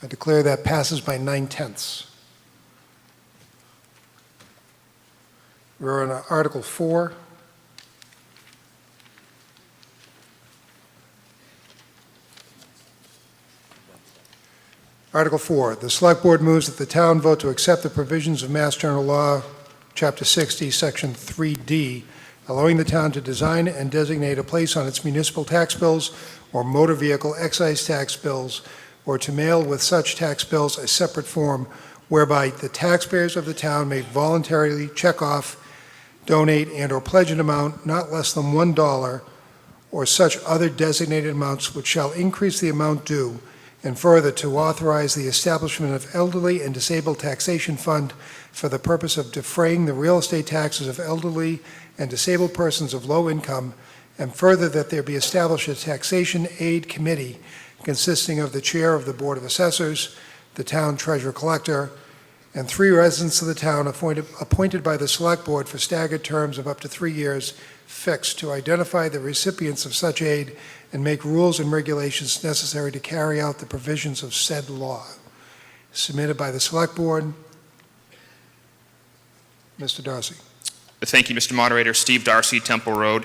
[SPEAKER 1] I declare that passes by 9/10. We're on Article 4. Article 4, the Select Board moves that the town vote to accept the provisions of Mass General Law, Chapter 60, Section 3D, allowing the town to design and designate a place on its municipal tax bills or motor vehicle excise tax bills, or to mail with such tax bills a separate form whereby the taxpayers of the town may voluntarily check off, donate, and or pledge an amount not less than $1 or such other designated amounts which shall increase the amount due, and further to authorize the establishment of elderly and disabled taxation fund for the purpose of defraying the real estate taxes of elderly and disabled persons of low income, and further that there be established a taxation aid committee consisting of the chair of the Board of Assessors, the town treasurer collector, and 3 residents of the town appointed by the Select Board for staggered terms of up to 3 years fixed to identify the recipients of such aid and make rules and regulations necessary to carry out the provisions of said law. Submitted by the Select Board. Mr. Darcy.
[SPEAKER 4] Thank you, Mr. Moderator. Steve Darcy, Temple Road.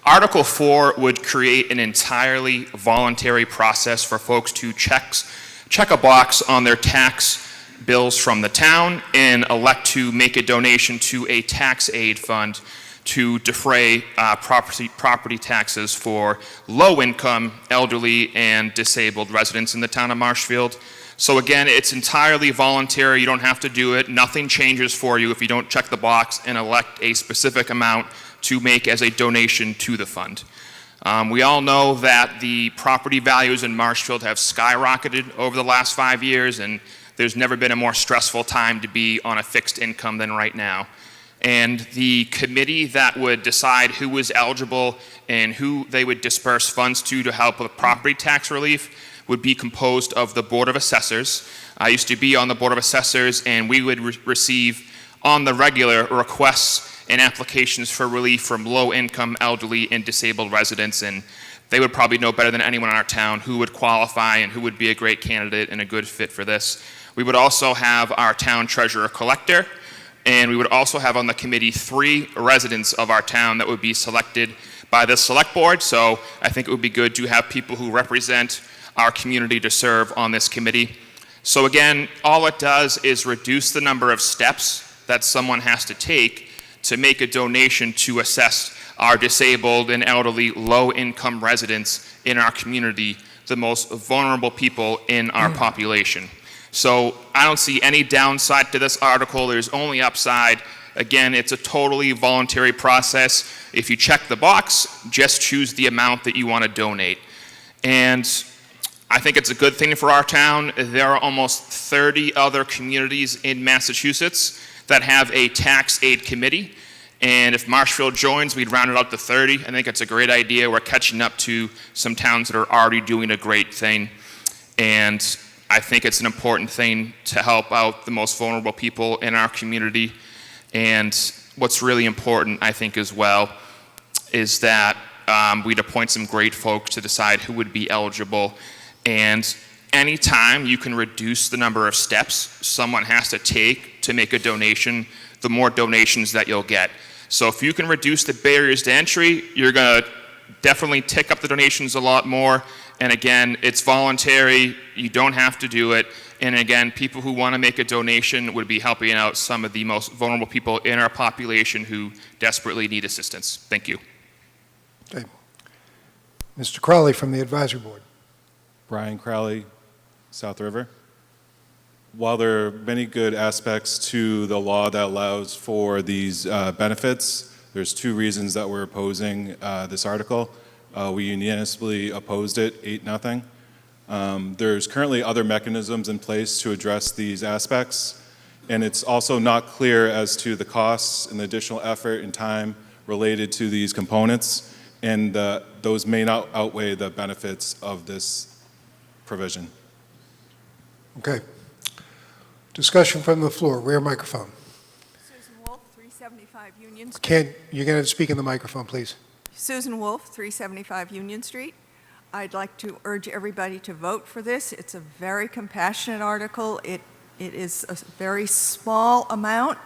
[SPEAKER 4] Article 4 would create an entirely voluntary process for folks to check a box on their tax bills from the town and elect to make a donation to a tax aid fund to defray property taxes for low-income, elderly, and disabled residents in the town of Marshfield. So again, it's entirely voluntary. You don't have to do it. Nothing changes for you if you don't check the box and elect a specific amount to make as a donation to the fund. We all know that the property values in Marshfield have skyrocketed over the last 5 years, and there's never been a more stressful time to be on a fixed income than right now. And the committee that would decide who was eligible and who they would disperse funds to help with property tax relief would be composed of the Board of Assessors. I used to be on the Board of Assessors, and we would receive on the regular requests and applications for relief from low-income, elderly, and disabled residents, and they would probably know better than anyone in our town who would qualify and who would be a great candidate and a good fit for this. We would also have our town treasurer collector, and we would also have on the committee 3 residents of our town that would be selected by the Select Board, so I think it would be good to have people who represent our community to serve on this committee. So again, all it does is reduce the number of steps that someone has to take to make a donation to assess our disabled and elderly low-income residents in our community, the most vulnerable people in our population. So I don't see any downside to this article. There's only upside. Again, it's a totally voluntary process. If you check the box, just choose the amount that you want to donate. And I think it's a good thing for our town. There are almost 30 other communities in Massachusetts that have a tax aid committee. And if Marshfield joins, we'd round it up to 30. I think it's a great idea. We're catching up to some towns that are already doing a great thing. And I think it's an important thing to help out the most vulnerable people in our community. And what's really important, I think, as well, is that we'd appoint some great folks to decide who would be eligible. And anytime you can reduce the number of steps someone has to take to make a donation, the more donations that you'll get. So if you can reduce the barriers to entry, you're going to definitely tick up the donations a lot more. And again, it's voluntary. You don't have to do it. And again, people who want to make a donation would be helping out some of the most vulnerable people in our population who desperately need assistance. Thank you.
[SPEAKER 1] Okay. Mr. Crowley from the Advisory Board.
[SPEAKER 8] Brian Crowley, South River. While there are many good aspects to the law that allows for these benefits, there's two reasons that we're opposing this article. We unanimously opposed it, 8-0. There's currently other mechanisms in place to address these aspects, and it's also not clear as to the costs and the additional effort and time related to these components, and those may not outweigh the benefits of this provision.
[SPEAKER 1] Okay. Discussion from the floor. Rear microphone.
[SPEAKER 14] Susan Wolf, 375 Union Street.
[SPEAKER 1] You're going to speak in the microphone, please.
[SPEAKER 14] Susan Wolf, 375 Union Street. I'd like to urge everybody to vote for this. It's a very compassionate article. It is a very small amount,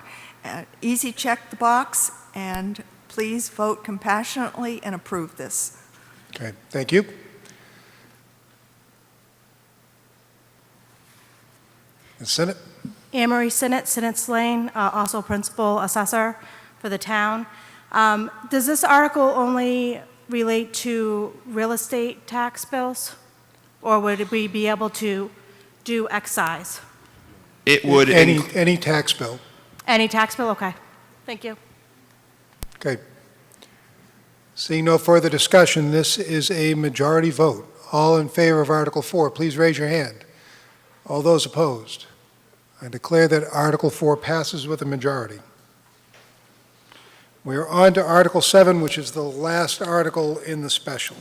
[SPEAKER 14] easy check the box, and please vote compassionately and approve this.
[SPEAKER 1] Okay, thank you. The Senate.
[SPEAKER 21] Anne Marie Sinnott, Sinnott's Lane, also principal assessor for the town. Does this article only relate to real estate tax bills, or would we be able to do excise?
[SPEAKER 4] It would
[SPEAKER 1] any tax bill.
[SPEAKER 21] Any tax bill? Okay. Thank you.
[SPEAKER 1] Okay. Seeing no further discussion, this is a majority vote. All in favor of Article 4, please raise your hand. All those opposed? I declare that Article 4 passes with a majority. We are on to Article 7, which is the last article in the special.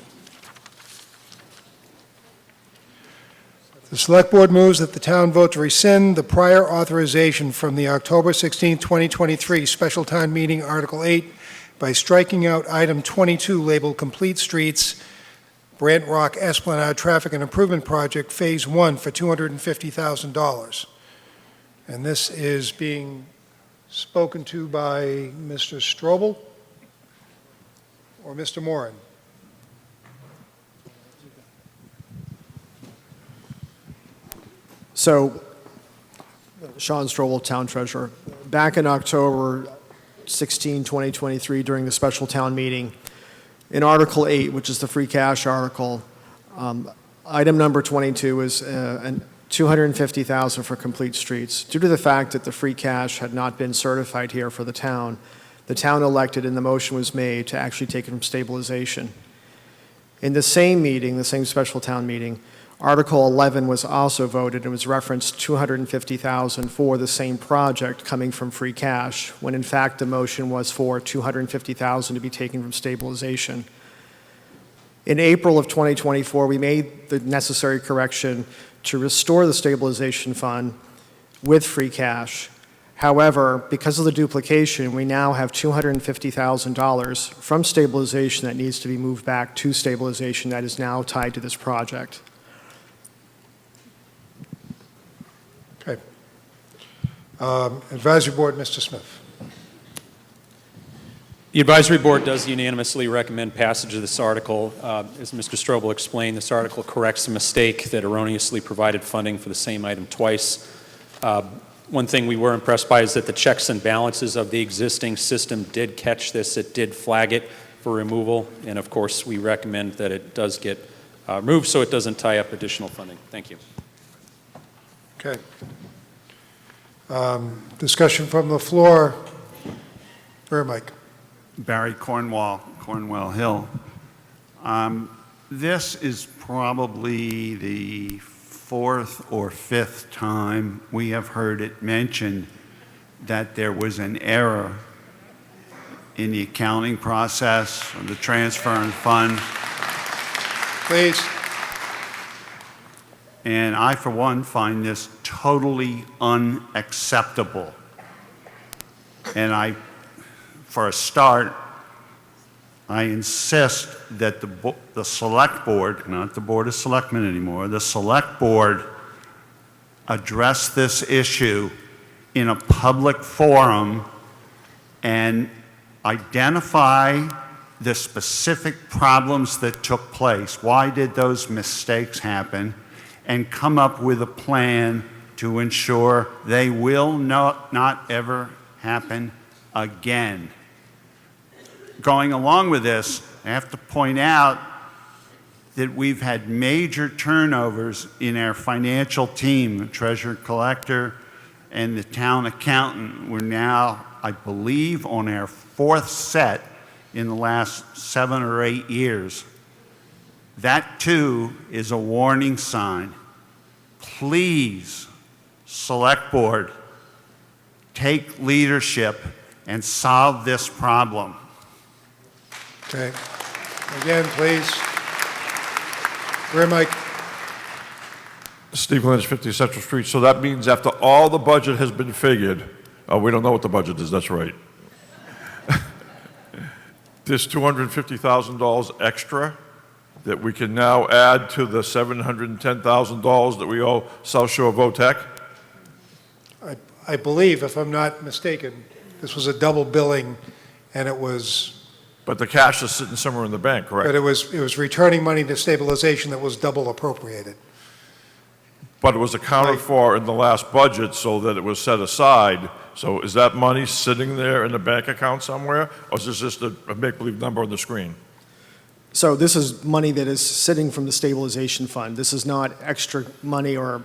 [SPEAKER 1] The Select Board moves that the town vote to rescind the prior authorization from the October 16, 2023 special town meeting, Article 8, by striking out item 22 labeled Complete Streets, Brant Rock Esplanade Traffic and Improvement Project, Phase 1 for $250,000. And this is being spoken to by Mr. Strobel or Mr. Moran?
[SPEAKER 22] So, Sean Strobel, Town Treasurer. Back in October 16, 2023, during the special town meeting, in Article 8, which is the free cash article, item number 22 is $250,000 for complete streets. Due to the fact that the free cash had not been certified here for the town elected and the motion was made to actually take it from stabilization. In the same meeting, the same special town meeting, Article 11 was also voted and was referenced $250,000 for the same project coming from free cash, when in fact the motion was for $250,000 to be taken from stabilization. In April of 2024, we made the necessary correction to restore the stabilization fund with free cash. However, because of the duplication, we now have $250,000 from stabilization that needs to be moved back to stabilization that is now tied to this project.
[SPEAKER 1] Okay. Advisory Board, Mr. Smith.
[SPEAKER 20] The Advisory Board does unanimously recommend passage of this article. As Mr. Strobel explained, this article corrects a mistake that erroneously provided funding for the same item twice. One thing we were impressed by is that the checks and balances of the existing system did catch this. It did flag it for removal, and of course we recommend that it does get removed so it doesn't tie up additional funding. Thank you.
[SPEAKER 1] Okay. Discussion from the floor. Where, Mike?
[SPEAKER 9] Barry Cornwall Hill. This is probably the fourth or fifth time we have heard it mentioned that there was an error in the accounting process of the transfer and fund.
[SPEAKER 1] Please.
[SPEAKER 9] And I, for one, find this totally unacceptable. And for a start, I insist that the select board, not the Board of Selectmen anymore, the select board address this issue in a public forum and identify the specific problems that took place. Why did those mistakes happen? And come up with a plan to ensure they will not ever happen again. Going along with this, I have to point out that we've had major turnovers in our financial team, the treasurer collector and the town accountant. We're now, I believe, on our fourth set in the last 7 or 8 years. That too is a warning sign. Please, select board, take leadership and solve this problem.
[SPEAKER 1] Okay. Again, please. Where, Mike?
[SPEAKER 6] Steve Lynch, 50 Central Street. So that means after all the budget has been figured, we don't know what the budget is, that's right. This $250,000 extra that we can now add to the $710,000 that we owe South Shore Votech?
[SPEAKER 1] I believe, if I'm not mistaken, this was a double billing, and it was...
[SPEAKER 6] But the cash is sitting somewhere in the bank, correct?
[SPEAKER 1] But it was returning money to stabilization that was double appropriated.
[SPEAKER 6] But it was accounted for in the last budget so that it was set aside. So is that money sitting there in the bank account somewhere, or is this just a make-believe number on the screen?
[SPEAKER 22] So this is money that is sitting from the stabilization fund. This is not extra money or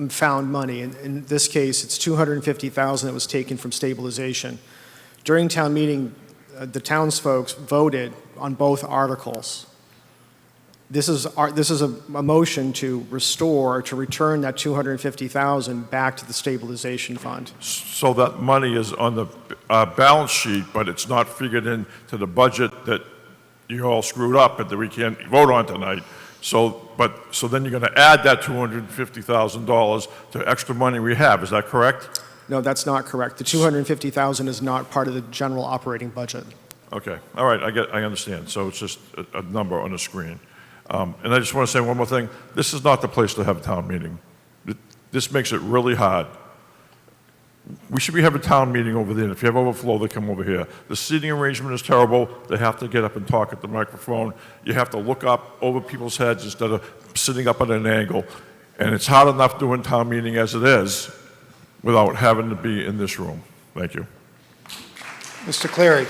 [SPEAKER 22] found money. In this case, it's $250,000 that was taken from stabilization. During town meeting, the townsfolk voted on both articles. This is a motion to restore, to return that $250,000 back to the stabilization fund.
[SPEAKER 6] So that money is on the balance sheet, but it's not figured into the budget that you all screwed up and that we can't vote on tonight. So then you're going to add that $250,000 to extra money we have. Is that correct?
[SPEAKER 22] No, that's not correct. The $250,000 is not part of the general operating budget.
[SPEAKER 6] Okay. All right. I understand. So it's just a number on the screen. And I just want to say one more thing. This is not the place to have a town meeting. This makes it really hard. We should be having a town meeting over there, and if you have overflow, they come over here. The seating arrangement is terrible. They have to get up and talk at the microphone. You have to look up over people's heads instead of sitting up at an angle. And it's hard enough doing town meeting as it is without having to be in this room. Thank you.
[SPEAKER 1] Mr. Cleary.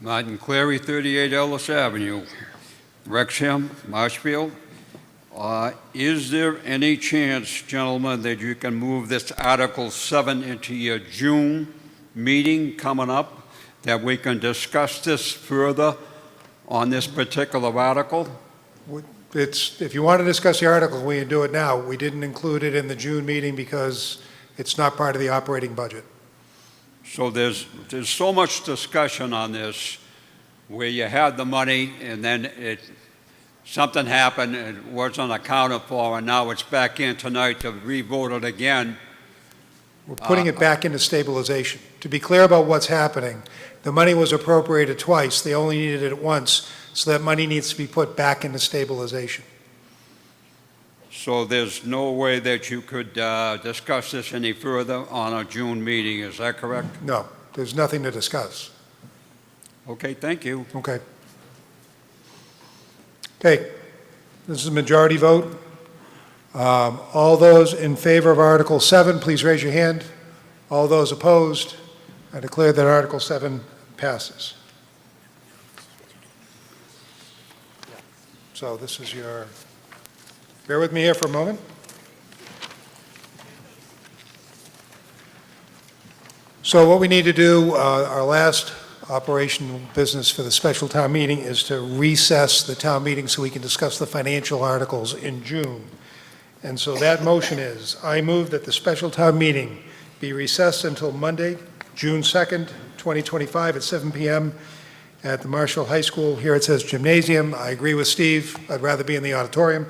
[SPEAKER 12] Martin Cleary, 38 Ellis Avenue, Wrexham, Marshfield. Is there any chance, gentlemen, that you can move this Article 7 into your June meeting coming up, that we can discuss this further on this particular article?
[SPEAKER 1] If you want to discuss the article, we can do it now. We didn't include it in the June meeting because it's not part of the operating budget.
[SPEAKER 12] So there's so much discussion on this where you had the money and then something happened, it wasn't accounted for, and now it's back in tonight to re-vote it again.
[SPEAKER 1] We're putting it back into stabilization. To be clear about what's happening, the money was appropriated twice. They only needed it once, so that money needs to be put back into stabilization.
[SPEAKER 12] So there's no way that you could discuss this any further on a June meeting, is that correct?
[SPEAKER 1] No, there's nothing to discuss.
[SPEAKER 12] Okay, thank you.
[SPEAKER 1] Okay. Okay, this is a majority vote. All those in favor of Article 7, please raise your hand. All those opposed, I declare that Article 7 passes. So this is your, bear with me here for a moment. So what we need to do, our last operational business for the special town meeting is to recess the town meeting so we can discuss the financial articles in June. And so that motion is, I move that the special town meeting be recessed until Monday, June 2nd, 2025 at 7 p.m. at the Marshfield High School. Here it says gymnasium. I agree with Steve. I'd rather be in the auditorium.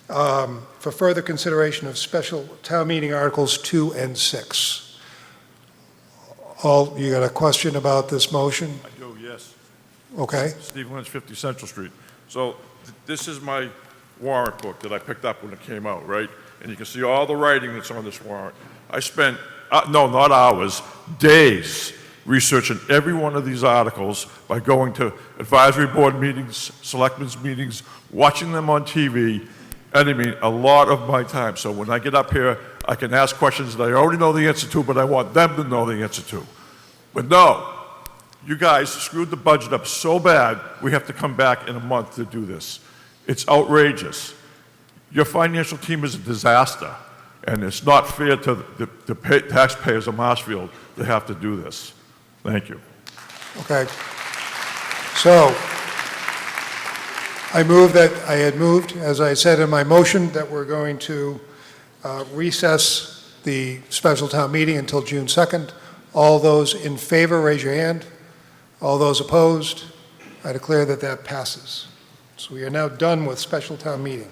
[SPEAKER 1] For further consideration of special town meeting articles 2 and 6. You got a question about this motion?
[SPEAKER 6] I do, yes.
[SPEAKER 1] Okay.
[SPEAKER 6] Steve Lynch, 50 Central Street. So this is my warrant book that I picked up when it came out, right? And you can see all the writing that's on this warrant. I spent, no, not hours, days researching every one of these articles by going to advisory board meetings, selectmen's meetings, watching them on TV, and I mean, a lot of my time. So when I get up here, I can ask questions that I already know the answer to, but I want them to know the answer to. But no, you guys screwed the budget up so bad, we have to come back in a month to do this. It's outrageous. Your financial team is a disaster, and it's not fair to the taxpayers of Marshfield to have to do this. Thank you.
[SPEAKER 1] Okay. So I had moved, as I said in my motion, that we're going to recess the special town meeting until June 2nd. All those in favor, raise your hand. All those opposed, I declare that that passes. So we are now done with special town meeting.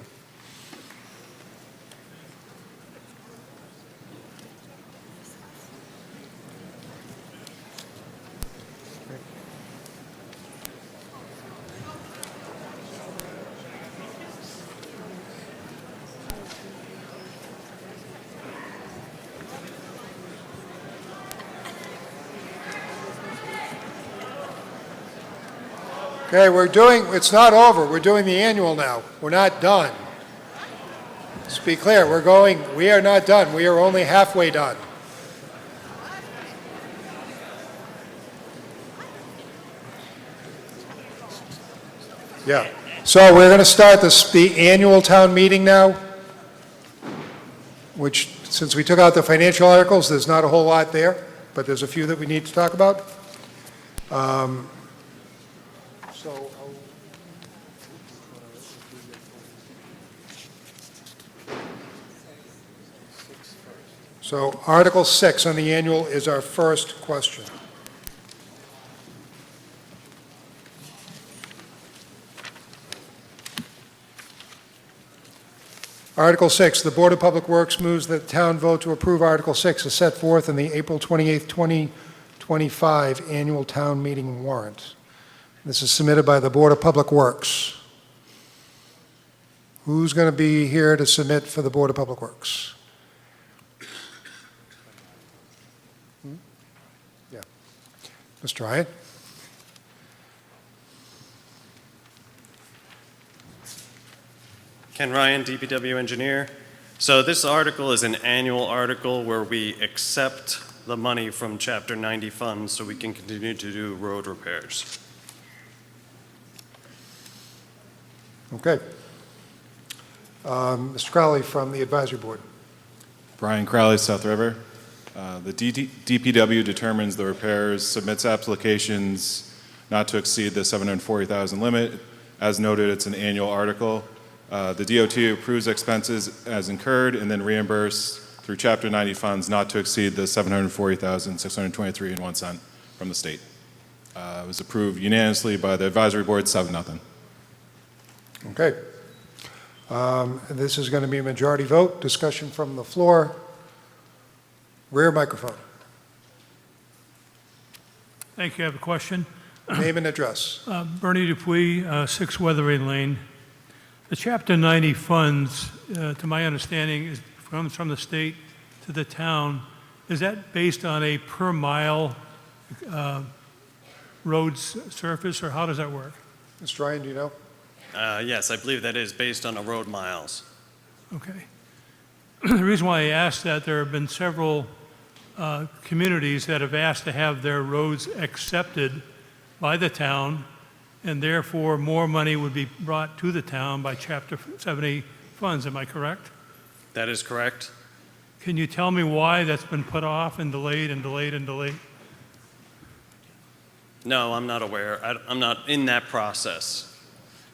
[SPEAKER 1] Okay, it's not over. We're doing the annual now. We're not done. Let's be clear, we are not done. We are only halfway done. Yeah. So we're going to start the annual town meeting now, which, since we took out the financial articles, there's not a whole lot there, but there's a few that we need to talk about. So Article 6 on the annual is our first question. Article 6, the Board of Public Works moves that the town vote to approve Article 6 as set forth in the April 28, 2025 annual town meeting warrant. This is submitted by the Board of Public Works. Who's going to be here to submit for the Board of Public Works? Yeah. Mr. Ryan?
[SPEAKER 7] Ken Ryan, DPW engineer. So this article is an annual article where we accept the money from Chapter 90 funds so we can continue to do road repairs.
[SPEAKER 1] Okay. Mr. Crowley from the advisory board.
[SPEAKER 8] Brian Crowley, South River. The DPW determines the repairs, submits applications not to exceed the $740,000 limit. As noted, it's an annual article. The DOT approves expenses as incurred and then reimburse through Chapter 90 funds not to exceed the $740,623.01 from the state. It was approved unanimously by the advisory board, 7-0.
[SPEAKER 1] Okay. This is going to be a majority vote. Discussion from the floor. Rear microphone.
[SPEAKER 10] Thank you. I have a question.
[SPEAKER 1] Name and address.
[SPEAKER 10] Bernie Dupuy, 6 Weathering Lane. The Chapter 90 funds, to my understanding, comes from the state to the town. Is that based on a per mile road surface, or how does that work?
[SPEAKER 1] Mr. Ryan, do you know?
[SPEAKER 7] Yes, I believe that is based on the road miles.
[SPEAKER 10] Okay. The reason why I asked that, there have been several communities that have asked to have their roads accepted by the town, and therefore more money would be brought to the town by Chapter 70 funds. Am I correct?
[SPEAKER 7] That is correct.
[SPEAKER 10] Can you tell me why that's been put off and delayed and delayed and delayed?
[SPEAKER 7] No, I'm not aware. I'm not in that process.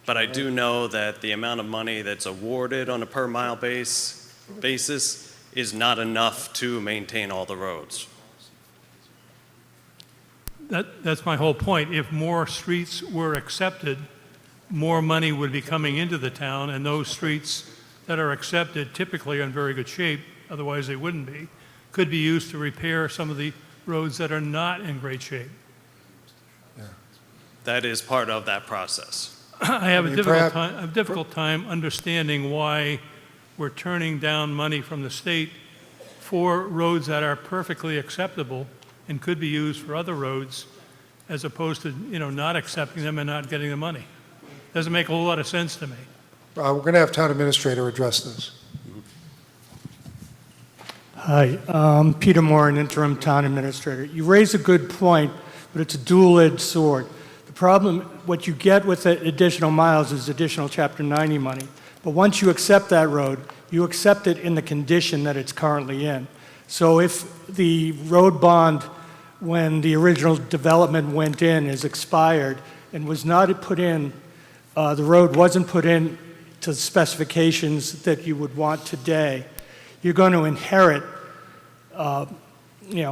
[SPEAKER 7] But I do know that the amount of money that's awarded on a per mile basis is not enough to maintain all the roads.
[SPEAKER 10] That's my whole point. If more streets were accepted, more money would be coming into the town, and those streets that are accepted typically are in very good shape, otherwise they wouldn't be, could be used to repair some of the roads that are not in great shape.
[SPEAKER 7] That is part of that process.
[SPEAKER 10] I have a difficult time understanding why we're turning down money from the state for roads that are perfectly acceptable and could be used for other roads, as opposed to, not accepting them and not getting the money. Doesn't make a whole lot of sense to me.
[SPEAKER 1] We're going to have town administrator address this.
[SPEAKER 13] Hi, Peter Moore, an interim town administrator. You raise a good point, but it's a dual-edged sword. The problem, what you get with the additional miles is additional Chapter 90 money. But once you accept that road, you accept it in the condition that it's currently in. So if the road bond, when the original development went in, is expired and was not put in, the road wasn't put in to the specifications that you would want today, you're going to inherit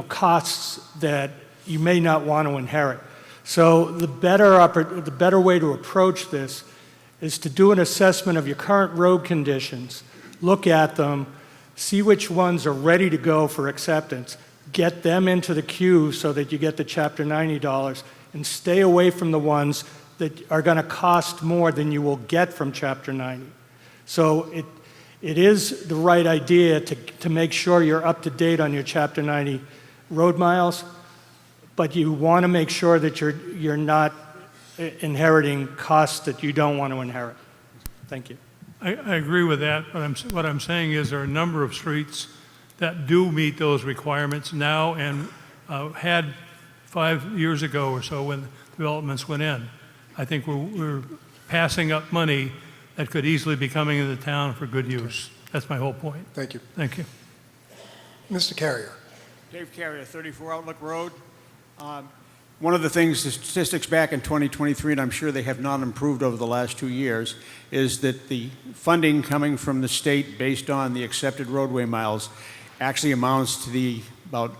[SPEAKER 13] costs that you may not want to inherit. So the better way to approach this is to do an assessment of your current road conditions, look at them, see which ones are ready to go for acceptance, get them into the queue so that you get the Chapter 90 dollars, and stay away from the ones that are going to cost more than you will get from Chapter 90. So it is the right idea to make sure you're up to date on your Chapter 90 road miles, but you want to make sure that you're not inheriting costs that you don't want to inherit. Thank you.
[SPEAKER 10] I agree with that, but what I'm saying is there are a number of streets that do meet those requirements now and had 5 years ago or so when developments went in. I think we're passing up money that could easily be coming into the town for good use. That's my whole point.
[SPEAKER 1] Thank you.
[SPEAKER 10] Thank you.
[SPEAKER 1] Mr. Carrier.
[SPEAKER 17] Dave Carrier, 34 Outlook Road. One of the things, the statistics back in 2023, and I'm sure they have not improved over the last 2 years, is that the funding coming from the state based on the accepted roadway miles actually amounts to about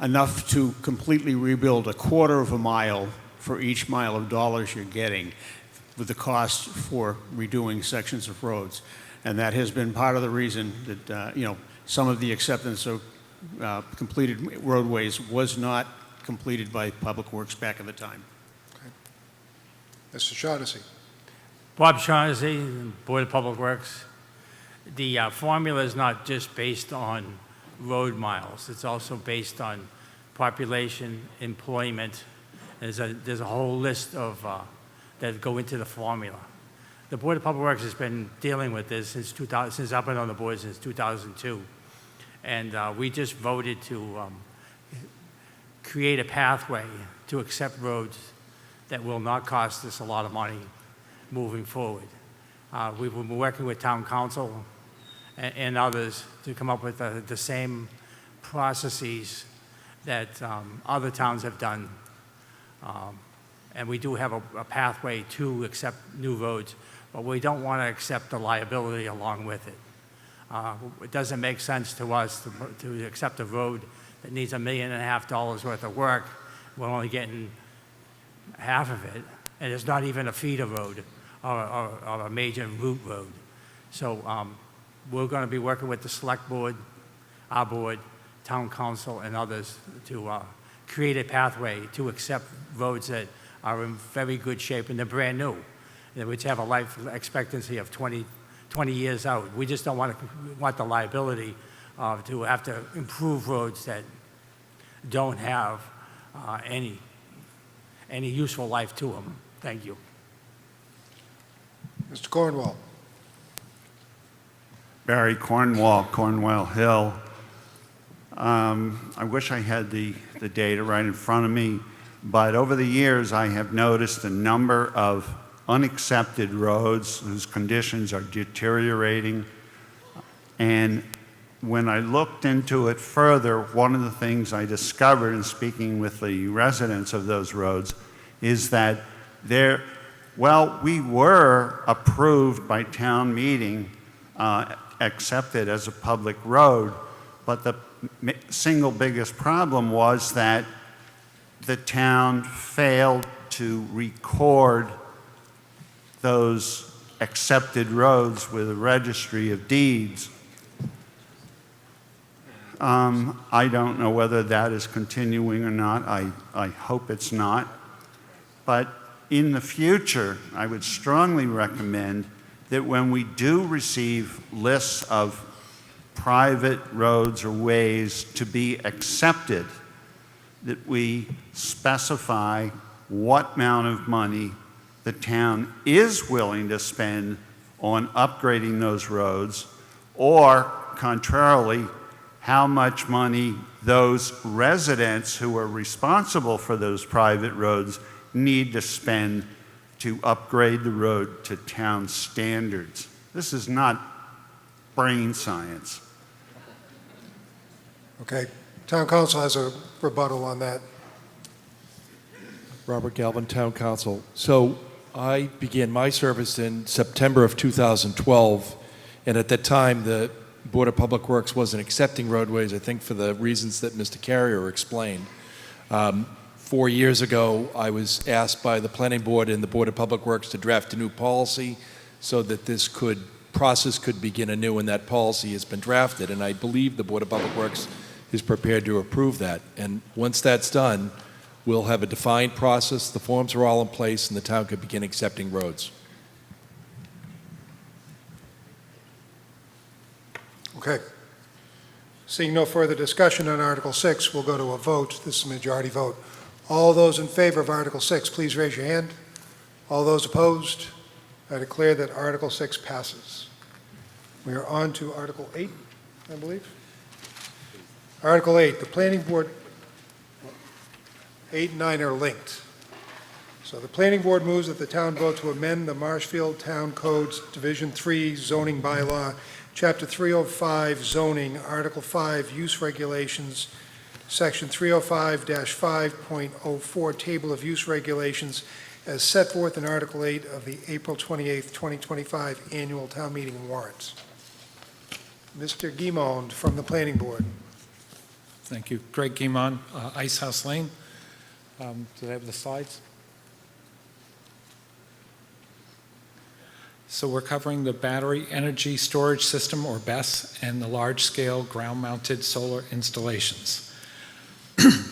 [SPEAKER 17] enough to completely rebuild a quarter of a mile for each mile of dollars you're getting with the cost for redoing sections of roads. And that has been part of the reason that, some of the acceptance of completed roadways was not completed by Public Works back at the time.
[SPEAKER 1] Okay. Mr. Shaughnessy.
[SPEAKER 18] Bob Shaughnessy, Board of Public Works. The formula is not just based on road miles. It's also based on population, employment. There's a whole list of that go into the formula. The Board of Public Works has been dealing with this since I've been on the board since 2002. And we just voted to create a pathway to accept roads that will not cost us a lot of money moving forward. We've been working with town council and others to come up with the same processes that other towns have done. And we do have a pathway to accept new roads, but we don't want to accept the liability along with it. It doesn't make sense to us to accept a road that needs $1.5 million worth of work. We're only getting half of it, and it's not even a feeder road or a major route road. So we're going to be working with the select board, our board, town council, and others to create a pathway to accept roads that are in very good shape and they're brand new, which have a life expectancy of 20 years out. We just don't want the liability to have to improve roads that don't have any useful life to them. Thank you.
[SPEAKER 1] Mr. Cornwall.
[SPEAKER 9] Barry Cornwall, Cornwall Hill. I wish I had the data right in front of me, but over the years I have noticed a number of unaccepted roads whose conditions are deteriorating, and when I looked into it further, one of the things I discovered in speaking with the residents of those roads is that we were approved by town meeting, accepted as a public road, but the single biggest problem was that the town failed to record those accepted roads with a registry of deeds. I don't know whether that is continuing or not. I hope it's not. But in the future, I would strongly recommend that when we do receive lists of private roads or ways to be accepted, that we specify what amount of money the town is willing to spend on upgrading those roads, or contrarily, how much money those residents who are responsible for those private roads need to spend to upgrade the road to town standards. This is not brain science.
[SPEAKER 1] Okay, Town Council has a rebuttal on that.
[SPEAKER 5] Robert Galvin, Town Council. So I began my service in September of 2012, and at that time the Board of Public Works wasn't accepting roadways, I think for the reasons that Mr. Carrier explained. 4 years ago, I was asked by the Planning Board and the Board of Public Works to draft a new policy so that this process could begin anew, and that policy has been drafted, and I believe the Board of Public Works is prepared to approve that. And once that's done, we'll have a defined process, the forms are all in place, and the town could begin accepting roads.
[SPEAKER 1] Okay. Seeing no further discussion on Article 6, we'll go to a vote. This is a majority vote. All those in favor of Article 6, please raise your hand. All those opposed? I declare that Article 6 passes. We are on to Article 8, I believe. Article 8, the Planning Board, 8 and 9 are linked. So the Planning Board moves that the town vote to amend the Marshfield Town Codes Division 3 zoning bylaw, Chapter 305 zoning, Article 5 use regulations, Section 305-5.04 table of use regulations as set forth in Article 8 of the April 28th, 2025 annual town meeting warrants. Mr. Guimond from the Planning Board.
[SPEAKER 11] Thank you. Greg Guimond, Ice House Lane. Do they have the slides? So we're covering the battery energy storage system, or BESS, and the large-scale ground-mounted solar installations.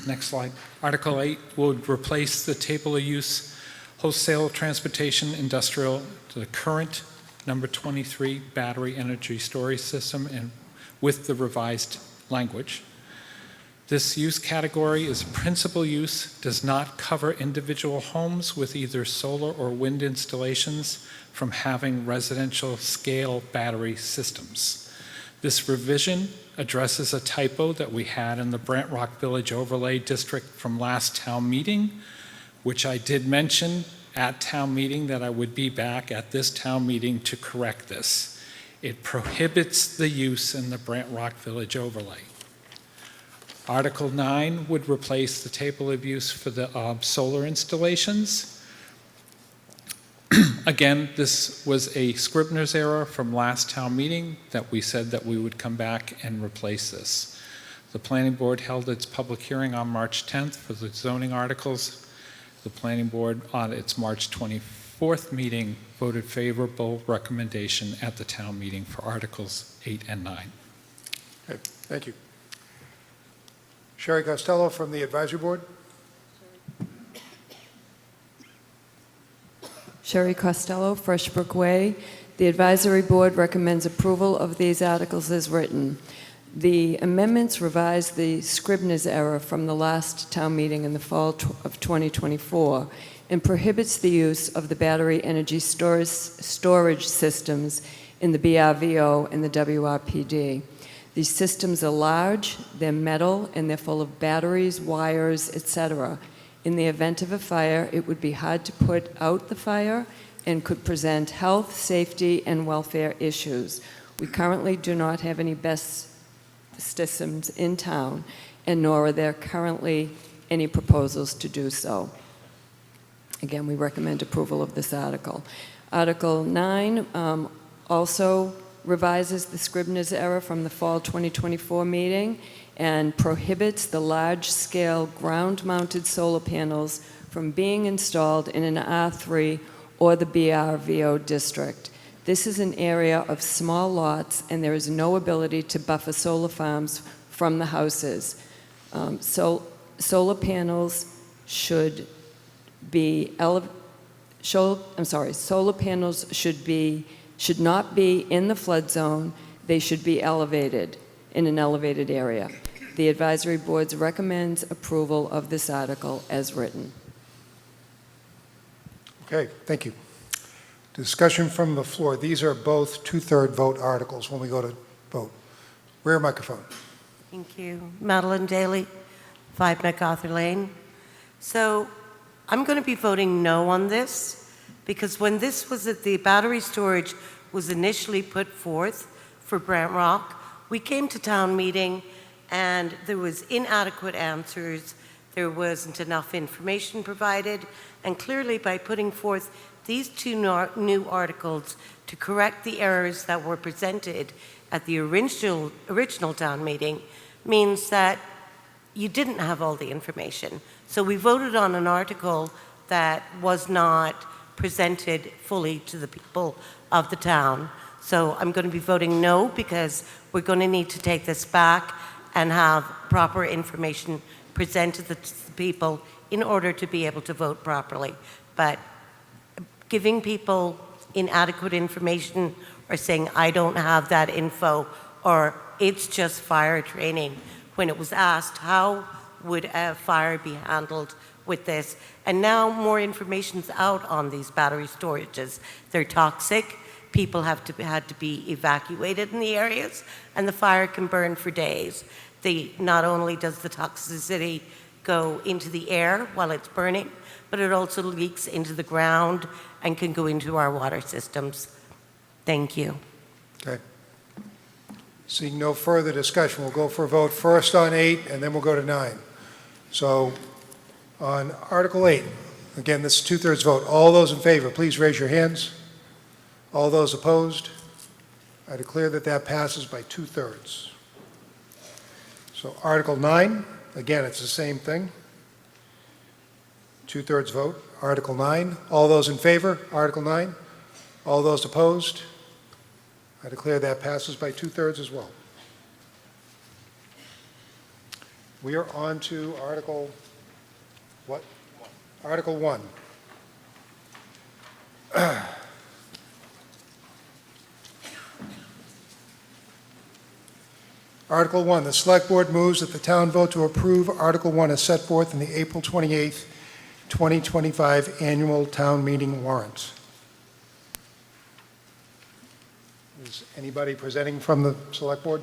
[SPEAKER 11] Next slide. Article 8 would replace the table of use wholesale transportation industrial to the current number 23 battery energy storage system and with the revised language. This use category is principal use, does not cover individual homes with either solar or wind installations from having residential scale battery systems. This revision addresses a typo that we had in the Brant Rock Village Overlay District from last town meeting, which I did mention at town meeting that I would be back at this town meeting to correct this. It prohibits the use in the Brant Rock Village Overlay. Article 9 would replace the table of use for the solar installations. Again, this was a Scribner's error from last town meeting that we said that we would come back and replace this. The Planning Board held its public hearing on March 10th for the zoning articles. The Planning Board on its March 24th meeting voted favorable recommendation at the town meeting for Articles 8 and 9.
[SPEAKER 1] Okay, thank you. Sherry Costello from the Advisory Board.
[SPEAKER 15] Sherry Costello, Freshbrook Way. The Advisory Board recommends approval of these articles as written. The amendments revise the Scribner's error from the last town meeting in the fall of 2024 and prohibits the use of the battery energy storage systems in the BRVO and the WRPD. These systems are large, they're metal, and they're full of batteries, wires, etc. In the event of a fire, it would be hard to put out the fire and could present health, safety, and welfare issues. We currently do not have any BESS systems in town, and nor are there currently any proposals to do so. Again, we recommend approval of this article. Article 9 also revises the Scribner's error from the fall 2024 meeting and prohibits the large-scale ground-mounted solar panels from being installed in an R3 or the BRVO district. This is an area of small lots, and there is no ability to buffer solar farms from the houses. Solar panels should not be in the flood zone. They should be elevated in an elevated area. The advisory board recommends approval of this article as written.
[SPEAKER 1] Okay, thank you. Discussion from the floor. These are both two-third vote articles when we go to vote. Rear microphone.
[SPEAKER 2] Thank you. Madeline Daly, 5 MacArthur Lane. So I'm going to be voting no on this because when this was at the battery storage was initially put forth for Brant Rock, we came to town meeting and there was inadequate answers. There wasn't enough information provided, and clearly by putting forth these two new articles to correct the errors that were presented at the original town meeting means that you didn't have all the information. So we voted on an article that was not presented fully to the people of the town. So I'm going to be voting no because we're going to need to take this back and have proper information presented to the people in order to be able to vote properly. But giving people inadequate information or saying, I don't have that info, or it's just fire training, when it was asked, how would a fire be handled with this? And now more information's out on these battery storages. They're toxic. People had to be evacuated in the areas, and the fire can burn for days. Not only does the toxicity go into the air while it's burning, but it also leaks into the ground and can go into our water systems. Thank you.
[SPEAKER 1] Okay. Seeing no further discussion, we'll go for a vote first on 8, and then we'll go to 9. So on Article 8, again, this is two-thirds vote. All those in favor, please raise your hands. All those opposed? I declare that that passes by two-thirds. So Article 9, again, it's the same thing. Two-thirds vote. Article 9. All those in favor? Article 9. All those opposed? I declare that passes by two-thirds as well. We are on to Article, what? Article 1. Article 1, the Select Board moves that the town vote to approve Article 1 as set forth in the April 28th, 2025 annual town meeting warrant. Is anybody presenting from the Select Board?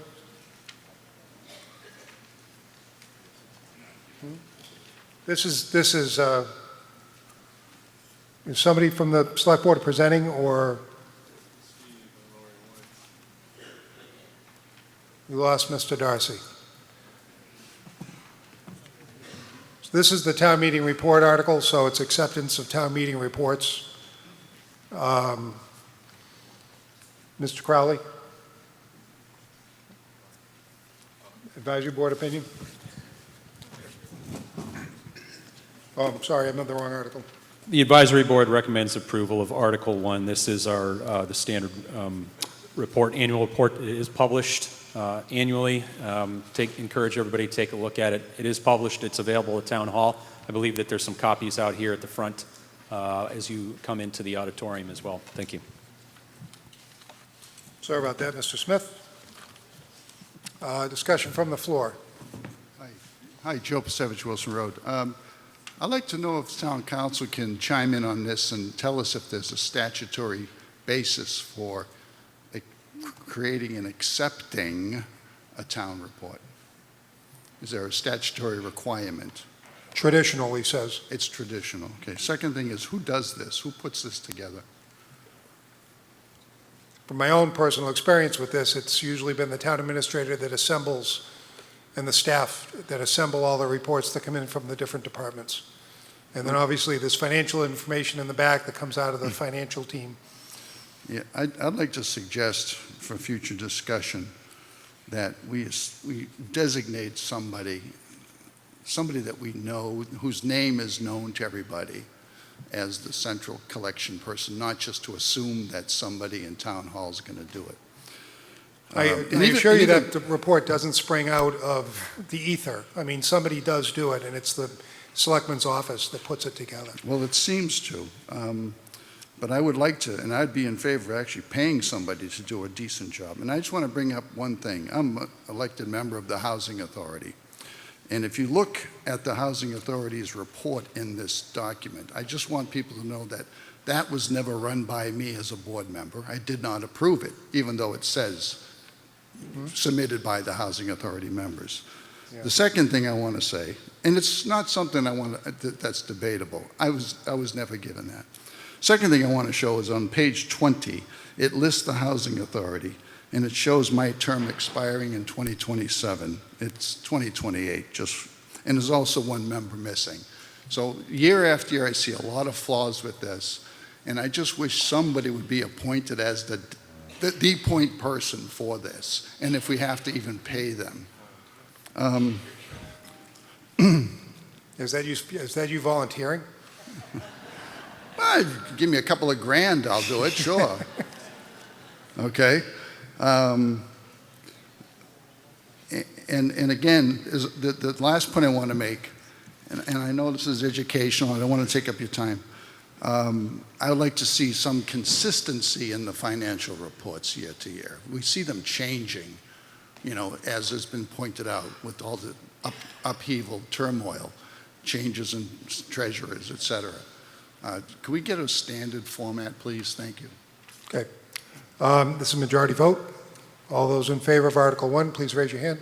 [SPEAKER 1] This is somebody from the Select Board presenting, or we lost Mr. Darcy. So this is the town meeting report article, so it's acceptance of town meeting reports. Mr. Crowley? Advisory Board opinion? Oh, I'm sorry, I meant the wrong article.
[SPEAKER 20] The advisory board recommends approval of Article 1. This is our the standard report. Annual report is published annually. Encourage everybody to take a look at it. It is published. It's available at Town Hall. I believe that there's some copies out here at the front as you come into the auditorium as well. Thank you.
[SPEAKER 1] Sorry about that, Mr. Smith. Discussion from the floor.
[SPEAKER 19] Hi, Joe Pasevich, Wilson Road. I'd like to know if town council can chime in on this and tell us if there's a statutory basis for creating and accepting a town report. Is there a statutory requirement?
[SPEAKER 1] Traditional, he says.
[SPEAKER 19] It's traditional. Okay. Second thing is, who does this? Who puts this together?
[SPEAKER 1] from my own personal experience with this, it's usually been the town administrator that assembles and the staff that assemble all the reports that come in from the different departments. And then obviously there's financial information in the back that comes out of the financial team.
[SPEAKER 19] Yeah, I'd like to suggest for future discussion that we designate somebody that we know, whose name is known to everybody as the central collection person, not just to assume that somebody in town hall is going to do it.
[SPEAKER 1] I assure you that the report doesn't spring out of the ether. I mean, somebody does do it, and it's the selectman's office that puts it together.
[SPEAKER 19] Well, it seems to. But I would like to, and I'd be in favor of actually paying somebody to do a decent job. And I just want to bring up one thing. I'm an elected member of the Housing Authority. And if you look at the Housing Authority's report in this document, I just want people to know that that was never run by me as a board member. I did not approve it, even though it says submitted by the Housing Authority members. Yeah. The second thing I want to say, and it's not something that's debatable. I was never given that. Second thing I want to show is on page 20, it lists the Housing Authority, and it shows my term expiring in 2027. It's 2028, and there's also one member missing. So year after year, I see a lot of flaws with this, and I just wish somebody would be appointed as the point person for this, and if we have to even pay them.
[SPEAKER 1] Is that you volunteering?
[SPEAKER 19] Well, give me a couple of grand, I'll do it, sure. Okay? And again, the last point I want to make, and I know this is educational, I don't want to take up your time. I would like to see some consistency in the financial reports year to year. We see them changing, as has been pointed out with all the upheaval, turmoil, changes in treasurers, et cetera. Can we get a standard format, please? Thank you.
[SPEAKER 1] Okay. This is a majority vote. All those in favor of Article 1, please raise your hand.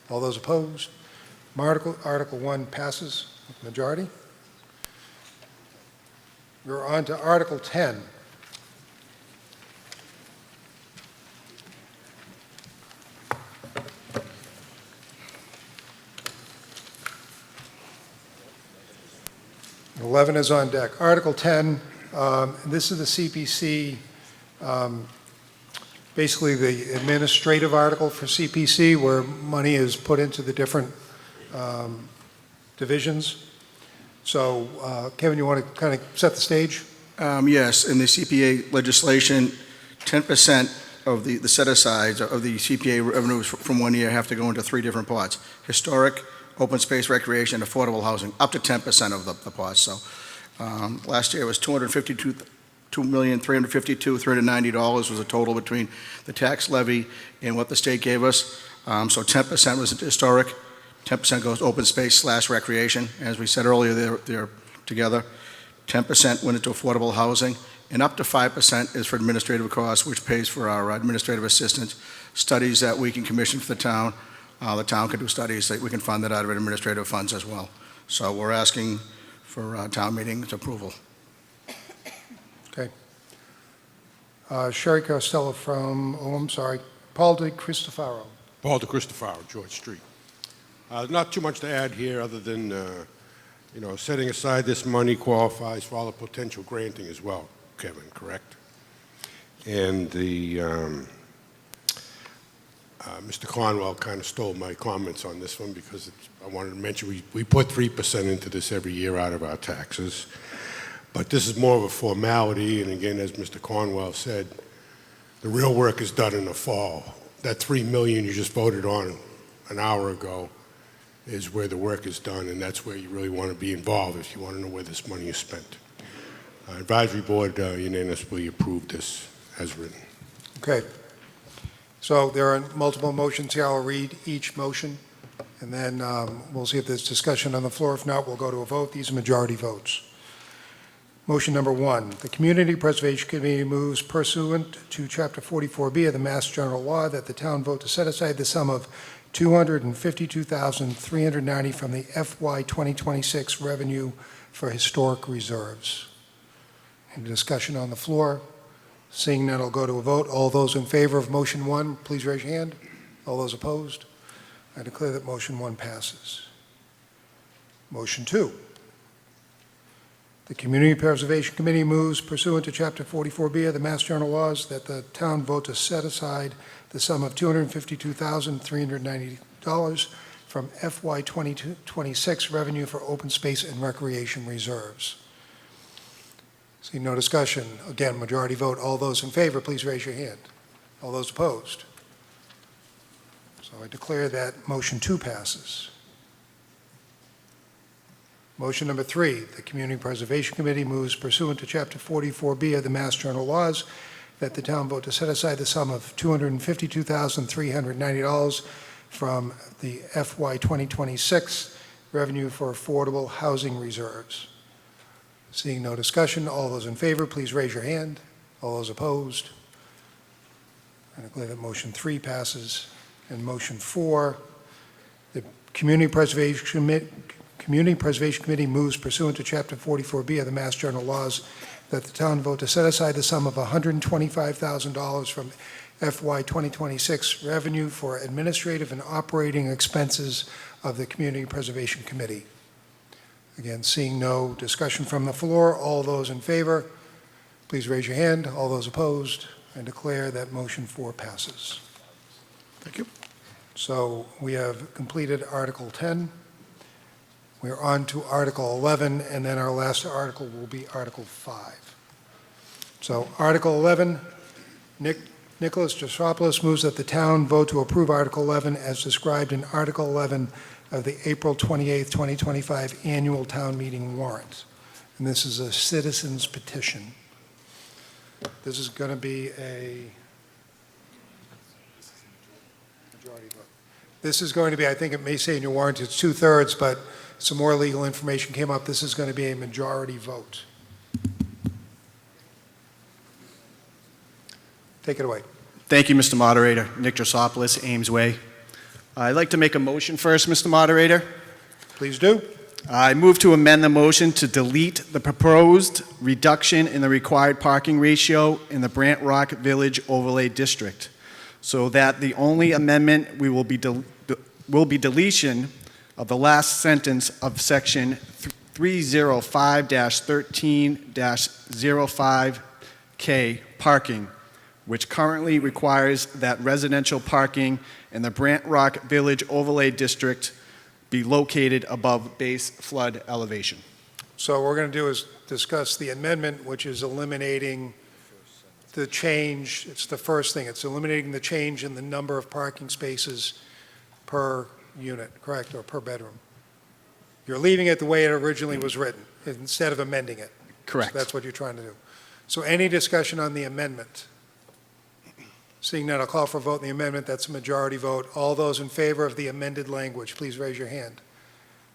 [SPEAKER 1] All those opposed? Article 1 passes with majority. We're on to Article 10. '11 is on deck. Article 10, this is the CPC, basically the administrative article for CPC where money is put into the different divisions. So, Kevin, you want to kind of set the stage?
[SPEAKER 3] Yes, in the CPA legislation, 10% of the set-asides of the CPA revenues from 1 year have to go into 3 different pots: historic, open space, recreation, affordable housing, up to 10% of the pots. So last year it was $252,390 was the total between the tax levy and what the state gave us. So 10% was historic, 10% goes open space / recreation. As we said earlier, they're together. 10% went into affordable housing, and up to 5% is for administrative costs, which pays for our administrative assistants, studies that we can commission for the town. The town can do studies that we can fund that out of administrative funds as well. So we're asking for town meeting's approval.
[SPEAKER 1] Okay. Sherry Costello from, Paul De Cristofaro.
[SPEAKER 16] Paul De Cristofaro, George Street. Not too much to add here other than, setting aside this money qualifies for all the potential granting as well, Kevin, correct? And Mr. Conwell kind of stole my comments on this one because I wanted to mention we put 3% into this every year out of our taxes. But this is more of a formality, and again, as Mr. Conwell said, the real work is done in the fall. That $3 million you just voted on an hour ago is where the work is done, and that's where you really want to be involved if you want to know where this money is spent. Advisory Board unanimously approved this as written.
[SPEAKER 1] Okay. So there are multiple motions here. I'll read each motion, and then we'll see if there's discussion on the floor. If not, we'll go to a vote. These are majority votes. Motion number 1, the Community Preservation Committee moves pursuant to Chapter 44B of the Mass General Law that the town vote to set aside the sum of $252,390 from the FY 2026 revenue for historic reserves. Any discussion on the floor? Seeing none, I'll go to a vote. All those in favor of motion 1, please raise your hand. All those opposed? I declare that motion 1 passes. Motion 2. The Community Preservation Committee moves pursuant to Chapter 44B of the Mass General Laws that the town vote to set aside the sum of $252,390 from FY 2026 revenue for open space and recreation reserves. Seeing no discussion, again, majority vote. All those in favor, please raise your hand. All those opposed? So I declare that motion 2 passes. Motion number 3, the Community Preservation Committee moves pursuant to Chapter 44B of the Mass General Laws that the town vote to set aside the sum of $252,390 from the FY 2026 revenue for affordable housing reserves. Seeing no discussion, all those in favor, please raise your hand. All those opposed? I declare that motion 3 passes. And motion 4, the Community Preservation Committee moves pursuant to Chapter 44B of the Mass General Laws that the town vote to set aside the sum of $125,000 from FY 2026 revenue for administrative and operating expenses of the Community Preservation Committee. Again, seeing no discussion from the floor, all those in favor, please raise your hand. All those opposed, I declare that motion 4 passes. Thank you. So we have completed Article 10. We're on to Article 11, and then our last article will be Article 5. So Article 11, Nicholas Drosopoulos moves that the town vote to approve Article 11 as described in Article 11 of the April 28, 2025 annual town meeting warrant. And this is a citizen's petition. This is going to be a majority vote. This is going to be, I think it may say in your warrant it's 2/3, but some more legal information came up. This is going to be a majority vote. Take it away.
[SPEAKER 3] Thank you, Mr. Moderator. Nick Drosopoulos, Ames Way. I'd like to make a motion first, Mr. Moderator.
[SPEAKER 1] Please do.
[SPEAKER 3] I move to amend the motion to delete the proposed reduction in the required parking ratio in the Brant Rock Village Overlay District, so that the only amendment will be deletion of the last sentence of Section 305-13-05K parking, which currently requires that residential parking in the Brant Rock Village Overlay District be located above base flood elevation.
[SPEAKER 1] So what we're going to do is discuss the amendment, which is eliminating the change. It's the first thing. It's eliminating the change in the number of parking spaces per unit, correct, or per bedroom. You're leaving it the way it originally was written instead of amending it.
[SPEAKER 3] Correct.
[SPEAKER 1] So that's what you're trying to do. So any discussion on the amendment? Seeing none, I'll call for a vote in the amendment. That's a majority vote. All those in favor of the amended language, please raise your hand.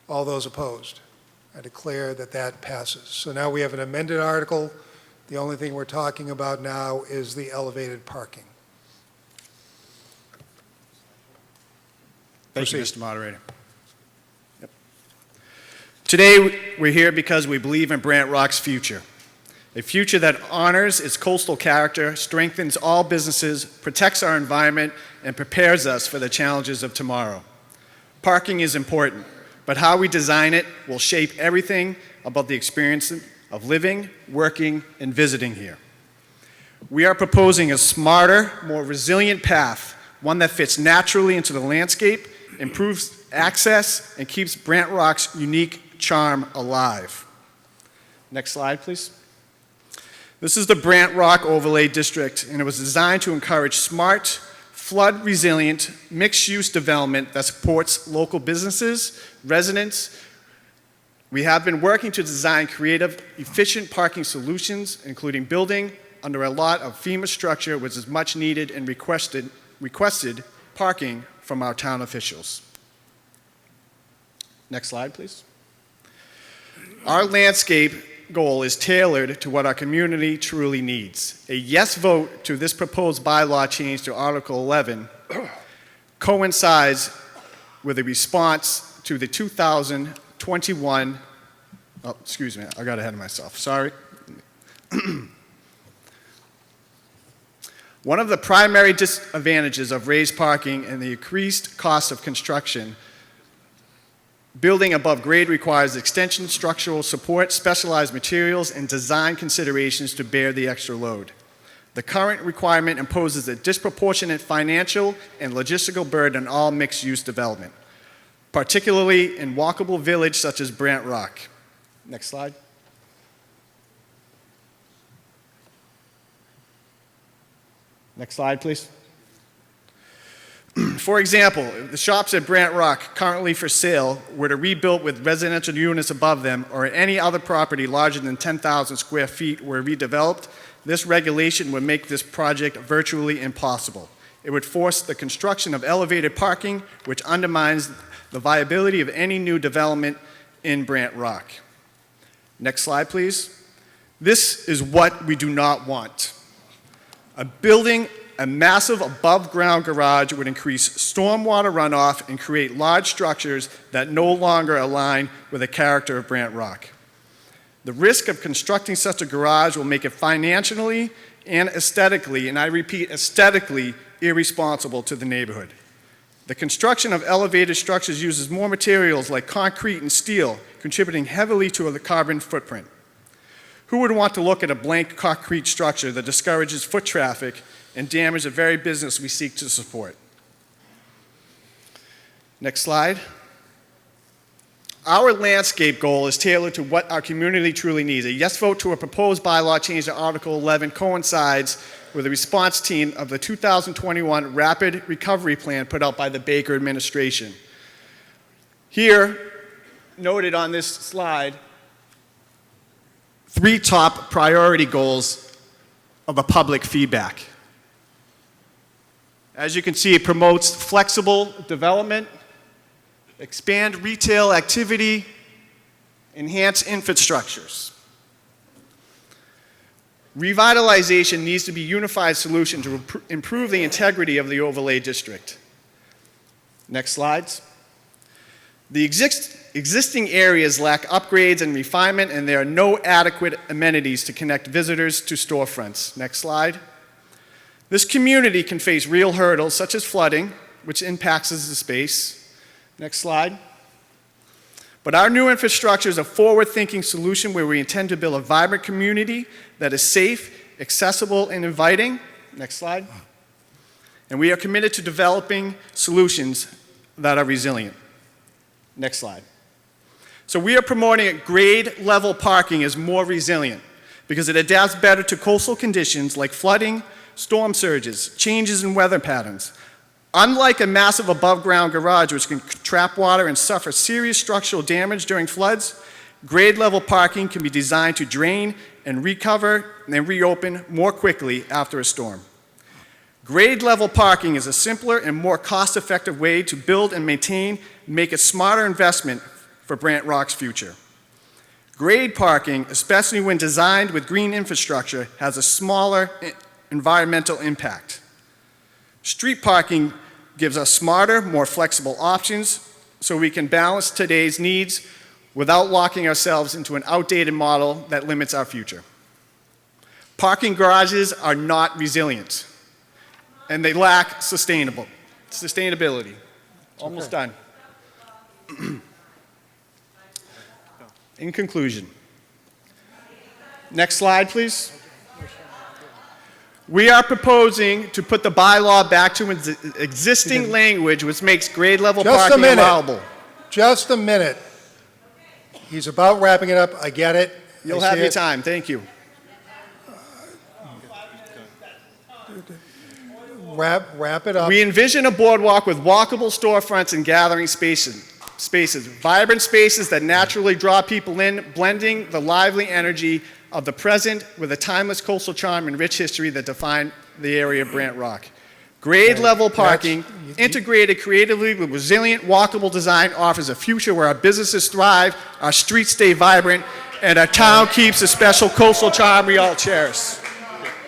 [SPEAKER 1] All those opposed? I declare that that passes. So now we have an amended article. The only thing we're talking about now is the elevated parking.
[SPEAKER 3] Thank you, Mr. Moderator. Yep. Today, we're here because we believe in Brant Rock's future. A future that honors its coastal character, strengthens all businesses, protects our environment, and prepares us for the challenges of tomorrow. Parking is important, but how we design it will shape everything about the experience of living, working, and visiting here. We are proposing a smarter, more resilient path, one that fits naturally into the landscape, improves access, and keeps Brant Rock's unique charm alive. Next slide, please. This is the Brant Rock Overlay District, and it was designed to encourage smart, flood-resilient, mixed-use development that supports local businesses, residents. We have been working to design creative, efficient parking solutions, including building under a lot of FEMA structure, which is much needed and requested parking from our town officials. Next slide, please. Our landscape goal is tailored to what our community truly needs. A yes vote to this proposed bylaw change to Article 11 coincides with a response to the 2021, oh, excuse me, I got ahead of myself, sorry.
[SPEAKER 4] One of the primary disadvantages of raised parking and the increased cost of construction, building above grade requires extension, structural support, specialized materials, and design considerations to bear the extra load. The current requirement imposes a disproportionate financial and logistical burden on all mixed-use development, particularly in walkable village such as Brant Rock. Next slide. Next slide, please. For example, the shops at Brant Rock currently for sale were to rebuilt with residential units above them, or any other property larger than 10,000 square feet were redeveloped, this regulation would make this project virtually impossible. It would force the construction of elevated parking, which undermines the viability of any new development in Brant Rock. Next slide, please. This is what we do not want. A massive above-ground garage would increase stormwater runoff and create large structures that no longer align with the character of Brant Rock. The risk of constructing such a garage will make it financially and aesthetically, and I repeat, aesthetically, irresponsible to the neighborhood. The construction of elevated structures uses more materials like concrete and steel, contributing heavily to the carbon footprint. Who would want to look at a blank concrete structure that discourages foot traffic and damages the very business we seek to support? Next slide. Our landscape goal is tailored to what our community truly needs. A yes vote to a proposed bylaw change to Article 11 coincides with the response team of the 2021 Rapid Recovery Plan put out by the Baker administration. Here, noted on this slide, 3 top priority goals of a public feedback. As you can see, it promotes flexible development, expand retail activity, enhance infrastructures. Revitalization needs to be a unified solution to improve the integrity of the overlay district. Next slides. The existing areas lack upgrades and refinement, and there are no adequate amenities to connect visitors to storefronts. Next slide. This community can face real hurdles such as flooding, which impacts the space. Next slide. But our new infrastructure is a forward-thinking solution where we intend to build a vibrant community that is safe, accessible, and inviting. Next slide. And we are committed to developing solutions that are resilient. Next slide. So we are promoting grade-level parking as more resilient because it adapts better to coastal conditions like flooding, storm surges, changes in weather patterns. Unlike a massive above-ground garage which can trap water and suffer serious structural damage during floods, grade-level parking can be designed to drain and recover and reopen more quickly after a storm. Grade-level parking is a simpler and more cost-effective way to build and maintain and make a smarter investment for Brant Rock's future. Grade parking, especially when designed with green infrastructure, has a smaller environmental impact. Street parking gives us smarter, more flexible options so we can balance today's needs without locking ourselves into an outdated model that limits our future. Parking garages are not resilient, and they lack sustainability. Almost done. In conclusion, next slide, please. We are proposing to put the bylaw back to its existing language, which makes grade-level parking allowable.
[SPEAKER 1] Just a minute. He's about wrapping it up. I get it.
[SPEAKER 4] You'll have your time. Thank you.
[SPEAKER 1] Wrap it up.
[SPEAKER 4] We envision a boardwalk with walkable storefronts and gathering spaces, vibrant spaces that naturally draw people in, blending the lively energy of the present with the timeless coastal charm and rich history that define the area of Brant Rock. Grade-level parking, integrated creatively with resilient, walkable design, offers a future where our businesses thrive, our streets stay vibrant, and our town keeps the special coastal charm we all cherish.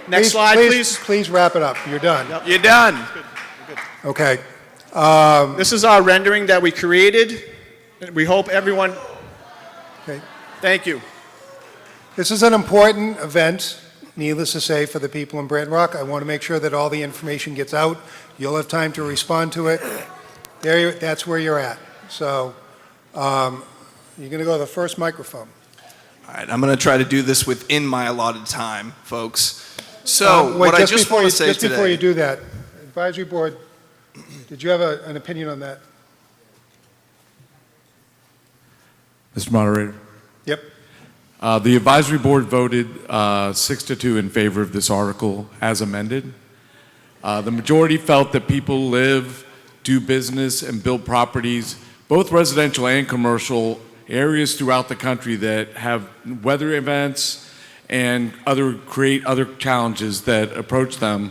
[SPEAKER 4] Next slide, please.
[SPEAKER 1] Please wrap it up. You're done.
[SPEAKER 4] Yep. You're done.
[SPEAKER 1] Okay.
[SPEAKER 4] This is our rendering that we created. We hope everyone...
[SPEAKER 1] Okay.
[SPEAKER 4] Thank you.
[SPEAKER 1] This is an important event. Needless to say, for the people in Brant Rock, I want to make sure that all the information gets out. You'll have time to respond to it. That's where you're at. So you're going to go to the first microphone.
[SPEAKER 14] All right, I'm going to try to do this within my allotted time, folks. So, what I just want to say
[SPEAKER 1] just
[SPEAKER 14] today...
[SPEAKER 1] before you do that, Advisory Board, did you have an opinion on that?
[SPEAKER 21] Mr. Moderator?
[SPEAKER 1] Yep.
[SPEAKER 21] The advisory board voted 6-2 in favor of this article as amended. The majority felt that people live, do business, and build properties, both residential and commercial, areas throughout the country that have weather events and create other challenges that approach them.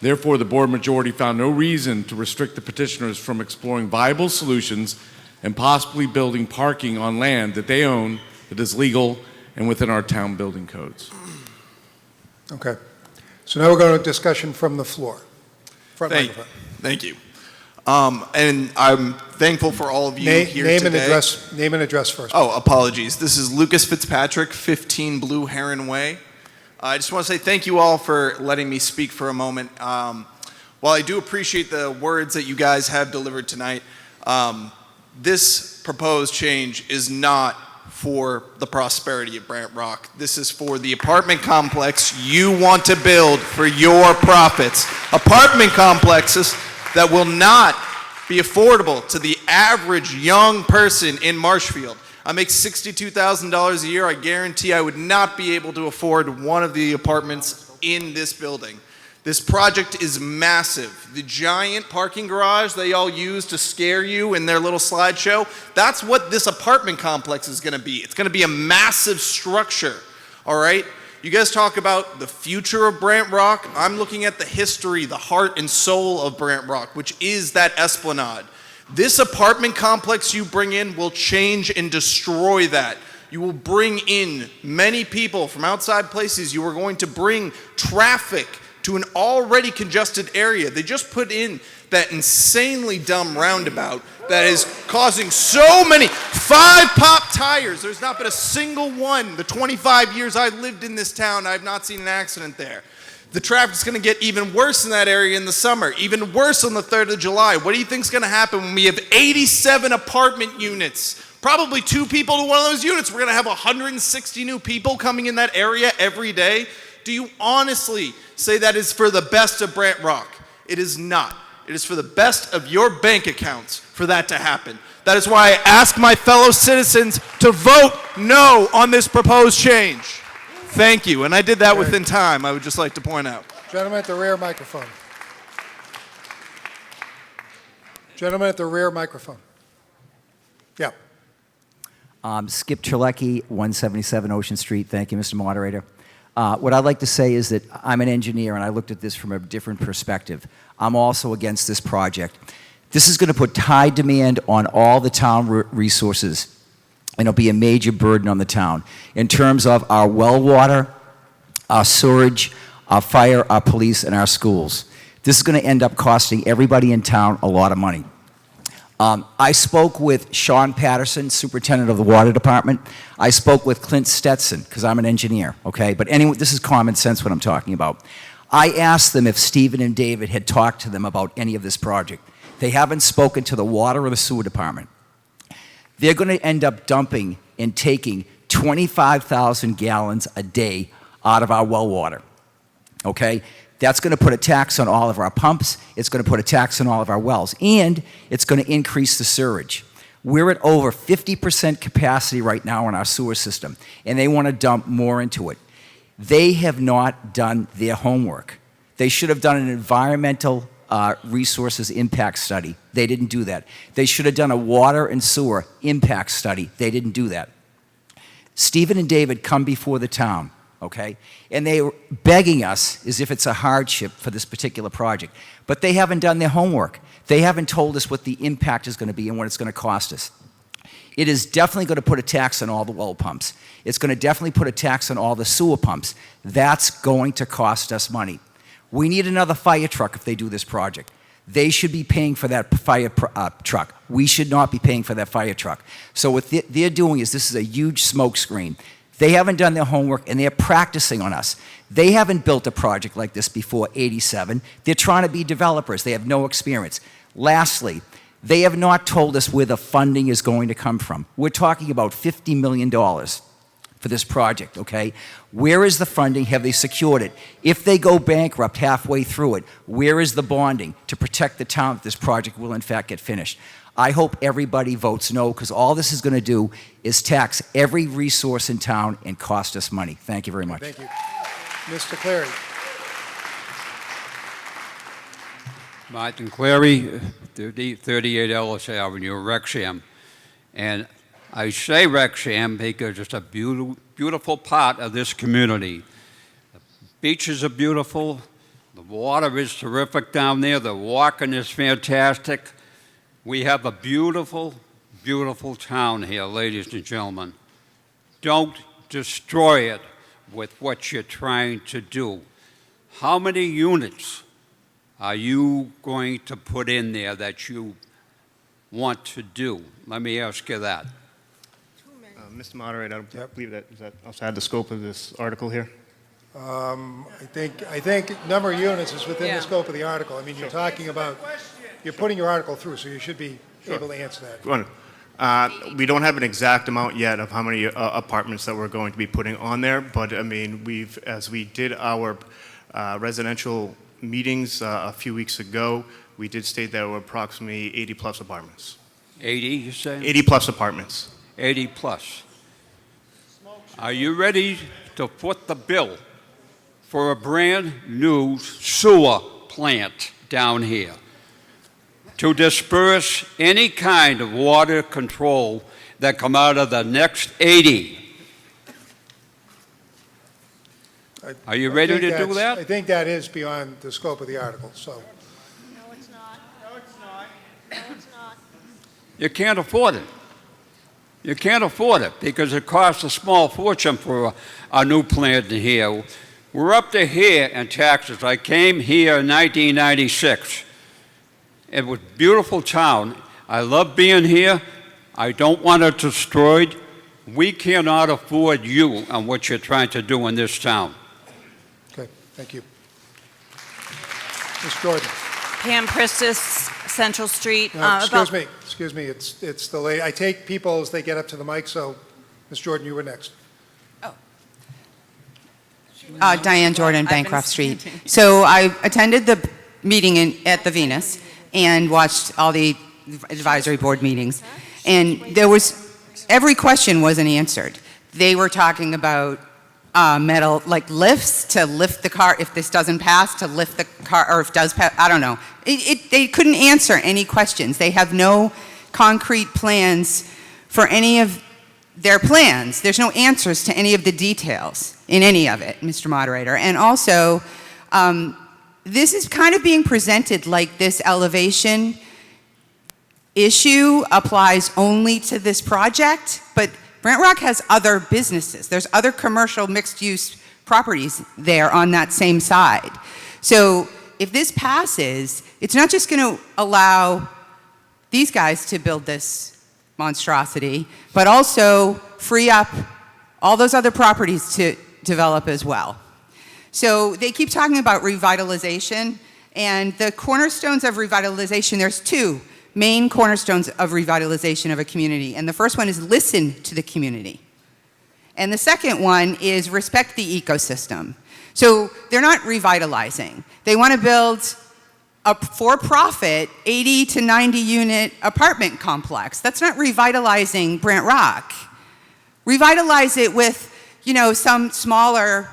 [SPEAKER 21] Therefore, the board majority found no reason to restrict the petitioners from exploring viable solutions and possibly building parking on land that they own that is legal and within our town building codes.
[SPEAKER 1] Okay. So now we're going to discussion from the floor. Front microphone.
[SPEAKER 14] Thank you. And I'm thankful for all of you here today.
[SPEAKER 1] Name and address first.
[SPEAKER 14] Oh, apologies. This is Lucas Fitzpatrick, 15 Blue Heron Way. I just want to say thank you all for letting me speak for a moment. While I do appreciate the words that you guys have delivered tonight, this proposed change is not for the prosperity of Brant Rock. This is for the apartment complex you want to build for your profits. Apartment complexes that will not be affordable to the average young person in Marshfield. I make $62,000 a year. I guarantee I would not be able to afford one of the apartments in this building. This project is massive. The giant parking garage they all use to scare you in their little slideshow, that's what this apartment complex is going to be. It's going to be a massive structure, all right? You guys talk about the future of Brant Rock. I'm looking at the history, the heart and soul of Brant Rock, which is that esplanade. This apartment complex you bring in will change and destroy that. You will bring in many people from outside places. You are going to bring traffic to an already congested area. They just put in that insanely dumb roundabout that is causing so many 5-pop tires. There's not been a single one. The 25 years I lived in this town, I've not seen an accident there. The traffic's going to get even worse in that area in the summer, even worse on the 3rd of July. What do you think's going to happen when we have 87 apartment units? Probably 2 people to one of those units. We're going to have 160 new people coming in that area every day. Do you honestly say that is for the best of Brant Rock? It is not. It is for the best of your bank accounts for that to happen. That is why I ask my fellow citizens to vote no on this proposed change. Thank you. And I did that within time, I would just like to point out.
[SPEAKER 1] Gentleman at the rear microphone. Gentleman at the rear microphone. Yeah.
[SPEAKER 23] Skip Trelecki, 177 Ocean Street. Thank you, Mr. Moderator. What I'd like to say is that I'm an engineer and I looked at this from a different perspective. I'm also against this project. This is going to put high demand on all the town resources, and it'll be a major burden on the town in terms of our well water, our sewage, our fire, our police, and our schools. This is going to end up costing everybody in town a lot of money. I spoke with Sean Patterson, superintendent of the water department. I spoke with Clint Stetson, because I'm an engineer, okay? But anyway, this is common sense what I'm talking about. I asked them if Stephen and David had talked to them about any of this project. They haven't spoken to the water or the sewer department. They're going to end up dumping and taking 25,000 gallons a day out of our well water, okay? That's going to put a tax on all of our pumps. It's going to put a tax on all of our wells. And it's going to increase the sewage. We're at over 50% capacity right now in our sewer system, and they want to dump more into it. They have not done their homework. They should have done an environmental resources impact study. They didn't do that. They should have done a water and sewer impact study. They didn't do that. Stephen and David come before the town, okay? And they were begging us as if it's a hardship for this particular project. But they haven't done their homework. They haven't told us what the impact is going to be and what it's going to cost us. It is definitely going to put a tax on all the well pumps. It's going to definitely put a tax on all the sewer pumps. That's going to cost us money. We need another fire truck if they do this project. They should be paying for that fire truck. We should not be paying for that fire truck. So what they're doing is this is a huge smoke screen. They haven't done their homework, and they're practicing on us. They haven't built a project like this before '87. They're trying to be developers. They have no experience. Lastly, they have not told us where the funding is going to come from. We're talking about $50 million for this project, okay? Where is the funding? Have they secured it? If they go bankrupt halfway through it, where is the bonding to protect the town that this project will in fact get finished? I hope everybody votes no, because all this is going to do is tax every resource in town and cost us money. Thank you very much.
[SPEAKER 1] Thank you. Mr. Clary.
[SPEAKER 6] Martin Clary, 38 Ellis Avenue, Wrexham. And I say Wrexham because it's a beautiful part of this community. The beaches are beautiful. The water is terrific down there. The walking is fantastic. We have a beautiful, beautiful town here, ladies and gentlemen. Don't destroy it with what you're trying to do. How many units are you going to put in there that you want to do? Let me ask you that.
[SPEAKER 12] Mr. Moderator, I don't believe that is that outside the scope of this article here.
[SPEAKER 1] I think number of units is within the scope of the article. I mean, you're talking about, you're putting your article through, so you should be able to answer that.
[SPEAKER 12] Go on. We don't have an exact amount yet of how many apartments that we're going to be putting on there, but I mean, as we did our residential meetings a few weeks ago, we did state there were approximately 80 plus apartments.
[SPEAKER 6] 80, you say?
[SPEAKER 12] 80 plus apartments.
[SPEAKER 6] 80 plus. Are you ready to foot the bill for a brand new sewer plant down here to disperse any kind of water control that come out of the next 80? Are you ready to do that?
[SPEAKER 1] I think that is beyond the scope of the article, so.
[SPEAKER 22] No, it's not. No, it's not. No, it's not.
[SPEAKER 6] You can't afford it. You can't afford it because it costs a small fortune for a new plant in here. We're up to here in taxes. I came here in 1996. It was a beautiful town. I love being here. I don't want it destroyed. We cannot afford you and what you're trying to do in this town.
[SPEAKER 1] Okay, thank you. Ms. Jordan.
[SPEAKER 24] Pam Pristis, Central Street.
[SPEAKER 1] Excuse me, it's the lady. I take people as they get up to the mic, so Ms. Jordan, you were next.
[SPEAKER 25] Diane Jordan, Bancroft Street. So I attended the meeting at the Venus and watched all the advisory board meetings. And every question wasn't answered. They were talking about metal, like lifts to lift the car, if this doesn't pass, to lift the car, or if it does pass, I don't know. They couldn't answer any questions. They have no concrete plans for any of their plans. There's no answers to any of the details in any of it, Mr. Moderator. And also, this is kind of being presented like this elevation issue applies only to this project, but Brant Rock has other businesses. There's other commercial mixed-use properties there on that same side. So if this passes, it's not just going to allow these guys to build this monstrosity, but also free up all those other properties to develop as well. So they keep talking about revitalization, and the cornerstones of revitalization, there's two main cornerstones of revitalization of a community. And the first one is listen to the community. And the second one is respect the ecosystem. So they're not revitalizing. They want to build a for-profit 80 to 90 unit apartment complex. That's not revitalizing Brant Rock. Revitalize it with, some smaller,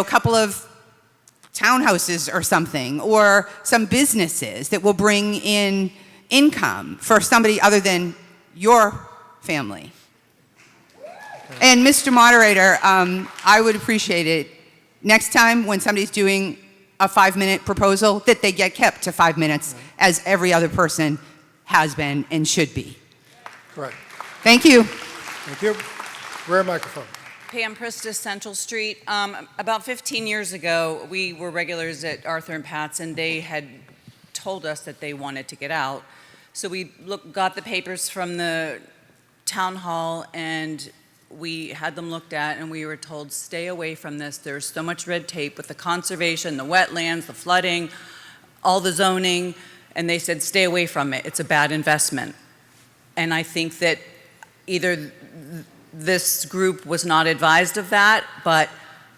[SPEAKER 25] couple of townhouses or something, or some businesses that will bring in income for somebody other than your family. And Mr. Moderator, I would appreciate it next time when somebody's doing a 5-minute proposal that they get kept to 5 minutes as every other person has been and should be.
[SPEAKER 1] Correct.
[SPEAKER 25] Thank you.
[SPEAKER 1] Thank you. Rear microphone.
[SPEAKER 24] Pam Pristis, Central Street. About 15 years ago, we were regulars at Arthur and Pat's, and they had told us that they wanted to get out. So we got the papers from the town hall, and we had them looked at, and we were told, stay away from this. There's so much red tape with the conservation, the wetlands, the flooding, all the zoning, and they said, stay away from it. It's a bad investment. And I think that either this group was not advised of that, but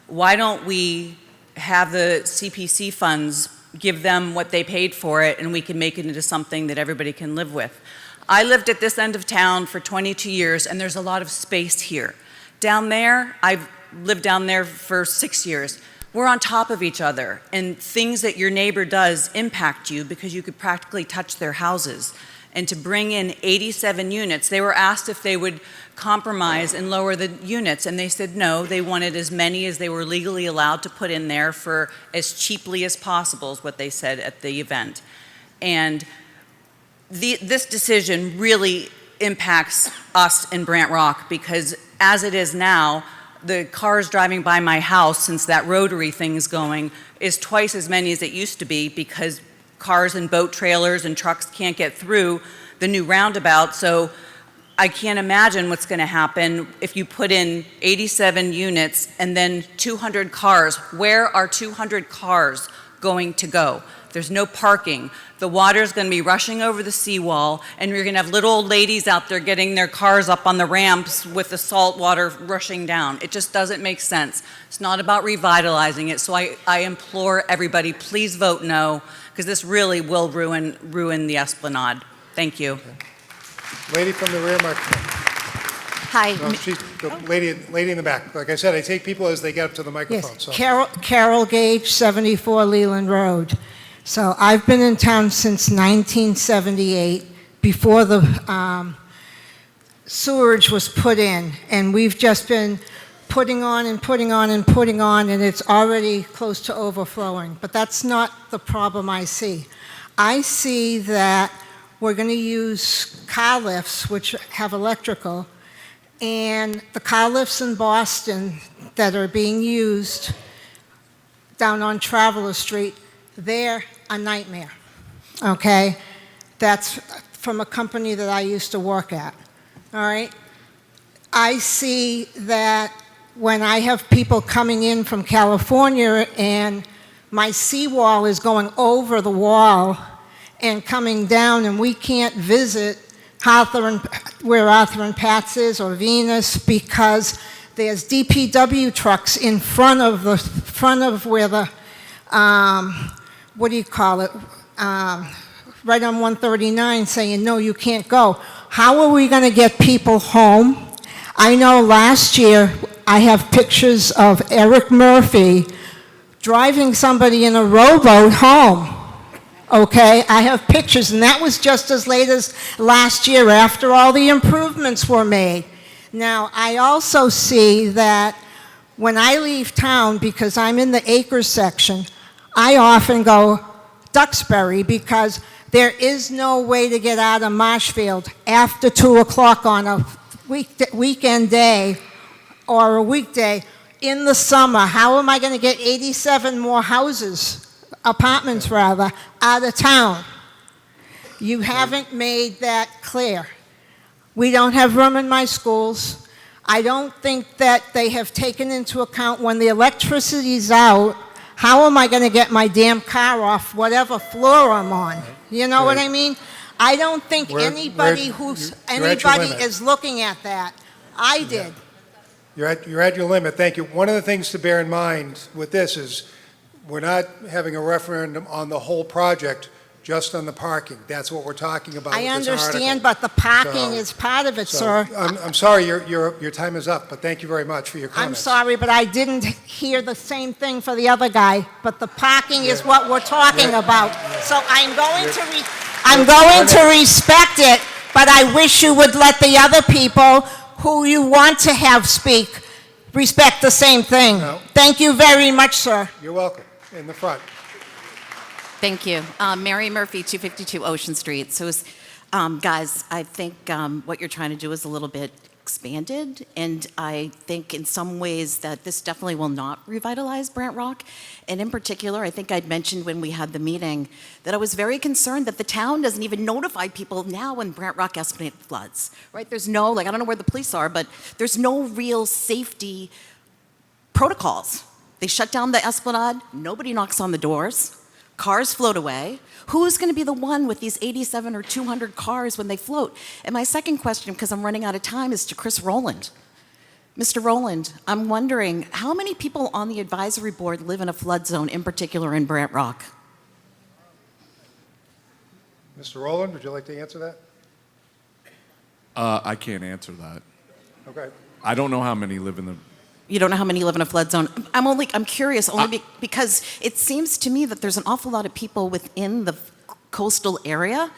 [SPEAKER 24] why don't we have the CPC funds give them what they paid for it, and we can make it into something that everybody can live with. I lived at this end of town for 22 years, and there's a lot of space here. Down there, I've lived down there for 6 years. We're on top of each other, and things that your neighbor does impact you because you could practically touch their houses. And to bring in 87 units, they were asked if they would compromise and lower the units, and they said no, they wanted as many as they were legally allowed to put in there for as cheaply as possible, is what they said at the event. And this decision really impacts us in Brant Rock, because as it is now, the cars driving by my house, since that rotary thing is going, is twice as many as it used to be, because cars and boat trailers and trucks can't get through the new roundabout. So I can't imagine what's going to happen if you put in 87 units and then 200 cars. Where are 200 cars going to go? There's no parking. The water's going to be rushing over the seawall, and you're going to have little old ladies out there getting their cars up on the ramps with the salt water rushing down. It just doesn't make sense. It's not about revitalizing it. So I implore everybody, please vote no, because this really will ruin the Esplanade. Thank you.
[SPEAKER 1] Lady from the rear microphone.
[SPEAKER 7] Hi.
[SPEAKER 1] No, the lady in the back. Like I said, I take people as they get up to the microphone.
[SPEAKER 7] Yes,
[SPEAKER 1] So.
[SPEAKER 7] Carol Gage, 74 Leland Road. So I've been in town since 1978, before the sewerage was put in, and we've just been putting on and putting on and putting on, and it's already close to overflowing. But that's not the problem I see. I see that we're going to use car lifts, which have electrical, and the car lifts in Boston that are being used down on Traveler Street, they're a nightmare, okay? That's from a company that I used to work at, all right? I see that when I have people coming in from California and my seawall is going over the wall and coming down, and we can't visit where Arthur and Pat's is, or Venus, because there's DPW trucks in front of where the, what do you call it, right on 139, saying, no, you can't go. How are we going to get people home? I know last year, I have pictures of Eric Murphy driving somebody in a rowboat home. Okay, I have pictures, and that was just as late as last year after all the improvements were made. Now, I also see that when I leave town, because I'm in the acres section, I often go Duxbury, because there is no way to get out of Marshfield after 2 o'clock on a weekend day or a weekday in the summer. How am I going to get 87 more houses? Apartments rather, out of town? You haven't made that clear. We don't have room in my schools. I don't think that they have taken into account when the electricity's out, how am I going to get my damn car off whatever floor I'm on? You know what I mean? I don't think anybody is looking at that. I did.
[SPEAKER 1] You're at your limit. Thank you. One of the things to bear in mind with this is we're not having a referendum on the whole project, just on the parking. That's what we're talking about with
[SPEAKER 7] I
[SPEAKER 1] this
[SPEAKER 7] understand,
[SPEAKER 1] article.
[SPEAKER 7] but the parking is part of it, sir.
[SPEAKER 1] I'm sorry, your time is up, but thank you very much for your
[SPEAKER 7] I'm
[SPEAKER 1] comments.
[SPEAKER 7] sorry, but I didn't hear the same thing for the other guy. But the parking is what we're talking about. So I'm going to respect it, but I wish you would let the other people who you want to have speak respect the same thing.
[SPEAKER 1] No.
[SPEAKER 7] Thank you very much, sir.
[SPEAKER 1] You're welcome. In the front.
[SPEAKER 8] Thank you. Mary Murphy, 252 Ocean Street. So, guys, I think what you're trying to do is a little bit expanded, and I think in some ways that this definitely will not revitalize Brant Rock. And in particular, I think I'd mentioned when we had the meeting that I was very concerned that the town doesn't even notify people now when Brant Rock Esplanade floods, right? There's no, like, I don't know where the police are, but there's no real safety protocols. They shut down the Esplanade, nobody knocks on the doors, cars float away. Who's going to be the one with these 87 or 200 cars when they float? And my second question, because I'm running out of time, is to Chris Rowland. Mr. Rowland, I'm wondering how many people on the advisory board live in a flood zone, in particular in Brant Rock?
[SPEAKER 1] Mr. Rowland, would you like to answer that?
[SPEAKER 21] I can't answer that.
[SPEAKER 1] Okay.
[SPEAKER 21] I don't know how many live in the.
[SPEAKER 8] You don't know how many live in a flood zone. I'm curious only because it seems to me that there's an awful lot of people within the coastal area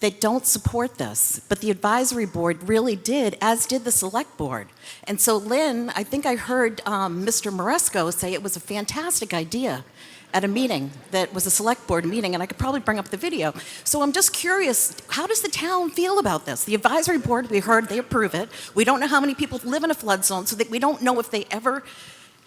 [SPEAKER 8] that don't support this. But the advisory board really did, as did the select board. And so, Lynn, I think I heard Mr. Moresco say it was a fantastic idea at a meeting that was a select board meeting, and I could probably bring up the video. So I'm just curious, how does the town feel about this? The advisory board, we heard they approve it. We don't know how many people live in a flood zone, so that we don't know if they ever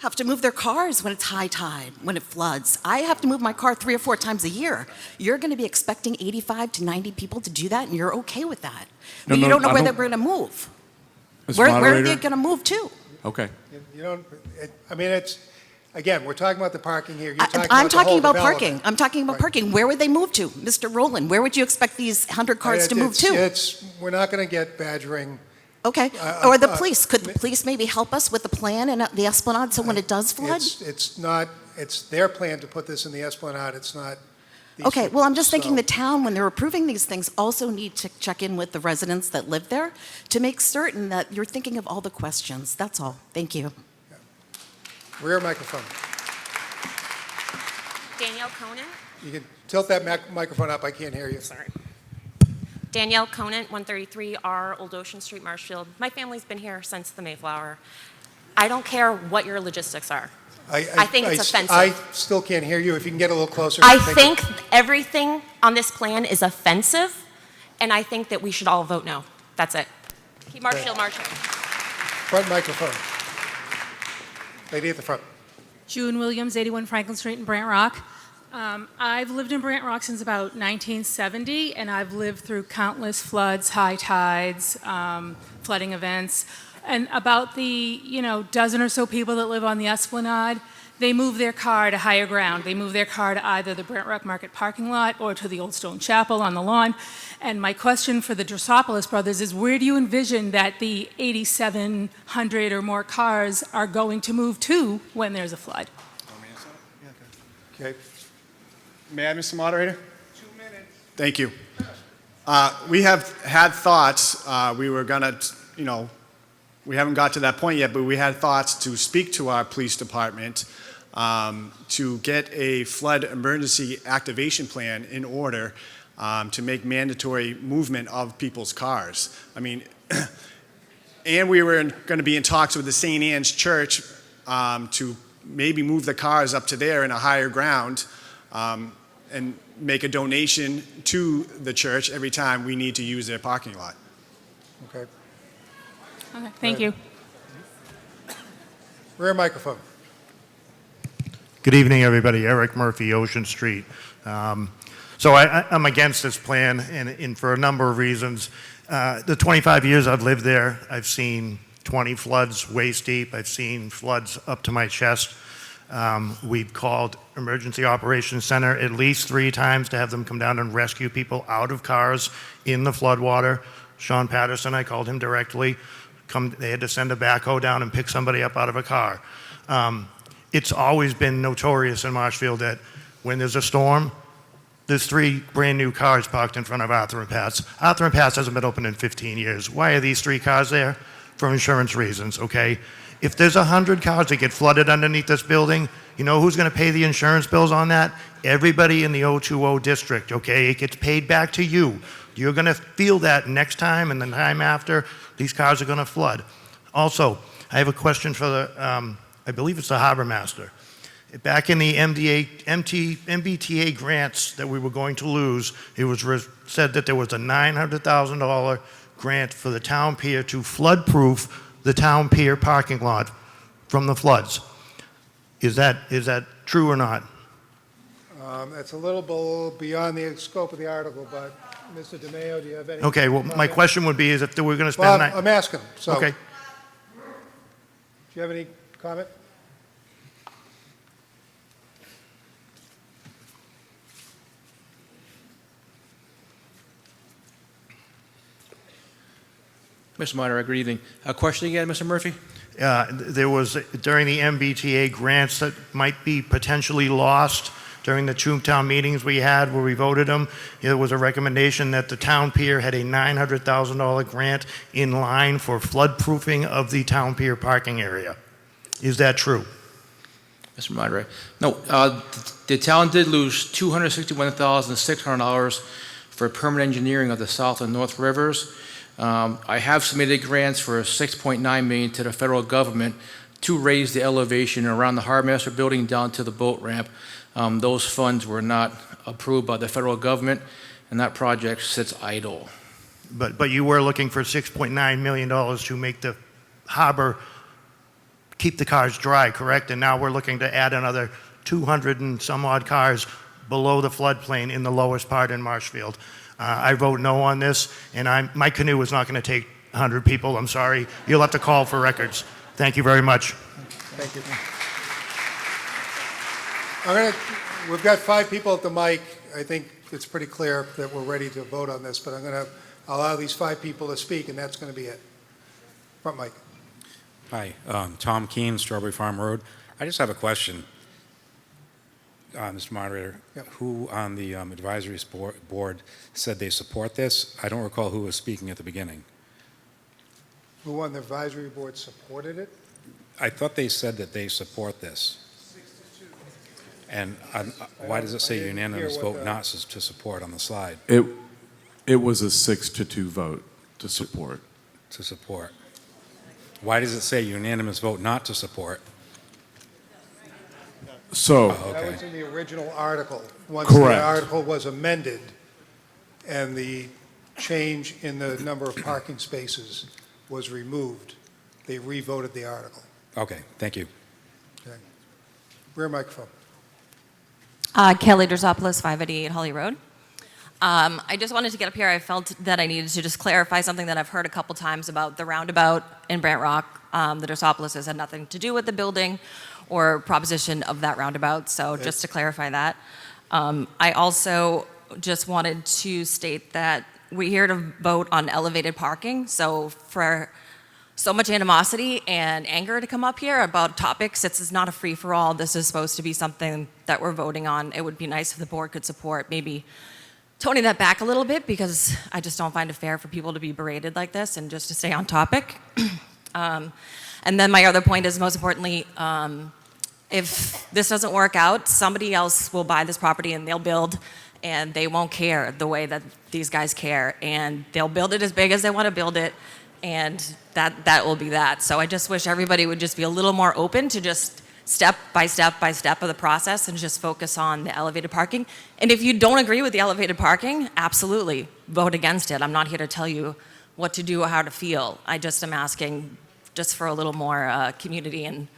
[SPEAKER 8] have to move their cars when it's high tide, when it floods. I have to move my car 3 or 4 times a year. You're going to be expecting 85 to 90 people to do that, and you're okay with that. But you don't know where they're going to move. Where are they going to move to?
[SPEAKER 21] Okay.
[SPEAKER 1] You don't, I mean, it's, again, we're talking about the parking here. You're talking
[SPEAKER 8] I'm
[SPEAKER 1] about the whole
[SPEAKER 8] talking about
[SPEAKER 1] development.
[SPEAKER 8] parking. I'm talking about parking. Where would they move to? Mr. Rowland, where would you expect these 100 cars to move to?
[SPEAKER 1] We're not going to get badgering.
[SPEAKER 8] Okay. Or the police. Could the police maybe help us with the plan and the Esplanade so when it does flood?
[SPEAKER 1] It's their plan to put this in the Esplanade. It's not.
[SPEAKER 8] Okay, well, I'm just thinking the town, when they're approving these things, also need to check in with the residents that live there to make certain that you're thinking of all the questions. That's all. Thank you.
[SPEAKER 1] Rear microphone.
[SPEAKER 9] Danielle Conant.
[SPEAKER 1] You can tilt that microphone up. I can't hear you.
[SPEAKER 9] Sorry. Danielle Conant, 133R Old Ocean Street, Marshfield. My family's been here since the Mayflower. I don't care what your logistics are. I think it's offensive.
[SPEAKER 1] I still can't hear you. If you can get a little closer.
[SPEAKER 9] I think everything on this plan is offensive, and I think that we should all vote no. That's it. Keep Marshfield marching.
[SPEAKER 1] Front microphone. Lady at the front.
[SPEAKER 10] June Williams, 81 Franklin Street in Brant Rock. I've lived in Brant Rock since about 1970, and I've lived through countless floods, high tides, flooding events. And about the, dozen or so people that live on the Esplanade, they move their car to higher ground. They move their car to either the Brant Rock Market parking lot or to the Old Stone Chapel on the lawn. And my question for the Drosopoulos brothers is, where do you envision that the 8,700 or more cars are going to move to when there's a flood?
[SPEAKER 1] Okay.
[SPEAKER 4] May I, Mr. Moderator? 2 minutes. Thank you. We have had thoughts. We were going to, we haven't got to that point yet, but we had thoughts to speak to our police department to get a flood emergency activation plan in order to make mandatory movement of people's cars. I mean, and we were going to be in talks with the St. Anne's Church to maybe move the cars up to there in a higher ground and make a donation to the church every time we need to use their parking lot.
[SPEAKER 1] Okay.
[SPEAKER 10] Okay, thank you.
[SPEAKER 1] Rear microphone.
[SPEAKER 13] Good evening, everybody. Eric Murphy, Ocean Street. So I'm against this plan, and for a number of reasons. The 25 years I've lived there, I've seen 20 floods waist deep. I've seen floods up to my chest. We've called Emergency Operations Center at least 3 times to have them come down and rescue people out of cars in the floodwater. Sean Patterson, I called him directly. They had to send a backhoe down and pick somebody up out of a car. It's always been notorious in Marshfield that when there's a storm, there's 3 brand new cars parked in front of Arthur and Pat's. Arthur and Pat's hasn't been open in 15 years. Why are these 3 cars there? For insurance reasons, okay? If there's 100 cars that get flooded underneath this building, you know who's going to pay the insurance bills on that? Everybody in the 020 district, okay? It gets paid back to you. You're going to feel that next time and the time after. These cars are going to flood. Also, I have a question for the, I believe it's the harbor master. Back in the MBTA grants that we were going to lose, it was said that there was a $900,000 grant for the town pier to flood-proof the town pier parking lot from the floods. Is that true or not?
[SPEAKER 1] That's a little beyond the scope of the article, but Mr. DeMayo, do you have any?
[SPEAKER 13] Okay, well, my
[SPEAKER 1] comment?
[SPEAKER 13] question would be is if we're going to spend...
[SPEAKER 1] Well, I'm asking, so.
[SPEAKER 13] Okay.
[SPEAKER 1] Do you have any comment?
[SPEAKER 5] Mr. Moderator, good evening. Question again, Mr. Murphy?
[SPEAKER 13] There was, during the MBTA grants that might be potentially lost during the Town meetings we had where we voted them, there was a recommendation that the town pier had a $900,000 grant in line for flood-proofing of the town pier parking area. Is that true?
[SPEAKER 5] Mr. Moderator. No, the town did lose $261,600 for permanent engineering of the South and North Rivers. I have submitted grants for $6.9 million to the federal government to raise the elevation around the Harbor Master Building down to the boat ramp. Those funds were not approved by the federal government, and that project sits idle.
[SPEAKER 13] But you were looking for $6.9 million to make the harbor keep the cars dry, correct? And now we're looking to add another 200 and some odd cars below the floodplain in the lowest part in Marshfield. I vote no on this, and my canoe is not going to take 100 people. I'm sorry. You'll have to call for records. Thank you very much.
[SPEAKER 1] Thank you. We've got 5 people at the mic. I think it's pretty clear that we're ready to vote on this, but I'm going to allow these 5 people to speak, and that's going to be it. Front mic.
[SPEAKER 11] Hi, Tom Keene, Strawberry Farm Road. I just have a question, Mr. Moderator.
[SPEAKER 1] Yep.
[SPEAKER 11] Who on the advisory board said they support this? I don't recall who was speaking at the beginning.
[SPEAKER 1] Who on the advisory board supported it?
[SPEAKER 11] I thought they said that they support this. And why does it say unanimous vote not to support on the slide?
[SPEAKER 21] It was a 6-2 vote to support.
[SPEAKER 11] To support. Why does it say unanimous vote not to support?
[SPEAKER 21] So,
[SPEAKER 1] That was in the original article. Once
[SPEAKER 21] Correct.
[SPEAKER 1] the article was amended and the change in the number of parking spaces was removed, they re-voted the article.
[SPEAKER 11] Okay, thank you.
[SPEAKER 1] Okay. Rear microphone.
[SPEAKER 9] Kelly Drosopoulos, 588 Holly Road. I just wanted to get up here. I felt that I needed to just clarify something that I've heard a couple times about the roundabout in Brant Rock. The Drosopouloses had nothing to do with the building or proposition of that roundabout, so just to clarify that. I also just wanted to state that we're here to vote on elevated parking, so for so much animosity and anger to come up here about topics, this is not a free-for-all. This is supposed to be something that we're voting on. It would be nice if the board could support maybe toning that back a little bit, because I just don't find it fair for people to be berated like this, and just to stay on topic. And then my other point is, most importantly, if this doesn't work out, somebody else will buy this property and they'll build, and they won't care the way that these guys care, and they'll build it as big as they want to build it, and that will be that. So I just wish everybody would just be a little more open to just step by step by step of the process and just focus on the elevated parking. And if you don't agree with the elevated parking, absolutely vote against it. I'm not here to tell you what to do or how to feel. I just am asking just for a little more community and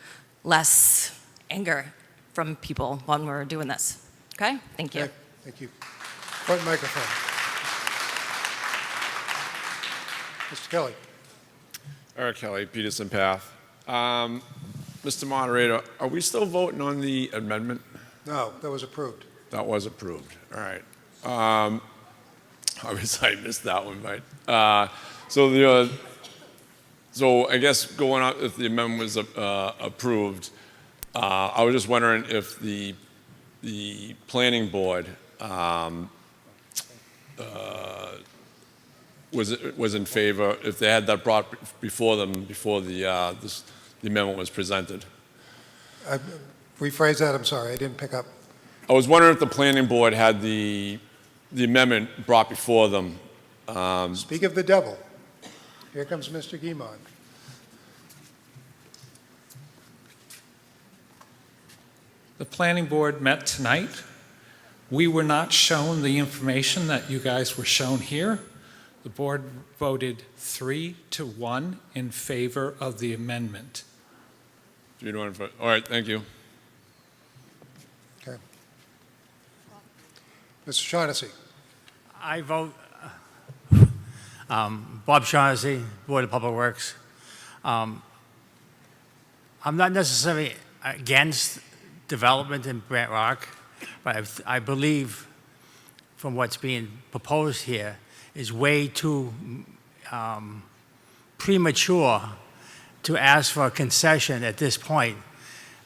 [SPEAKER 9] less anger from people when we're doing this. Okay? Thank you.
[SPEAKER 1] Okay. Thank you. Front microphone. Mr. Kelly.
[SPEAKER 15] Eric Kelly, Peterson Path. Mr. Moderator, are we still voting on the amendment?
[SPEAKER 1] No, that was approved.
[SPEAKER 15] That was approved. All right. Obviously, I missed that one, but so I guess going on, if the amendment was approved, I was just wondering if the planning board was in favor, if they had that brought before them before the amendment was presented.
[SPEAKER 1] Rephrase that, I'm sorry, I didn't pick up.
[SPEAKER 15] I was wondering if the planning board had the amendment brought before them.
[SPEAKER 1] Speak of the devil. Here comes Mr. Guimond.
[SPEAKER 17] The planning board met tonight. We were not shown the information that you guys were shown here. The board voted 3-1 in favor of the amendment.
[SPEAKER 15] 3-1. All right, thank you.
[SPEAKER 1] Okay. Mr. Shaughnessy.
[SPEAKER 2] I vote Bob Shaughnessy, Board of Public Works. I'm not necessarily against development in Brant Rock, but I believe from what's being proposed here is way too premature to ask for a concession at this point.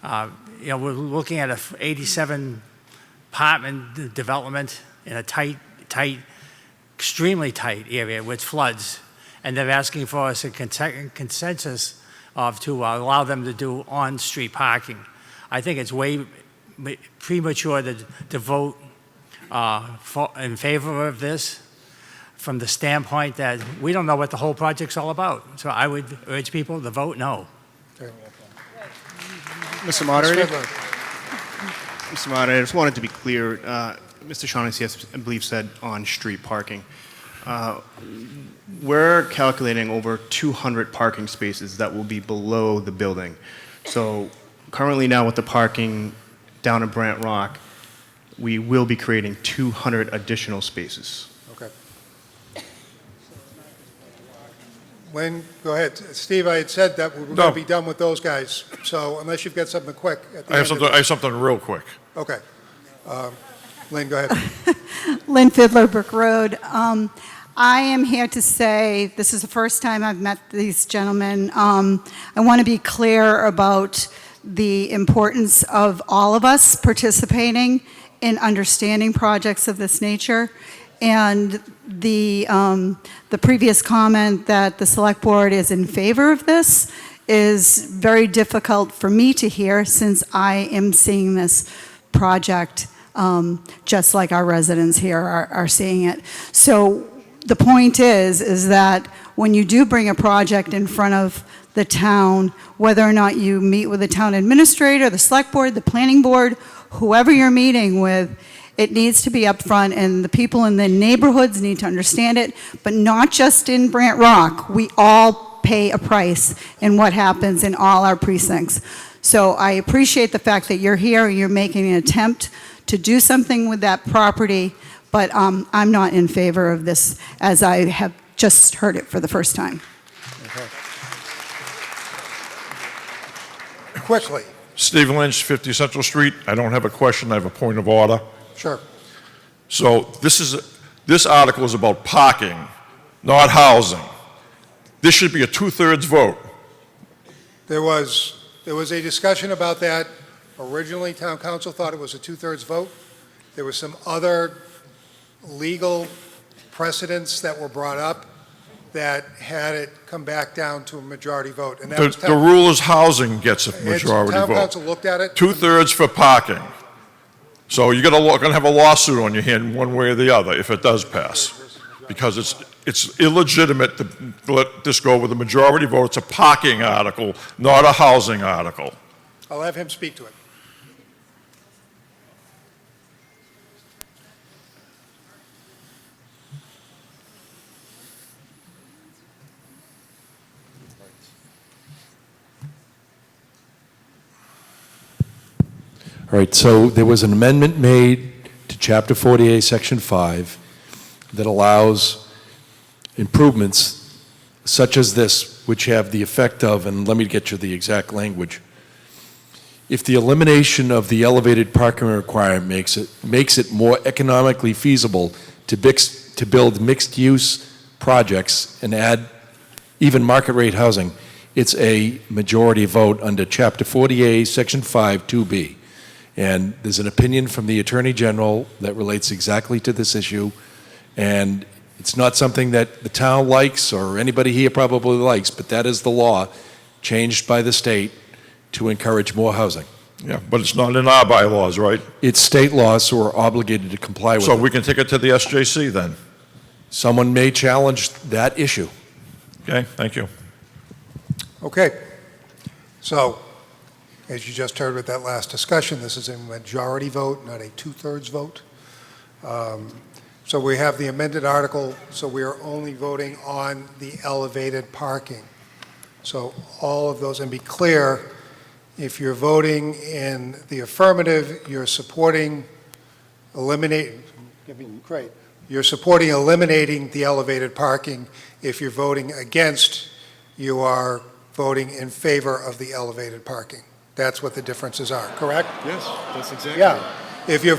[SPEAKER 2] We're looking at a 87 apartment development in a tight, extremely tight area with floods, and they're asking for us a consensus to allow them to do on-street parking. I think it's way premature to vote in favor of this from the standpoint that we don't know what the whole project's all about. So I would urge people to vote no.
[SPEAKER 12] Mr. Moderator? Mr. Moderator, I just wanted to be clear. Mr. Shaughnessy, I believe, said on-street parking. We're calculating over 200 parking spaces that will be below the building. So currently now with the parking down in Brant Rock, we will be creating 200 additional spaces.
[SPEAKER 1] Okay. Go ahead. Steve, I had said that we were going to be done with those guys. So unless you've got something quick. At the
[SPEAKER 16] I have something real quick.
[SPEAKER 1] Okay. Lynn, go ahead.
[SPEAKER 18] Lynn Fiddlerbrook Road. I am here to say this is the first time I've met these gentlemen. I want to be clear about the importance of all of us participating in understanding projects of this nature. And the previous comment that the select board is in favor of this is very difficult for me to hear, since I am seeing this project just like our residents here are seeing it. So the point is that when you do bring a project in front of the town, whether or not you meet with the town administrator, the select board, the planning board, whoever you're meeting with, it needs to be upfront, and the people in the neighborhoods need to understand it, but not just in Brant Rock. We all pay a price in what happens in all our precincts. So I appreciate the fact that you're here and you're making an attempt to do something with that property, but I'm not in favor of this, as I have just heard it for the first time.
[SPEAKER 1] Okay. Quickly.
[SPEAKER 16] Steve Lynch, 50 Central Street. I don't have a question, I have a point of order.
[SPEAKER 1] Sure.
[SPEAKER 16] So this article is about parking, not housing. This should be a 2/3 vote.
[SPEAKER 1] There was a discussion about that. Originally, town council thought it was a 2/3 vote. There were some other legal precedents that were brought up that had it come back down to a majority vote. And that was
[SPEAKER 16] The rule is housing gets a majority
[SPEAKER 1] town
[SPEAKER 16] vote.
[SPEAKER 1] council looked at it.
[SPEAKER 16] 2/3 for parking. So you're going to have a lawsuit on your hand one way or the other if it does pass. Because it's illegitimate to let this go with a majority vote. It's a parking article, not a housing article.
[SPEAKER 1] I'll have him speak to it.
[SPEAKER 19] All right, so there was an amendment made to Chapter 48, Section 5, that allows improvements such as this, which have the effect of, and let me get you the exact language, if the elimination of the elevated parking requirement makes it more economically feasible to build mixed-use projects and add even market-rate housing, it's a majority vote under Chapter 48, Section 5, 2B. And there's an opinion from the Attorney General that relates exactly to this issue, and it's not something that the town likes or anybody here probably likes, but that is the law changed by the state to encourage more housing.
[SPEAKER 16] Yeah, but it's not in our bylaws, right?
[SPEAKER 19] It's state law, so we're obligated to comply with it.
[SPEAKER 16] So we can take it to the SJC then?
[SPEAKER 19] Someone may challenge that issue.
[SPEAKER 16] Okay, thank you.
[SPEAKER 1] Okay. So, as you just heard with that last discussion, this is a majority vote, not a 2/3 vote. So we have the amended article, so we are only voting on the elevated parking. So all of those, and be clear, if you're voting in the affirmative, you're supporting eliminating the elevated parking. If you're voting against, you are voting in favor of the elevated parking. That's what the differences are, correct?
[SPEAKER 3] Yes, that's exactly.
[SPEAKER 1] Yeah. If you're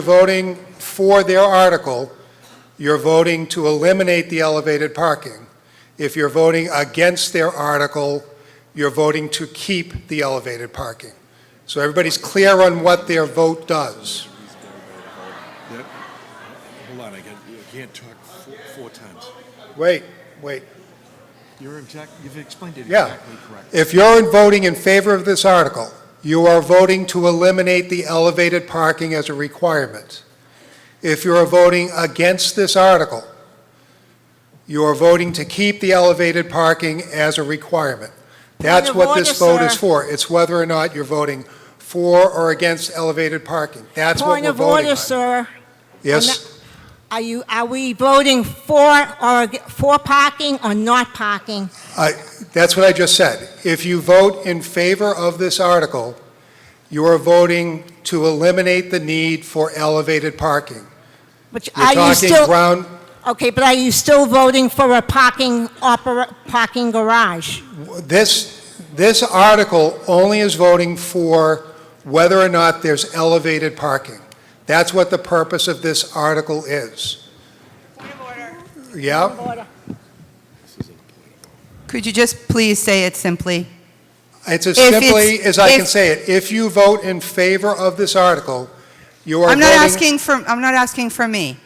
[SPEAKER 1] voting for their article, you're voting to eliminate the elevated parking. If you're voting against their article, you're voting to keep the elevated parking. So everybody's clear on what their vote does.
[SPEAKER 3] Yep. Hold on, you can't talk four times.
[SPEAKER 1] Wait.
[SPEAKER 3] You've explained it
[SPEAKER 1] Yeah.
[SPEAKER 3] exactly correctly.
[SPEAKER 1] If you're voting in favor of this article, you are voting to eliminate the elevated parking as a requirement. If you are voting against this article, you are voting to keep the elevated parking as a requirement. That's what this vote is for. It's whether or not you're voting for or against elevated parking. That's what we're voting on.
[SPEAKER 7] Point of order, sir.
[SPEAKER 1] Yes?
[SPEAKER 7] Are we voting for parking or not parking?
[SPEAKER 1] That's what I just said. If you vote in favor of this article, you are voting to eliminate the need for elevated parking.
[SPEAKER 7] But
[SPEAKER 1] You're
[SPEAKER 7] are you
[SPEAKER 1] talking
[SPEAKER 7] still
[SPEAKER 1] ground,
[SPEAKER 7] okay? But are you still voting for a parking garage?
[SPEAKER 1] this article only is voting for whether or not there's elevated parking. That's what the purpose of this article is. Yeah?
[SPEAKER 25] Could you just please say it simply?
[SPEAKER 1] It's as
[SPEAKER 25] If
[SPEAKER 1] simply
[SPEAKER 25] it's-
[SPEAKER 1] as I can
[SPEAKER 25] if-
[SPEAKER 1] say it. If you vote in favor of this article, you are
[SPEAKER 25] I'm
[SPEAKER 1] voting...
[SPEAKER 25] not asking for me.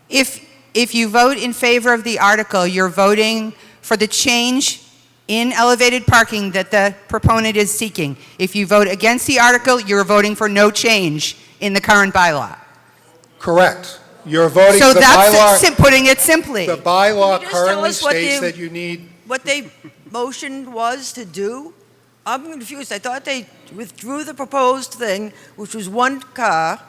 [SPEAKER 25] If you vote in favor of the article, you're voting for the change in elevated parking that the proponent is seeking. If you vote against the article, you're voting for no change in the current bylaw.
[SPEAKER 1] Correct. You're voting
[SPEAKER 25] So
[SPEAKER 1] the
[SPEAKER 25] that's
[SPEAKER 1] bylaw...
[SPEAKER 25] putting it simply.
[SPEAKER 1] The bylaw
[SPEAKER 14] Can you just tell
[SPEAKER 1] currently
[SPEAKER 14] us what
[SPEAKER 1] states
[SPEAKER 14] the-
[SPEAKER 1] that you need...
[SPEAKER 14] What they motioned was to do? I'm confused. I thought they withdrew the proposed thing, which was one car,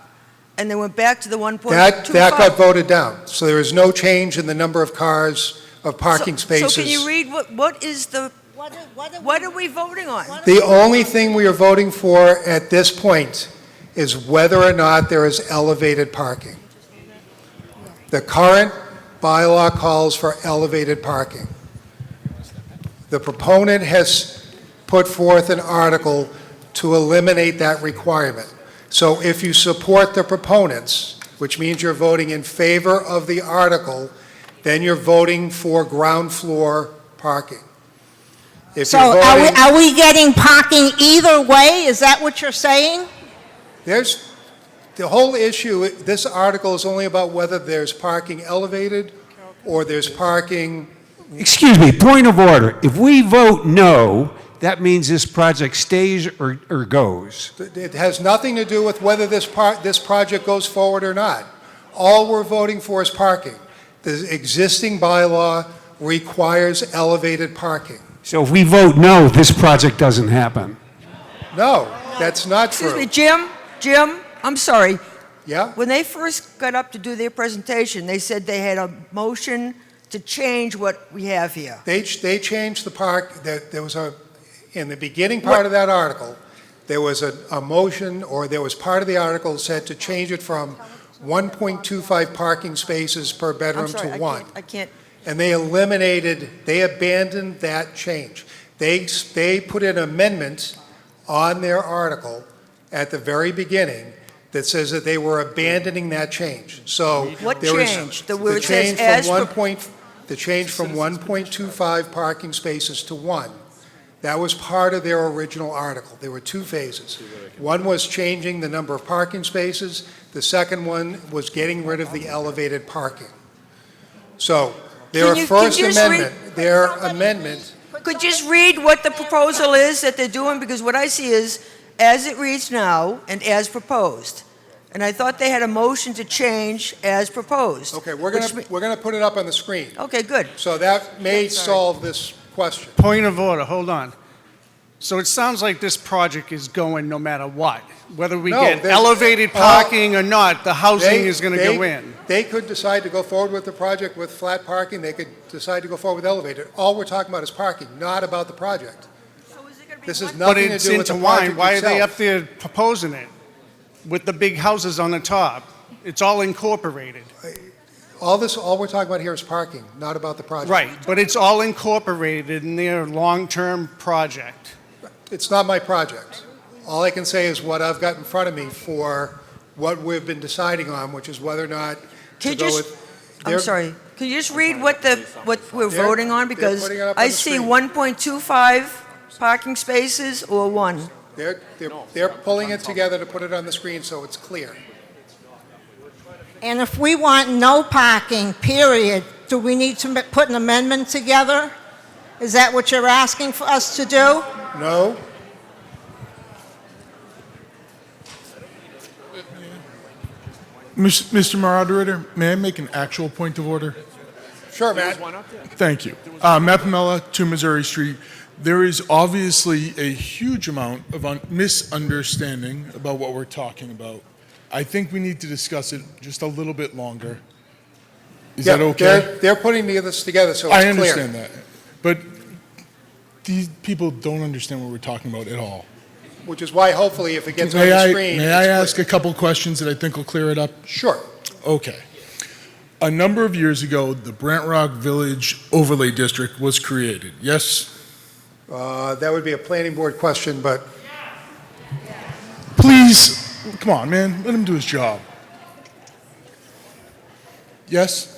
[SPEAKER 14] and they went back to the 1.25.
[SPEAKER 1] That got voted down. So there is no change in the number of cars, of parking spaces.
[SPEAKER 14] So can you read what is the, what are we voting on?
[SPEAKER 1] The only thing we are voting for at this point is whether or not there is elevated parking. The current bylaw calls for elevated parking. The proponent has put forth an article to eliminate that requirement. So if you support the proponents, which means you're voting in favor of the article, then you're voting for ground floor parking. If
[SPEAKER 7] So
[SPEAKER 1] you're voting,
[SPEAKER 7] are we getting parking either way? Is that what you're saying?
[SPEAKER 1] there's, the whole issue, this article is only about whether there's parking elevated or there's parking...
[SPEAKER 20] Excuse me, point of order. If we vote no, that means this project stays or goes.
[SPEAKER 1] It has nothing to do with whether this project goes forward or not. All we're voting for is parking. The existing bylaw requires elevated parking.
[SPEAKER 20] So if we vote no, this project doesn't happen.
[SPEAKER 1] No, that's not
[SPEAKER 14] Excuse
[SPEAKER 1] true.
[SPEAKER 14] me, Jim, I'm sorry.
[SPEAKER 1] Yeah?
[SPEAKER 14] When they first got up to do their presentation, they said they had a motion to change what we have here.
[SPEAKER 1] They changed the park, there was in the beginning part of that article, there was a motion, or there was part of the article said to change it from 1.25 parking spaces per bedroom
[SPEAKER 14] I'm sorry,
[SPEAKER 1] to one.
[SPEAKER 14] I can't.
[SPEAKER 1] And they abandoned that change. They put an amendment on their article at the very beginning that says that they were abandoning that change. So
[SPEAKER 14] What
[SPEAKER 1] there was
[SPEAKER 14] change? Where it says
[SPEAKER 1] the change from 1.25 parking spaces to one. That was part of their original article. There were two phases. One was changing the number of parking spaces. The second one was getting rid of the elevated parking. So their first amendment,
[SPEAKER 14] Could you just read what the proposal is that they're doing? Because what I see is, as it reads now and as proposed. And I thought they had a motion to change as proposed.
[SPEAKER 1] Okay, we're going to put it up on the screen.
[SPEAKER 14] Okay, good.
[SPEAKER 1] So that may solve this question.
[SPEAKER 2] Point of order, hold on.
[SPEAKER 6] So it sounds like this project is going no matter what. Whether we
[SPEAKER 1] No,
[SPEAKER 6] get
[SPEAKER 1] there's-
[SPEAKER 6] elevated parking or not, the housing is going to go
[SPEAKER 1] They-
[SPEAKER 6] in.
[SPEAKER 1] They could decide to go forward with the project with flat parking, they could decide to go forward with elevated. All we're talking about is parking, not about the project. This has
[SPEAKER 6] But
[SPEAKER 1] nothing to
[SPEAKER 6] it's
[SPEAKER 1] do with the
[SPEAKER 6] intertwined.
[SPEAKER 1] project
[SPEAKER 6] Why are they
[SPEAKER 1] itself.
[SPEAKER 6] up there proposing it with the big houses on the top? It's all incorporated.
[SPEAKER 1] All we're talking about here is parking, not about the project.
[SPEAKER 6] Right, but it's all incorporated in their long-term project.
[SPEAKER 1] It's not my project. All I can say is what I've got in front of me for what we've been deciding on, which is whether or not to
[SPEAKER 14] Could
[SPEAKER 1] go
[SPEAKER 14] you
[SPEAKER 1] with.
[SPEAKER 14] I'm
[SPEAKER 1] their-
[SPEAKER 14] sorry, could you just read what we're
[SPEAKER 1] They're-
[SPEAKER 14] voting on?
[SPEAKER 1] they're
[SPEAKER 14] Because
[SPEAKER 1] putting it up on
[SPEAKER 14] I
[SPEAKER 1] the
[SPEAKER 14] see
[SPEAKER 1] screen.
[SPEAKER 14] 1.25 parking spaces or one.
[SPEAKER 1] They're pulling it together to put it on the screen so it's clear.
[SPEAKER 7] And if we want no parking, period, do we need to put an amendment together? Is that what you're asking for us to do?
[SPEAKER 1] No?
[SPEAKER 8] Mr. Moderator, may I make an actual point of order?
[SPEAKER 1] Sure, Matt.
[SPEAKER 8] Thank you. Matt Pamela, 2 Missouri Street. There is obviously a huge amount of misunderstanding about what we're talking about. I think we need to discuss it just a little bit longer. Is that okay?
[SPEAKER 1] They're putting this together so it's clear.
[SPEAKER 8] I understand that. But these people don't understand what we're talking about at all.
[SPEAKER 1] Which is why hopefully if it gets on
[SPEAKER 8] May
[SPEAKER 1] the
[SPEAKER 8] I,
[SPEAKER 1] screen.
[SPEAKER 8] may I ask a couple questions that I think will clear it up?
[SPEAKER 1] Sure.
[SPEAKER 8] Okay. A number of years ago, the Brant Rock Village Overlay District was created, yes?
[SPEAKER 1] That would be a planning board question, but
[SPEAKER 8] Please, come on, man, let him do his job. Yes?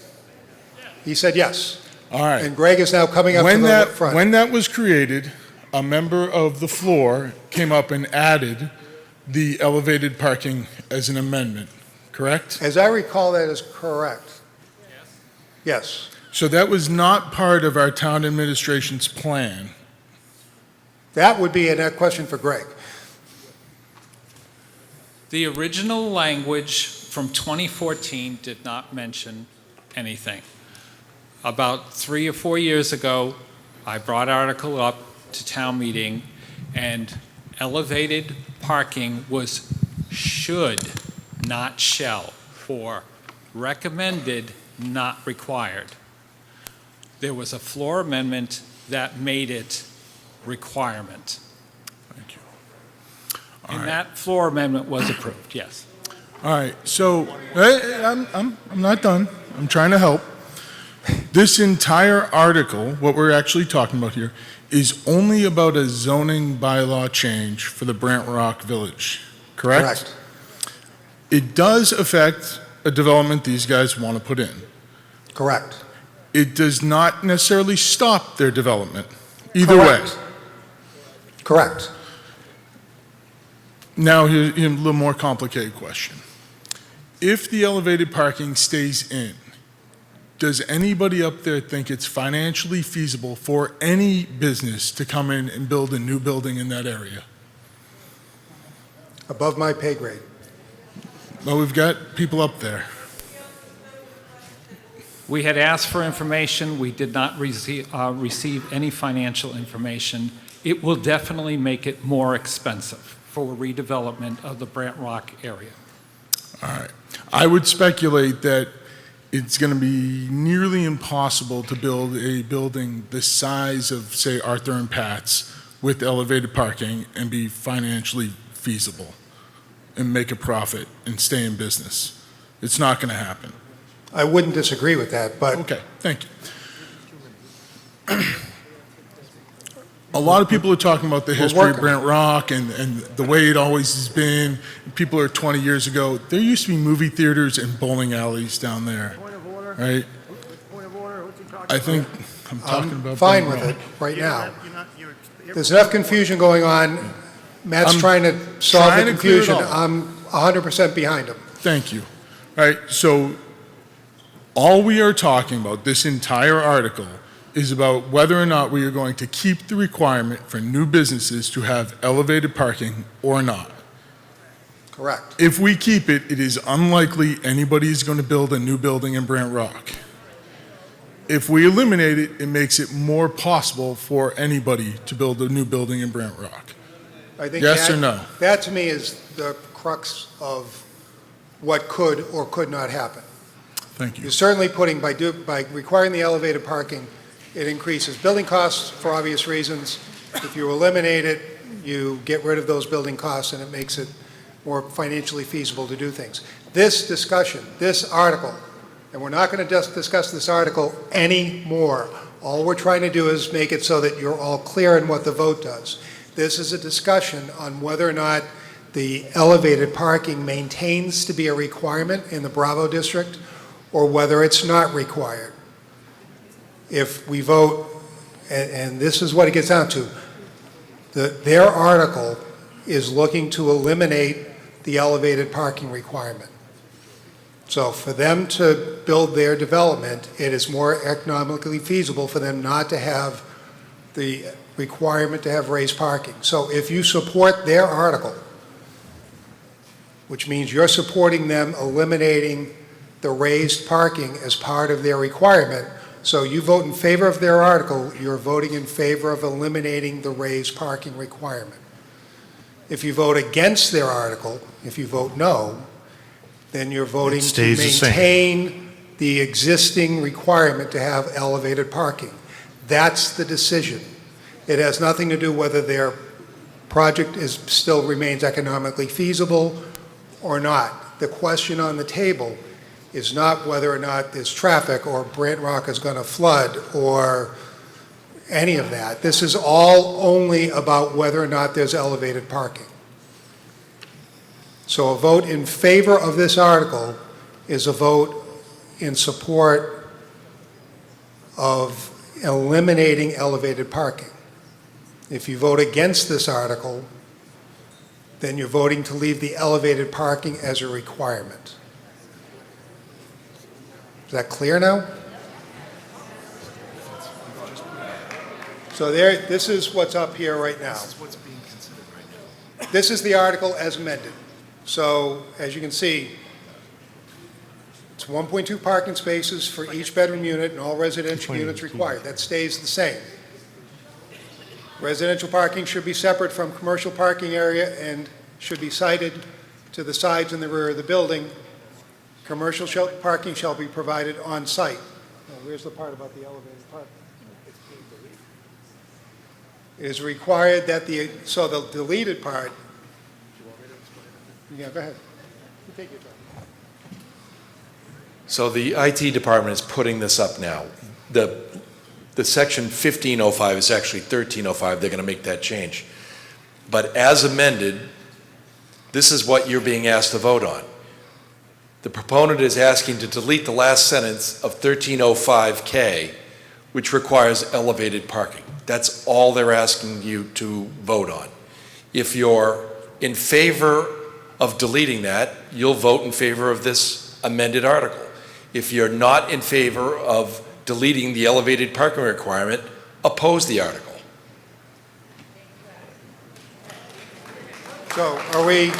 [SPEAKER 1] he said yes.
[SPEAKER 8] All right.
[SPEAKER 1] And Greg is now coming up to the front.
[SPEAKER 8] When that was created, a member of the floor came up and added the elevated parking as an amendment, correct?
[SPEAKER 1] As I recall, that is correct. Yes.
[SPEAKER 8] So that was not part of our town administration's plan.
[SPEAKER 1] That would be a question for Greg.
[SPEAKER 17] The original language from 2014 did not mention anything. About 3 or 4 years ago, I brought an article up to town meeting, and elevated parking was should, not shall, or recommended, not required. There was a floor amendment that made it requirement.
[SPEAKER 8] Thank you.
[SPEAKER 17] And that floor amendment was approved, yes.
[SPEAKER 8] All right, so I'm not done. I'm trying to help. This entire article, what we're actually talking about here, is only about a zoning bylaw change for the Brant Rock Village, correct?
[SPEAKER 1] Correct.
[SPEAKER 8] It does affect a development these guys want to put in.
[SPEAKER 1] Correct.
[SPEAKER 8] It does not necessarily stop their development, either
[SPEAKER 1] Correct.
[SPEAKER 8] way.
[SPEAKER 1] Correct.
[SPEAKER 8] Now, here's a little more complicated question. If the elevated parking stays in, does anybody up there think it's financially feasible for any business to come in and build a new building in that area?
[SPEAKER 1] Above my pay grade.
[SPEAKER 8] Well, we've got people up there.
[SPEAKER 17] We had asked for information. We did not receive any financial information. It will definitely make it more expensive for redevelopment of the Brant Rock area.
[SPEAKER 8] All right. I would speculate that it's going to be nearly impossible to build a building the size of, say, Arthur and Pat's with elevated parking and be financially feasible and make a profit and stay in business. It's not going to happen.
[SPEAKER 1] I wouldn't disagree with that, but.
[SPEAKER 8] Okay, thank you. A lot of people are talking about the history of Brant Rock and the way it always has been. People are 20 years ago. There used to be movie theaters and bowling alleys down there, right? I think I'm talking about.
[SPEAKER 1] Fine
[SPEAKER 8] Brant
[SPEAKER 1] with
[SPEAKER 8] Rock.
[SPEAKER 1] it right now. There's enough confusion going on. Matt's
[SPEAKER 8] I'm
[SPEAKER 1] trying to solve
[SPEAKER 8] trying
[SPEAKER 1] the
[SPEAKER 8] to clear it
[SPEAKER 1] confusion.
[SPEAKER 8] all.
[SPEAKER 1] I'm 100% behind him.
[SPEAKER 8] Thank you. All right, so all we are talking about, this entire article, is about whether or not we are going to keep the requirement for new businesses to have elevated parking or not.
[SPEAKER 1] Correct.
[SPEAKER 8] If we keep it, it is unlikely anybody is going to build a new building in Brant Rock. if we eliminate it, it makes it more possible for anybody to build a new building in Brant Rock.
[SPEAKER 1] I think
[SPEAKER 8] Yes
[SPEAKER 1] that,
[SPEAKER 8] or no?
[SPEAKER 1] That to me is the crux of what could or could not happen.
[SPEAKER 8] Thank you.
[SPEAKER 1] You're certainly putting, by requiring the elevated parking, it increases building costs for obvious reasons. If you eliminate it, you get rid of those building costs and it makes it more financially feasible to do things. This discussion, this article, and we're not going to just discuss this article anymore. All we're trying to do is make it so that you're all clear in what the vote does. This is a discussion on whether or not the elevated parking maintains to be a requirement in the Bravo district or whether it's not required. If we vote, and this is what it gets down to, their article is looking to eliminate the elevated parking requirement. So for them to build their development, it is more economically feasible for them not to have the requirement to have raised parking. So if you support their article, which means you're supporting them eliminating the raised parking as part of their requirement, so you vote in favor of their article, you're voting in favor of eliminating the raised parking requirement. If you vote against their article, if you vote no, then you're voting to maintain the existing requirement to have elevated parking. That's the decision. It has nothing to do whether their project still remains economically feasible or not. The question on the table is not whether or not there's traffic or Brant Rock is going to flood or any of that. This is all only about whether or not there's elevated parking. So a vote in favor of this article is a vote in support of eliminating elevated parking. If you vote against this article, then you're voting to leave the elevated parking as a requirement. Is that clear now? So this is what's up here right now.
[SPEAKER 13] This is what's being considered right now.
[SPEAKER 1] This is the article as amended. So as you can see, it's 1.2 parking spaces for each bedroom unit and all residential units required. That stays the same. Residential parking should be separate from commercial parking area and should be sited to the sides and the rear of the building. Commercial parking shall be provided on site. Now, where's the part about the elevated parking? It is required that the deleted part. Yeah, go ahead. You take your time.
[SPEAKER 19] So the IT department is putting this up now. The section 1505 is actually 1305. They're going to make that change. But as amended, this is what you're being asked to vote on. The proponent is asking to delete the last sentence of 1305K, which requires elevated parking. That's all they're asking you to vote on. If you're in favor of deleting that, you'll vote in favor of this amended article. If you're not in favor of deleting the elevated parking requirement, oppose the article.
[SPEAKER 1] So are we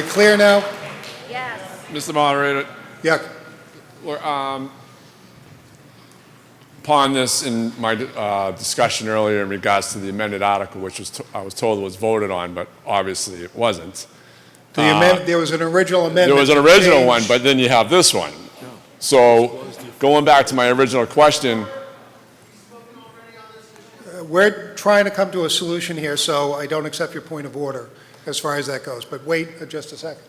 [SPEAKER 1] clear now?
[SPEAKER 9] Yes.
[SPEAKER 15] Mr. Moderator,
[SPEAKER 1] Yeah.
[SPEAKER 15] upon this in my discussion earlier in regards to the amended article, which I was told was voted on, but obviously it wasn't.
[SPEAKER 1] There was an original amendment.
[SPEAKER 15] There was an original one, but then you have this one. So going back to my original question,
[SPEAKER 1] We're trying to come to a solution here, so I don't accept your point of order as far as that goes. But wait just a second.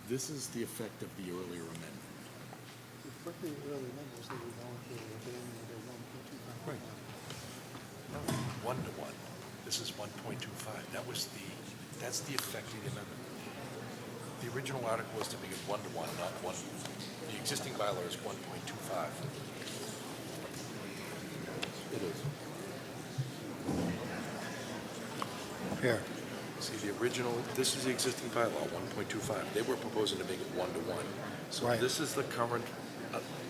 [SPEAKER 13] This is the effect of the earlier amendment. Right. No, 1-to-1. This is 1.25. That's the effect of the amendment. The original article was to make it 1-to-1, not 1. The existing bylaw is 1.25. It is.
[SPEAKER 1] Here.
[SPEAKER 13] See, the original, this is the existing bylaw, 1.25. They were proposing to make it 1-to-1. So
[SPEAKER 1] Right.
[SPEAKER 13] this is the current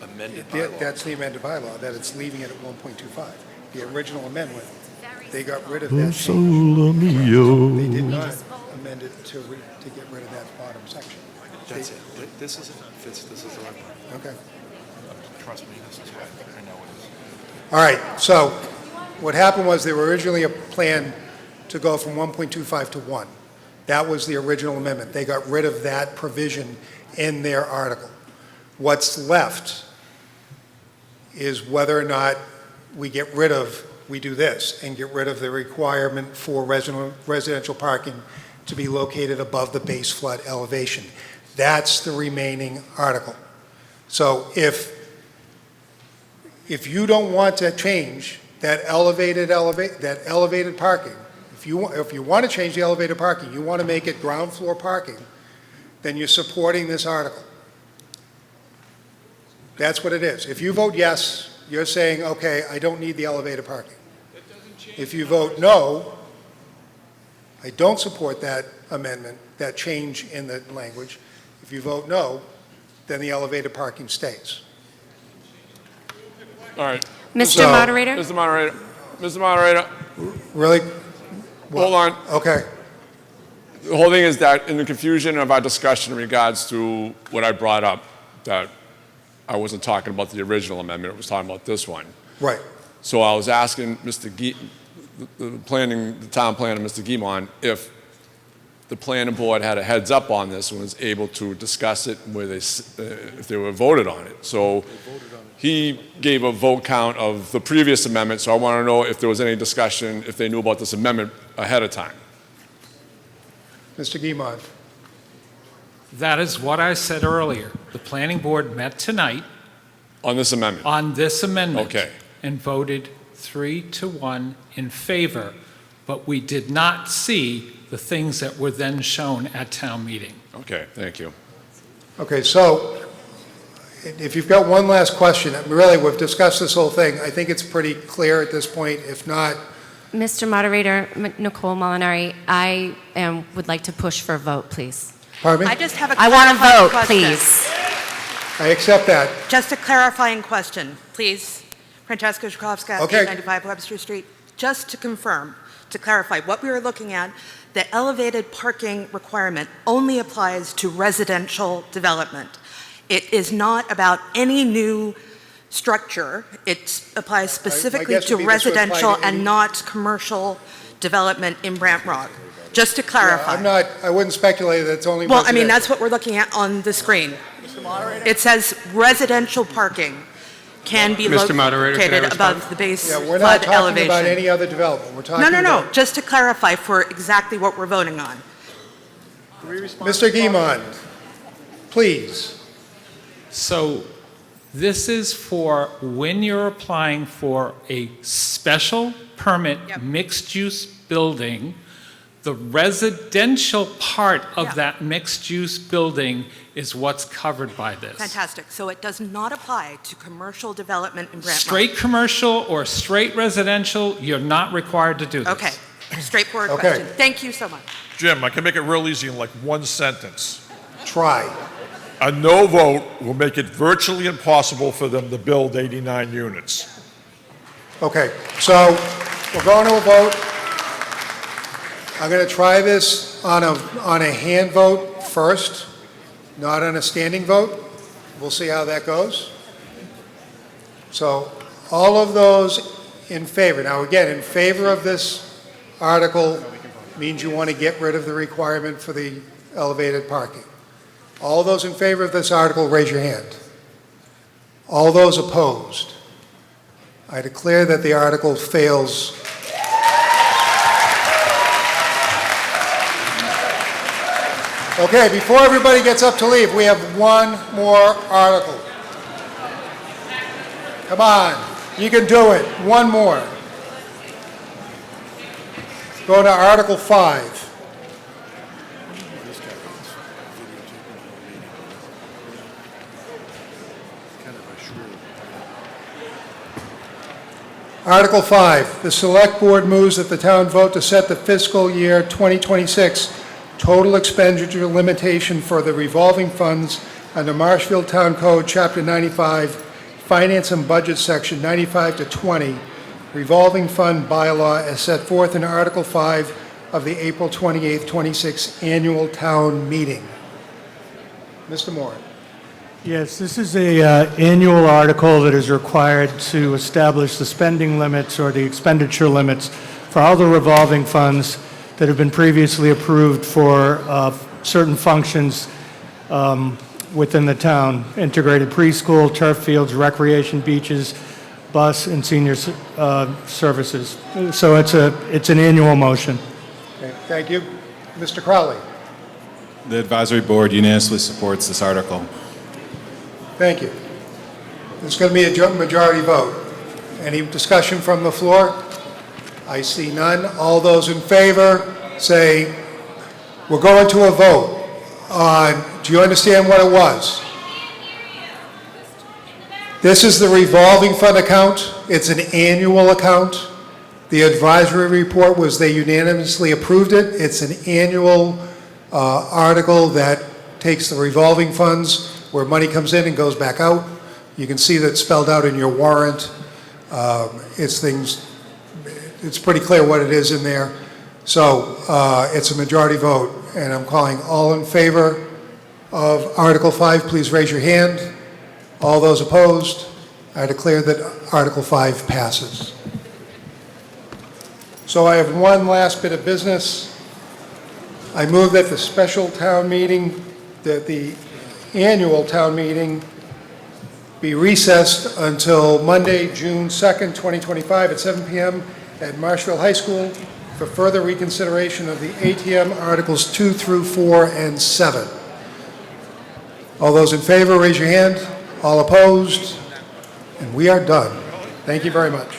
[SPEAKER 13] amended
[SPEAKER 1] Yeah,
[SPEAKER 13] bylaw.
[SPEAKER 1] that's the amended bylaw, that it's leaving it at 1.25. The original amendment, they got rid of that change. They did not amend it to get rid of that bottom section.
[SPEAKER 13] That's it. This is it. This is the right part.
[SPEAKER 1] Okay.
[SPEAKER 3] Trust me, this is what I know it is.
[SPEAKER 1] All right, so what happened was there were originally a plan to go from 1.25 to 1. That was the original amendment. They got rid of that provision in their article. What's left is whether or not we do this and get rid of the requirement for residential parking to be located above the base flood elevation. That's the remaining article. So if you don't want to change that elevated parking, if you want to change the elevated parking, you want to make it ground floor parking, then you're supporting this article. That's what it is. If you vote yes, you're saying, okay, I don't need the elevated parking. If you vote no, I don't support that amendment, that change in the language. If you vote no, then the elevated parking stays.
[SPEAKER 15] All right.
[SPEAKER 9] Mr. Moderator?
[SPEAKER 15] Mr. Moderator. Mr. Moderator.
[SPEAKER 1] Really?
[SPEAKER 15] Hold on.
[SPEAKER 1] Okay.
[SPEAKER 15] The whole thing is that in the confusion of our discussion in regards to what I brought up, that I wasn't talking about the original amendment, I was talking about this one.
[SPEAKER 1] Right.
[SPEAKER 15] So I was asking the town planner, Mr. Guimond, if the planning board had a heads up on this and was able to discuss it if they were voted on it. So he gave a vote count of the previous amendment, so I want to know if there was any discussion, if they knew about this amendment ahead of time.
[SPEAKER 1] Mr. Guimond.
[SPEAKER 17] That is what I said earlier. The planning board met tonight.
[SPEAKER 15] On this amendment?
[SPEAKER 17] On this amendment.
[SPEAKER 15] Okay.
[SPEAKER 17] And voted 3-1 in favor, but we did not see the things that were then shown at town meeting.
[SPEAKER 15] Okay, thank you.
[SPEAKER 1] Okay, so if you've got one last question, really, we've discussed this whole thing. I think it's pretty clear at this point. If not...
[SPEAKER 9] Mr. Moderator, Nicole Molinari, I would like to push for a vote, please.
[SPEAKER 1] Pardon me?
[SPEAKER 4] I just have a
[SPEAKER 9] I want to
[SPEAKER 4] clarifying
[SPEAKER 9] vote,
[SPEAKER 4] question.
[SPEAKER 9] please.
[SPEAKER 1] I accept that.
[SPEAKER 4] Just a clarifying question, please. Francesca Zhukovska,
[SPEAKER 1] Okay.
[SPEAKER 4] 895 Webster Street. Just to confirm, to clarify, what we were looking at, the elevated parking requirement only applies to residential development. It is not about any new structure. It applies specifically
[SPEAKER 1] guess
[SPEAKER 4] to
[SPEAKER 1] would be this would apply
[SPEAKER 4] residential
[SPEAKER 1] to any-
[SPEAKER 4] and not commercial development in Brant Rock. Just to clarify.
[SPEAKER 1] I wouldn't speculate that it's only
[SPEAKER 4] Well, I mean,
[SPEAKER 1] residential.
[SPEAKER 4] that's what we're looking at on the screen. It says residential parking can be
[SPEAKER 10] Mr. Moderator, can I
[SPEAKER 4] located
[SPEAKER 10] respond?
[SPEAKER 4] above the base
[SPEAKER 1] Yeah, we're
[SPEAKER 4] flood
[SPEAKER 1] not talking
[SPEAKER 4] elevation.
[SPEAKER 1] about any other development. We're talking
[SPEAKER 4] No,
[SPEAKER 1] about...
[SPEAKER 4] just to clarify for exactly what we're voting on.
[SPEAKER 1] Mr. Guimond, please.
[SPEAKER 17] So this is for when you're applying for a special permit mixed-use building, the residential part of that mixed-use building is what's covered by this.
[SPEAKER 4] Fantastic. So it does not apply to commercial development in Brant Rock.
[SPEAKER 17] Straight commercial or straight residential, you're not required to do this.
[SPEAKER 4] Okay. Straightforward
[SPEAKER 16] Okay.
[SPEAKER 4] question. Thank you so much.
[SPEAKER 16] Jim, I can make it real easy in like one sentence.
[SPEAKER 1] Try.
[SPEAKER 16] A no vote will make it virtually impossible for them to build 89 units.
[SPEAKER 1] Okay, so we're going to a vote. I'm going to try this on a hand vote first, not on a standing vote. We'll see how that goes. So all of those in favor. Now again, in favor of this article means you want to get rid of the requirement for the elevated parking. All those in favor of this article, raise your hand. All those opposed. I declare that the article fails. Okay, before everybody gets up to leave, we have one more article. Come on, you can do it. One more. Go to Article 5. Article 5, the Select Board moves that the town vote to set the fiscal year 2026 total expenditure limitation for the revolving funds under Marshfield Town Code, Chapter 95, Finance and Budget, Section 95 to 20, revolving fund bylaw as set forth in Article 5 of the April 28, 26 annual town meeting. Mr. Moore.
[SPEAKER 5] Yes, this is a annual article that is required to establish the spending limits or the expenditure limits for all the revolving funds that have been previously approved for certain functions within the town: integrated preschool, turf fields, recreation, beaches, bus, and senior services. So it's an annual motion.
[SPEAKER 1] Okay, thank you. Mr. Crowley.
[SPEAKER 10] The advisory board unanimously supports this article.
[SPEAKER 1] Thank you. There's going to be a majority vote. Any discussion from the floor? I see none. All those in favor say, we're going to a vote on, do you understand what it was? This is the revolving fund account. It's an annual account. The advisory report was they unanimously approved it. It's an annual article that takes the revolving funds where money comes in and goes back out. You can see that spelled out in your warrant. It's pretty clear what it is in there. So it's a majority vote, and I'm calling all in favor of Article 5, please raise your hand. All those opposed? I declare that Article 5 passes. So I have one last bit of business. I move that the special town meeting, that the annual town meeting be recessed until Monday, June 2nd, 2025 at 7 p.m. at Marshfield High School for further reconsideration of the ATM Articles 2 through 4 and 7. All those in favor, raise your hand. All opposed? And we are done. Thank you very much.